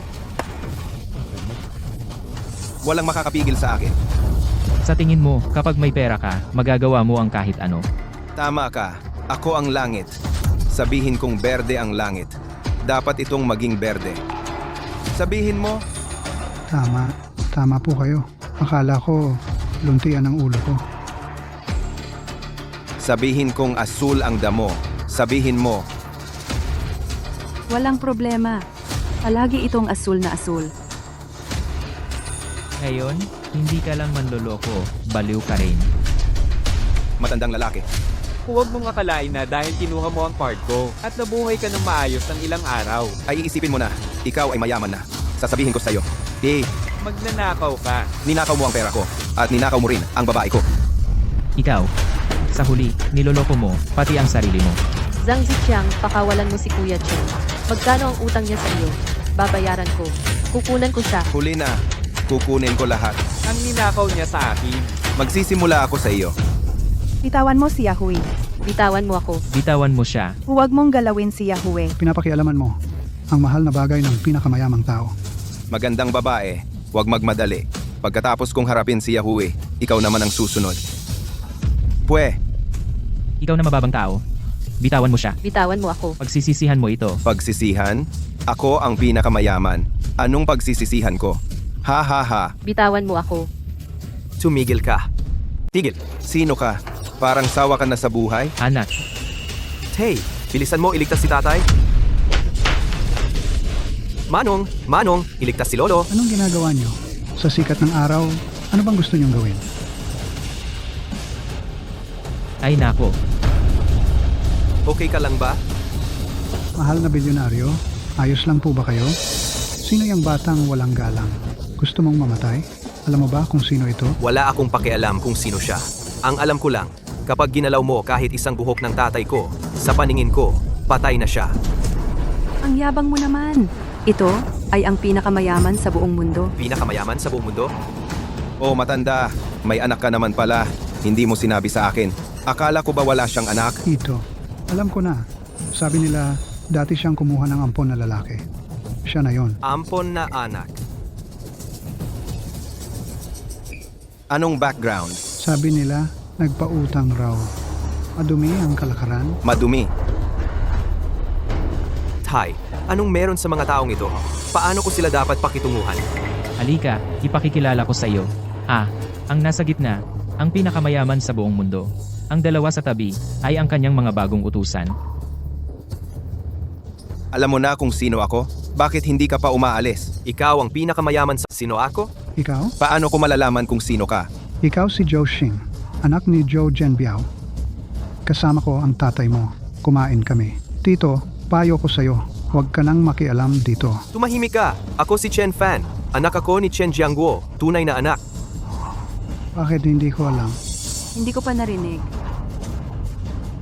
O: Walang makakapigil sa akin.
B: Sa tingin mo, kapag may pera ka, magagawa mo ang kahit ano.
O: Tama ka. Ako ang langit. Sabihin kong berde ang langit. Dapat itong maging berde. Sabihin mo,
F: Tama po kayo. Akala ko, luntian ang ulo ko.
O: sabihin kong asul ang damo. Sabihin mo,
E: Walang problema. Palagi itong asul na asul.
B: Ngayon, hindi ka lang manloloko, baliw ka rin.
O: matandang lalaki.
G: Huwag mong akalain na dahil kinuha mo ang card ko at nabuhay ka ng maayos ng ilang araw.
O: Ay iisipin mo na, ikaw ay mayaman na. Sasabihin ko sa'yo,
G: Magnanakaw ka.
O: ninakaw mo ang pera ko at ninakaw mo rin ang babae ko.
B: Ikaw, sa huli, niloloko mo, pati ang sarili mo.
L: Zhang Ziqiang, pakawalan mo si Kuya Chen. Magkano ang utang niya sa iyo? Babayaran ko. Kukunan ko siya.
O: Huli na, kukunin ko lahat.
G: Ang ninakaw niya sa akin.
O: Magsisimula ako sa iyo.
K: Bitawan mo si Yahweh.
L: Bitawan mo ako.
B: Bitawan mo siya.
K: Huwag mong galawin si Yahweh.
F: Pinapakialaman mo ang mahal na bagay ng pinakamayamang tao.
O: Magandang babae, huwag magmadali. Pagkatapos kong harapin si Yahweh, ikaw naman ang susunod. Pwe,
B: Ikaw na mababang tao. Bitawan mo siya.
L: Bitawan mo ako.
B: Pagsisisihan mo ito.
O: pagsisihan? Ako ang pinakamayaman. Anong pagsisisihan ko? Ha ha ha.
L: Bitawan mo ako.
D: Tumigil ka. Tigil.
O: Sino ka? Parang sawa ka na sa buhay?
B: Anak,
D: Hey, bilisan mo iligtas si tatay. Manong, iligtas si Lolo.
F: Anong ginagawa niyo? Sa sikat ng araw, ano bang gusto niyong gawin?
B: ay nako.
D: Okay ka lang ba?
F: Mahal na bilyonaryo, ayos lang po ba kayo? Sino yung batang walang galang? Gusto mong mamatay? Alam mo ba kung sino ito?
D: Wala akong pakialam kung sino siya. Ang alam ko lang, kapag ginalaw mo kahit isang buhok ng tatay ko, sa paningin ko, patay na siya.
E: Ang yabang mo naman. Ito ay ang pinakamayaman sa buong mundo.
D: Pinakamayaman sa buong mundo?
O: Oh matanda, may anak ka naman pala. Hindi mo sinabi sa akin. Akala ko ba wala siyang anak?
F: Ito, alam ko na. Sabi nila, dati siyang kumuha ng ampon na lalaki. Siya na yon.
D: Ampon na anak.
O: Anong background?
F: Sabi nila, nagpautang raw. Madumi ang kalakaran.
O: Madumi.
D: Tay, anong meron sa mga taong ito? Paano ko sila dapat pakitunguhan?
B: Halika, ipakikilala ko sa iyo. Ang nasa gitna, ang pinakamayaman sa buong mundo. Ang dalawa sa tabi, ay ang kanyang mga bagong utusan.
O: Alam mo na kung sino ako? Bakit hindi ka pa umaalis?
D: Ikaw ang pinakamayaman sa... Sino ako?
F: Ikaw?
O: Paano ko malalaman kung sino ka?
F: Ikaw si Zhou Xing, anak ni Zhou Zhenbiao. Kasama ko ang tatay mo. Kumain kami. Tito, payo ko sa'yo. Huwag ka nang makialam dito.
D: Tumahimik ka. Ako si Chen Fan. Anak ako ni Chen Jiangguo. Tunay na anak.
F: Bakit hindi ko alam?
E: Hindi ko pa narinig.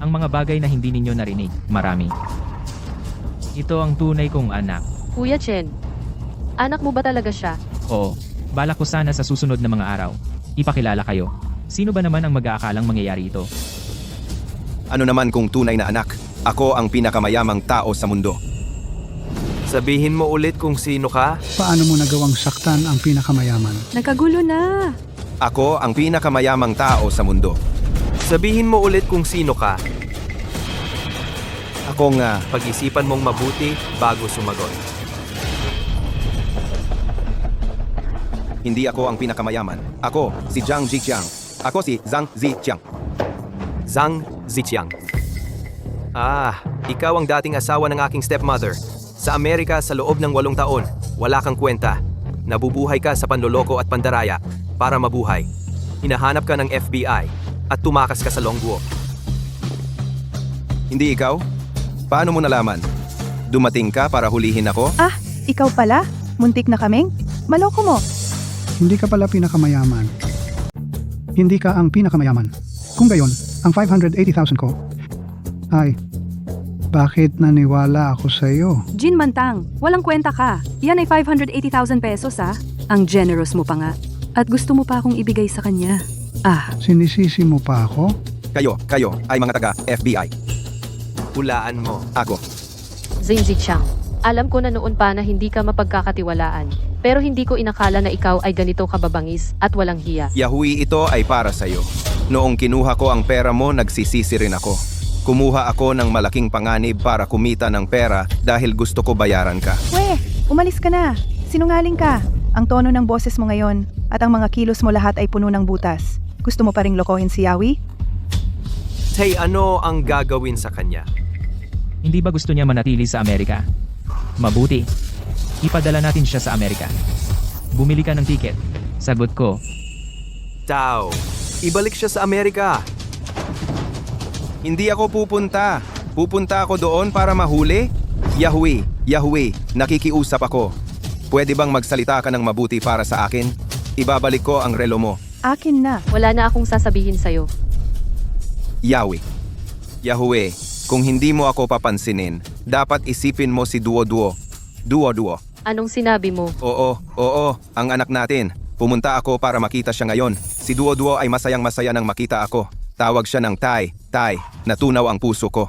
B: Ang mga bagay na hindi ninyo narinig, marami. Ito ang tunay kong anak.
L: Kuya Chen, anak mo ba talaga siya?
B: Oo, balak ko sana sa susunod na mga araw. Ipakilala kayo. Sino ba naman ang mag-aakalang mangyayari ito?
O: Ano naman kung tunay na anak? Ako ang pinakamayamang tao sa mundo.
D: Sabihin mo ulit kung sino ka?
F: Paano mo nagawang saktan ang pinakamayaman?
E: Nagkagulo na.
O: Ako ang pinakamayamang tao sa mundo.
D: Sabihin mo ulit kung sino ka.
O: Ako nga.
D: Pag-isipan mong mabuti bago sumagot.
O: Hindi ako ang pinakamayaman. Ako si Zhang Ziqiang. Ako si Zhang Ziqiang.
D: Zhang Ziqiang. Ikaw ang dating asawa ng aking stepmother. Sa Amerika sa loob ng 8 taon, wala kang kwenta. Nabubuhay ka sa panloloko at pandaraya para mabuhay. Hinahanap ka ng FBI at tumakas ka sa Longguo.
O: Hindi ikaw? Paano mo nalaman? Dumating ka para hulihin ako?
K: Ikaw pala? Muntik na kaming? Maloko mo.
F: Hindi ka pala pinakamayaman. Hindi ka ang pinakamayaman. Kung gayon, ang 580,000 ko ay... Bakit naniwala ako sa iyo?
E: Jin Mantang, walang kwenta ka. Yan ay 580,000 pesos Ang generous mo pa nga. At gusto mo pa akong ibigay sa kanya.
F: Sinisisi mo pa ako?
O: Kayo ay mga taga-FBI.
D: Hulaan mo.
O: Ako.
L: Zhang Ziqiang, alam ko na noon pa na hindi ka mapagkakatiwalaan. Pero hindi ko inakala na ikaw ay ganito kababangis at walang hiya.
O: Yahui, ito ay para sa'yo. Noong kinuha ko ang pera mo, nagsisisi rin ako. Kumuha ako ng malaking panganib para kumita ng pera dahil gusto ko bayaran ka.
K: Umalis ka na. Sinungaling ka. Ang tono ng boses mo ngayon at ang mga kilos mo lahat ay puno ng butas. Gusto mo pa ring lokohin si Yawi?
D: Tay, ano ang gagawin sa kanya?
B: Hindi ba gusto niya manatili sa Amerika? Mabuti. Ipadala natin siya sa Amerika. Bumili ka ng tiket. Sagot ko.
D: Tao, ibalik siya sa Amerika.
O: Hindi ako pupunta. Pupunta ako doon para mahuli? Yahui, nakikiusap ako. Pwede bang magsalita ka ng mabuti para sa akin? Ibabalik ko ang relo mo.
K: Akin na.
L: Wala na akong sasabihin sa'yo.
O: Yahui, kung hindi mo ako papansinin, dapat isipin mo si Duo.
L: Anong sinabi mo?
O: Oo, ang anak natin. Pumunta ako para makita siya ngayon. Si Duo ay masayang-masaya nang makita ako. Tawag siya ng Tay, natunaw ang puso ko.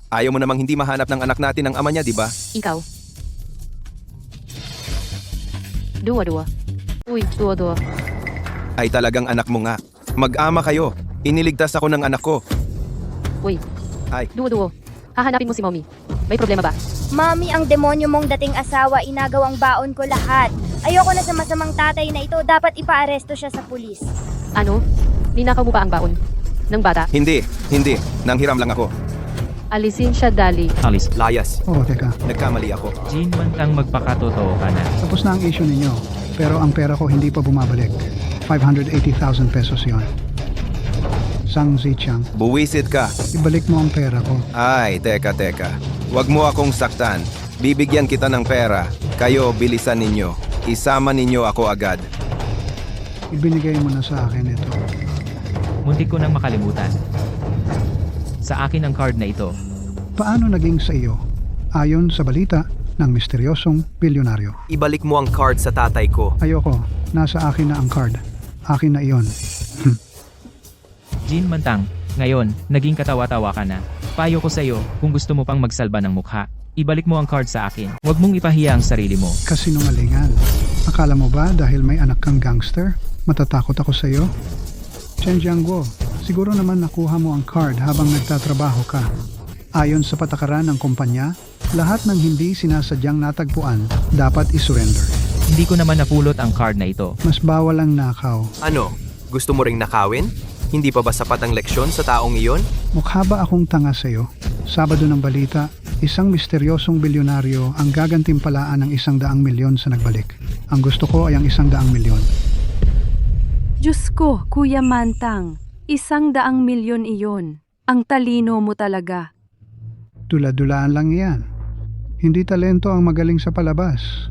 O: Ayaw mo namang hindi mahanap ng anak natin ang ama niya, di ba?
L: Ikaw. Duo. Uy, Duo.
O: Ay talagang anak mo nga. Mag-ama kayo. Iniligtas ako ng anak ko.
L: Uy.
O: Ay.
L: Duo. Hahanapin mo si Mommy. May problema ba?
N: Mommy, ang demonyo mong dating asawa, inagaw ang baon ko lahat. Ayoko na sa masamang tatay na ito, dapat ipaaresto siya sa pulis.
L: Ano? Ninakaw mo ba ang baon ng bata?
O: Hindi. Nanghiram lang ako.
L: Alisin siya, Dali.
B: Alis.
D: Layas.
F: Teka.
O: Nagkamali ako.
B: Jin Mantang, magpakatotoo ka na.
F: Tapos na ang issue ninyo. Pero ang pera ko hindi pa bumabalik. 580,000 pesos yon. Zhang Ziqiang.
O: Buwisit ka.
F: Ibalik mo ang pera ko.
O: Ay, teka. Huwag mo akong saktan. Bibigyan kita ng pera. Kayo, bilisan ninyo. Isama ninyo ako agad.
F: Ibinigay mo na sa akin ito.
B: Muntik ko nang makalimutan. Sa akin ang card na ito.
F: Paano naging sa iyo? Ayon sa balita ng misteryosong bilyonaryo.
D: Ibalik mo ang card sa tatay ko.
F: Ayoko. Nasa akin na ang card. Akin na iyon.
B: Jin Mantang, ngayon, naging katawa-tawa ka na. Payo ko sa'yo, kung gusto mo pang magsalba ng mukha, ibalik mo ang card sa akin. Huwag mong ipahiya ang sarili mo.
F: Kasinungalingan. Akala mo ba dahil may anak kang gangster, matatakot ako sa iyo? Chen Jiangguo, siguro naman nakuha mo ang card habang nagtatrabaho ka. Ayon sa patakaran ng kumpanya, lahat ng hindi sinasadyang natagpuan dapat isurrender.
B: Hindi ko naman napulot ang card na ito.
F: Mas bawal ang nakaw.
D: Ano? Gusto mo ring nakawin? Hindi pa ba sapat ang leksyon sa taong iyon?
F: Mukha ba akong tanga sa iyo? Sabado ng balita, isang misteryosong bilyonaryo ang gagantimpalaan ng 100 milyon sa nagbalik. Ang gusto ko ay ang 100 milyon.
E: Diyos ko, Kuya Mantang, 100 milyon iyon. Ang talino mo talaga.
F: Dula-dulaan lang yan. Hindi talento ang magaling sa palabas.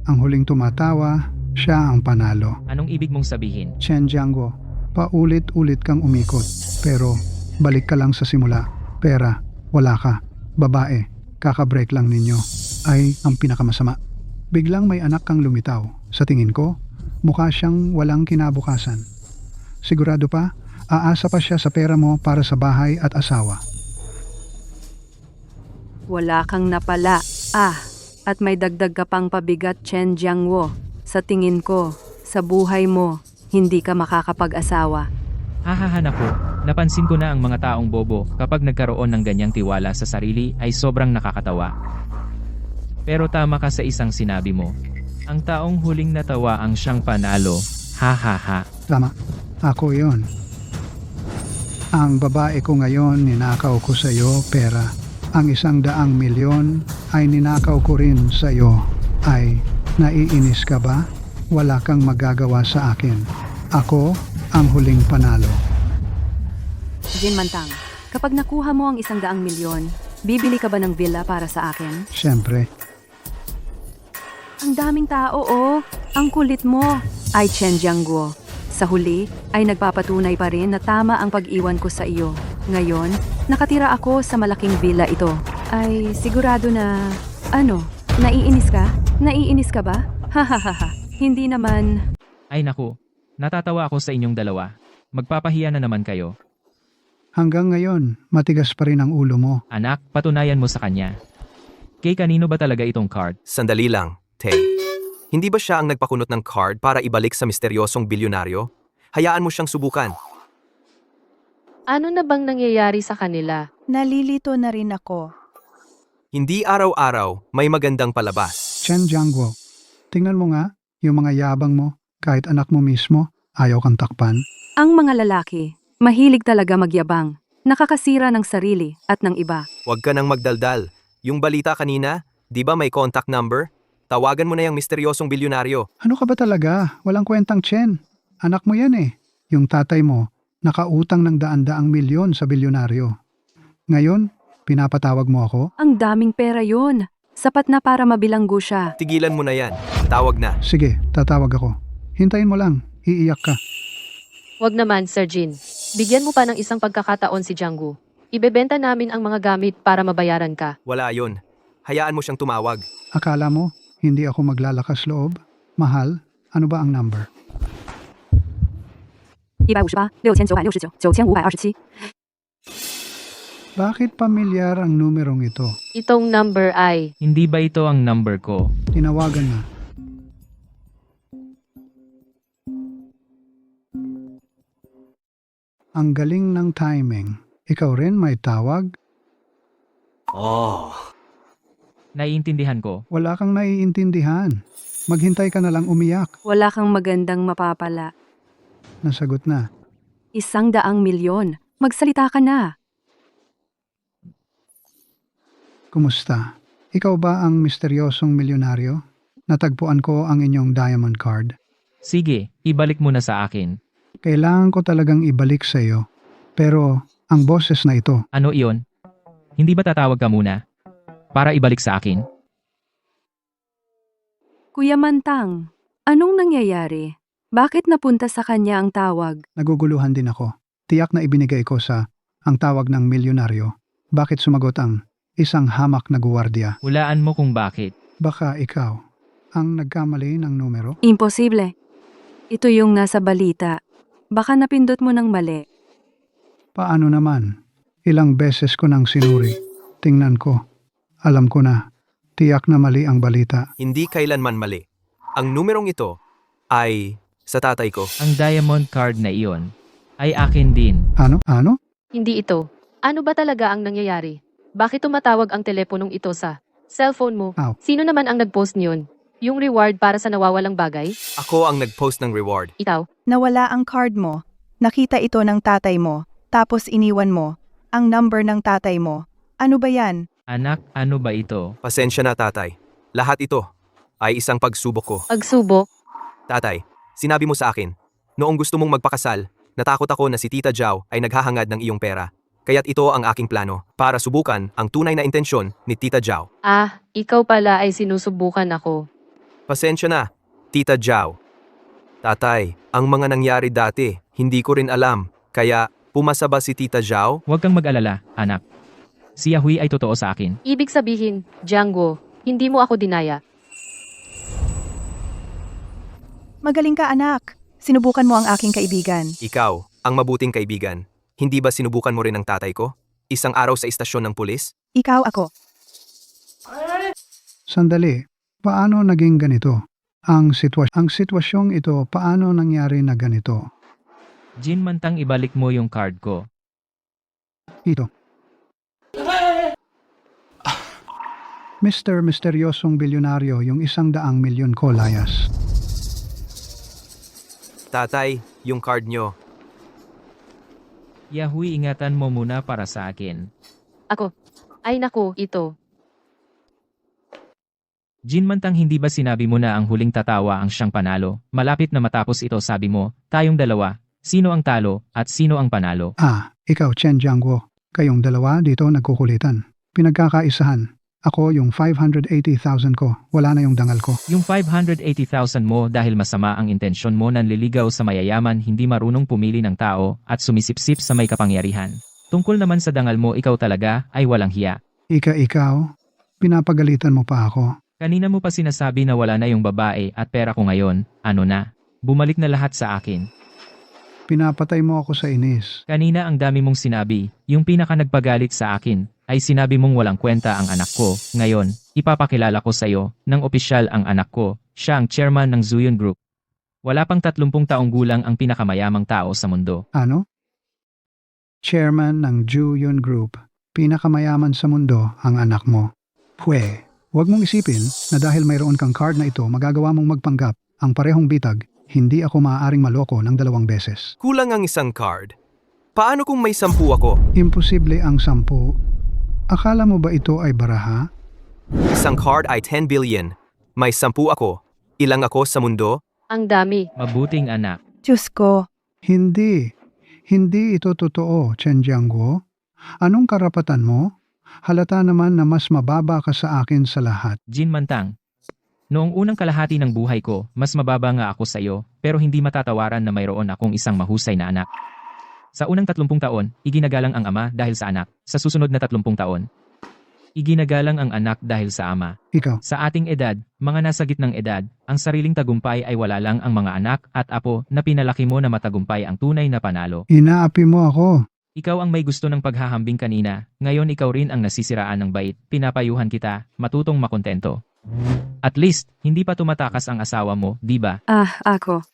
F: Ang huling tumatawa, siya ang panalo.
B: Anong ibig mong sabihin?
F: Chen Jiangguo, paulit-ulit kang umikot. Pero balik ka lang sa simula. Pera, wala ka. Babae, kakabreak lang ninyo. Ay ang pinakamasama. Biglang may anak kang lumitaw. Sa tingin ko, mukha siyang walang kinabukasan. Sigurado pa, aasa pa siya sa pera mo para sa bahay at asawa.
E: Wala kang napala. At may dagdag ka pang pabigat, Chen Jiangguo. Sa tingin ko, sa buhay mo, hindi ka makakapag-asawa.
B: Hahahan ako. Napansin ko na ang mga taong bobo kapag nagkaroon ng ganyang tiwala sa sarili ay sobrang nakakatawa. Pero tama ka sa isang sinabi mo. Ang taong huling natawa ang siyang panalo. Hahaha.
F: Tama, ako yon. Ang babae ko ngayon, ninakaw ko sa iyo pera. Ang 100 milyon ay ninakaw ko rin sa iyo. Ay, naiinis ka ba? Wala kang magagawa sa akin. Ako ang huling panalo.
E: Jin Mantang, kapag nakuha mo ang 100 milyon, bibili ka ba ng villa para sa akin?
F: Siyempre,
E: Ang daming tao, oh. Ang kulit mo. Ay, Chen Jiangguo. Sa huli, ay nagpapatunay pa rin na tama ang pag-iwan ko sa iyo. Ngayon, nakatira ako sa malaking villa ito. Ay, sigurado na... Ano? Naiinis ka? Naiinis ka ba? Hahaha. Hindi naman...
B: Ay naku. Natatawa ako sa inyong dalawa. Magpapahiya na naman kayo.
F: hanggang ngayon, matigas pa rin ang ulo mo.
B: Anak, patunayan mo sa kanya. Kay kanino ba talaga itong card?
D: Sandali lang, Tay. Hindi ba siya ang nagpakunot ng card para ibalik sa misteryosong bilyonaryo? Hayaan mo siyang subukan.
L: Ano na bang nangyayari sa kanila?
K: Nalilito na rin ako.
D: Hindi araw-araw may magandang palabas.
F: Chen Jiangguo, tingnan mo nga, yung mga yabang mo, kahit anak mo mismo, ayaw kang takpan.
E: Ang mga lalaki, mahilig talaga magyabang, nakakasira ng sarili at ng iba.
D: Huwag ka nang magdaldal. Yung balita kanina, di ba may contact number? Tawagan mo na yung misteryosong bilyonaryo.
F: Ano ka ba talaga? Walang kwentang Chen. Anak mo yan eh. Yung tatay mo, nakautang ng daan-daang milyon sa bilyonaryo. Ngayon, pinapatawag mo ako?
E: Ang daming pera yon. Sapat na para mabilanggo siya.
D: Tigilan mo na yan. Tawag na.
F: Sige, tatawag ako. Hintayin mo lang, iiyak ka.
L: Wag naman, Sir Jin. Bigyan mo pa ng isang pagkakataon si Jianggu. Ibebenta namin ang mga gamit para mabayaran ka.
D: Wala yun. Hayaan mo siyang tumawag.
F: Akala mo, hindi ako maglalakas loob? Mahal, ano ba ang number?
E: 158,6969,9527.
F: Bakit pamilyar ang numerong ito?
L: Itong number ay...
B: Hindi ba ito ang number ko?
F: Tinawagan na. Ang galing ng timing. Ikaw rin may tawag?
B: Naiintindihan ko.
F: Wala kang naiintindihan. Maghintay ka na lang umiyak.
E: Wala kang magandang mapapala.
F: Nasagot na.
E: 100 milyon. Magsalita ka na.
F: Kumusta? Ikaw ba ang misteryosong milyonaryo? Natagpuan ko ang inyong diamond card.
B: Sige, ibalik mo na sa akin.
F: Kailangan ko talagang ibalik sa iyo. Pero ang boses na ito,
B: Ano iyon? Hindi ba tatawag ka muna? Para ibalik sa akin?
E: Kuya Mantang, anong nangyayari? Bakit napunta sa kanya ang tawag?
F: naguguluhan din ako. Tiyak na ibinigay ko sa ang tawag ng milyonaryo. Bakit sumagot ang isang hamak na guwardiya?
B: Hulaan mo kung bakit.
F: Baka ikaw ang nagkamali ng numero?
E: Imposible. Ito yung nasa balita. Baka napindot mo ng mali.
F: Paano naman? Ilang beses ko nang sinuri. Tingnan ko. Alam ko na. Tiyak na mali ang balita.
D: Hindi kailanman mali. Ang numerong ito ay sa tatay ko.
B: Ang diamond card na iyon ay akin din.
F: Ano? Ano?
L: Hindi ito. Ano ba talaga ang nangyayari? Bakit tumatawag ang teleponong ito sa cellphone mo?
F: Ow.
L: Sino naman ang nag-post niyon? Yung reward para sa nawawalang bagay?
D: Ako ang nag-post ng reward.
L: Ikaw?
K: Nawala ang card mo. Nakita ito ng tatay mo. Tapos iniwan mo. Ang number ng tatay mo. Ano ba yan?
B: Anak, ano ba ito?
D: Pasensya na tatay. Lahat ito ay isang pagsubok ko.
L: Pagsubok?
D: Tatay, sinabi mo sa akin, noong gusto mong magpakasal, natakot ako na si Tita Zhao ay naghahangad ng iyong pera. Kaya't ito ang aking plano para subukan ang tunay na intensyon ni Tita Zhao.
L: Ah, ikaw pala ay sinusubukan ako.
D: Pasensya na, Tita Zhao. Tatay, ang mga nangyari dati, hindi ko rin alam. Kaya, pumasa ba si Tita Zhao?
B: Huwag kang mag-alala, anak. Si Yahui ay totoo sa akin.
L: Ibig sabihin, Django, hindi mo ako dinaya.
K: Magaling ka anak. Sinubukan mo ang aking kaibigan.
D: Ikaw, ang mabuting kaibigan. Hindi ba sinubukan mo rin ang tatay ko? Isang araw sa istasyon ng pulis?
K: Ikaw ako.
F: Sandali. Paano naging ganito? Ang sitwasyong ito, paano nangyari na ganito?
B: Jin Mantang, ibalik mo yung card ko.
F: Ito. Mr. Misteryosong Bilyonaryo, yung 100 milyon ko, layas.
D: Tatay, yung card nyo.
B: Yahui, ingatan mo muna para sa akin.
L: Ako. Ay naku, ito.
B: Jin Mantang, hindi ba sinabi mo na ang huling tatawa ang siyang panalo? Malapit na matapos ito, sabi mo, tayong dalawa, sino ang talo at sino ang panalo?
F: Ikaw, Chen Jiangguo. Kayong dalawa dito nagkukulitan. Pinagkakaisahan. Ako yung 580,000 ko. Wala na yung dangal ko.
B: Yung 580,000 mo dahil masama ang intensyon mo, nanliligaw sa mayayaman, hindi marunong pumili ng tao, at sumisipsip sa may kapangyarihan. Tungkol naman sa dangal mo, ikaw talaga ay walang hiya.
F: Ikaw, pinapagalitan mo pa ako.
B: Kanina mo pa sinasabi na wala na yung babae at pera ko ngayon, ano na? Bumalik na lahat sa akin.
F: Pinapatay mo ako sa inis.
B: Kanina ang dami mong sinabi, yung pinaka nagpagalit sa akin, ay sinabi mong walang kwenta ang anak ko. Ngayon, ipapakilala ko sa iyo, ng opisyal ang anak ko, siya ang chairman ng Zuyun Group. Wala pang 30 taong gulang ang pinakamayamang tao sa mundo.
F: Ano? Chairman ng Zuyun Group. Pinakamayaman sa mundo ang anak mo. Pwe, huwag mong isipin na dahil mayroon kang card na ito, magagawa mong magpanggap ang parehong bitag. Hindi ako maaaring maloko ng 2 beses.
D: Kulang ang isang card. Paano kung may 10 ako?
F: Imposible ang 10. Akala mo ba ito ay baraha?
D: Isang card ay 10 billion. May 10 ako. Ilang ako sa mundo?
L: Ang dami.
B: Mabuting anak.
K: Diyos ko.
F: Hindi ito totoo, Chen Jiangguo. Anong karapatan mo? Halata naman na mas mababa ka sa akin sa lahat.
B: Jin Mantang. Noong unang kalahati ng buhay ko, mas mababa nga ako sa iyo, pero hindi matatawaran na mayroon akong isang mahusay na anak. Sa unang 30 taon, iginagalang ang ama dahil sa anak. Sa susunod na 30 taon, iginagalang ang anak dahil sa ama.
F: Ikaw.
B: Sa ating edad, mga nasa gitnang edad, ang sariling tagumpay ay wala lang ang mga anak at apo na pinalaki mo na matagumpay ang tunay na panalo.
F: Inaapi mo ako.
B: Ikaw ang may gusto ng paghahambing kanina, ngayon ikaw rin ang nasisiraan ng bait. Pinapayuhan kita, matutong makontento. At least, hindi pa tumatakas ang asawa mo, di ba?
E: Ako.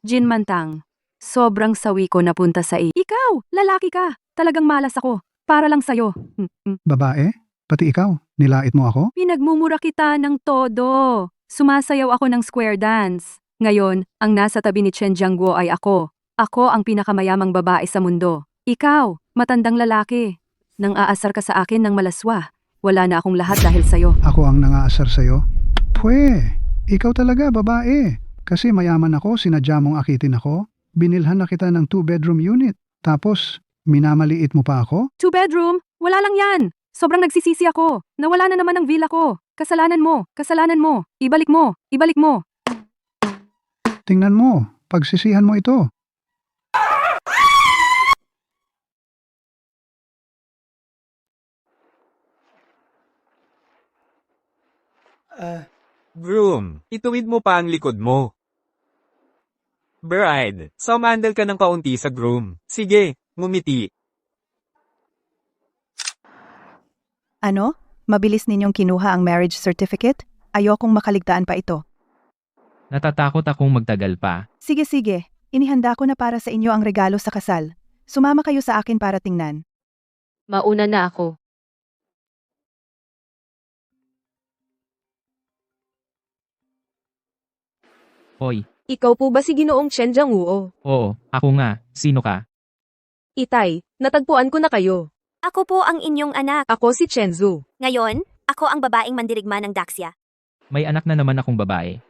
E: Jin Mantang. Sobrang sawi ko napunta sa iyo. Ikaw, lalaki ka. Talagang malas ako. Para lang sa'yo.
F: Babae? Pati ikaw? Nilait mo ako?
E: Pinagmumura kita ng todo. Sumasayaw ako ng square dance. Ngayon, ang nasa tabi ni Chen Jiangguo ay ako. Ako ang pinakamayamang babae sa mundo. Ikaw, matandang lalaki. Nang aasar ka sa akin ng malaswa. Wala na akong lahat dahil sa'yo.
F: Ako ang nangaasar sa'yo? Pwe, ikaw talaga babae. Kasi mayaman ako, sinadya mong akitin ako. Binilhan na kita ng 2-bedroom unit. Tapos, minamaliit mo pa ako?
E: 2-bedroom? Wala lang yan. Sobrang nagsisisi ako. Nawala na naman ang villa ko. Kasalanan mo. Ibalik mo.
F: Tingnan mo, pagsisihan mo ito.
G: Groom, ituwid mo pa ang likod mo. Bride, sumandal ka ng kaunti sa groom. Sige, ngumiti.
K: Ano? Mabilis ninyong kinuha ang marriage certificate? Ayokong makaligtaan pa ito.
B: Natatakot akong magtagal pa.
K: Sige. Inihanda ko na para sa inyo ang regalo sa kasal. Sumama kayo sa akin para tingnan.
L: Mauna na ako.
B: Hoy,
C: Ikaw po ba si Ginoong Chen Jiangwoo?
B: oo, ako nga. Sino ka?
C: Itay, natagpuan ko na kayo.
I: Ako po ang inyong anak.
C: Ako si Chen Zhu.
I: Ngayon, ako ang babaeng mandirigma ng Daxia.
B: May anak na naman akong babae.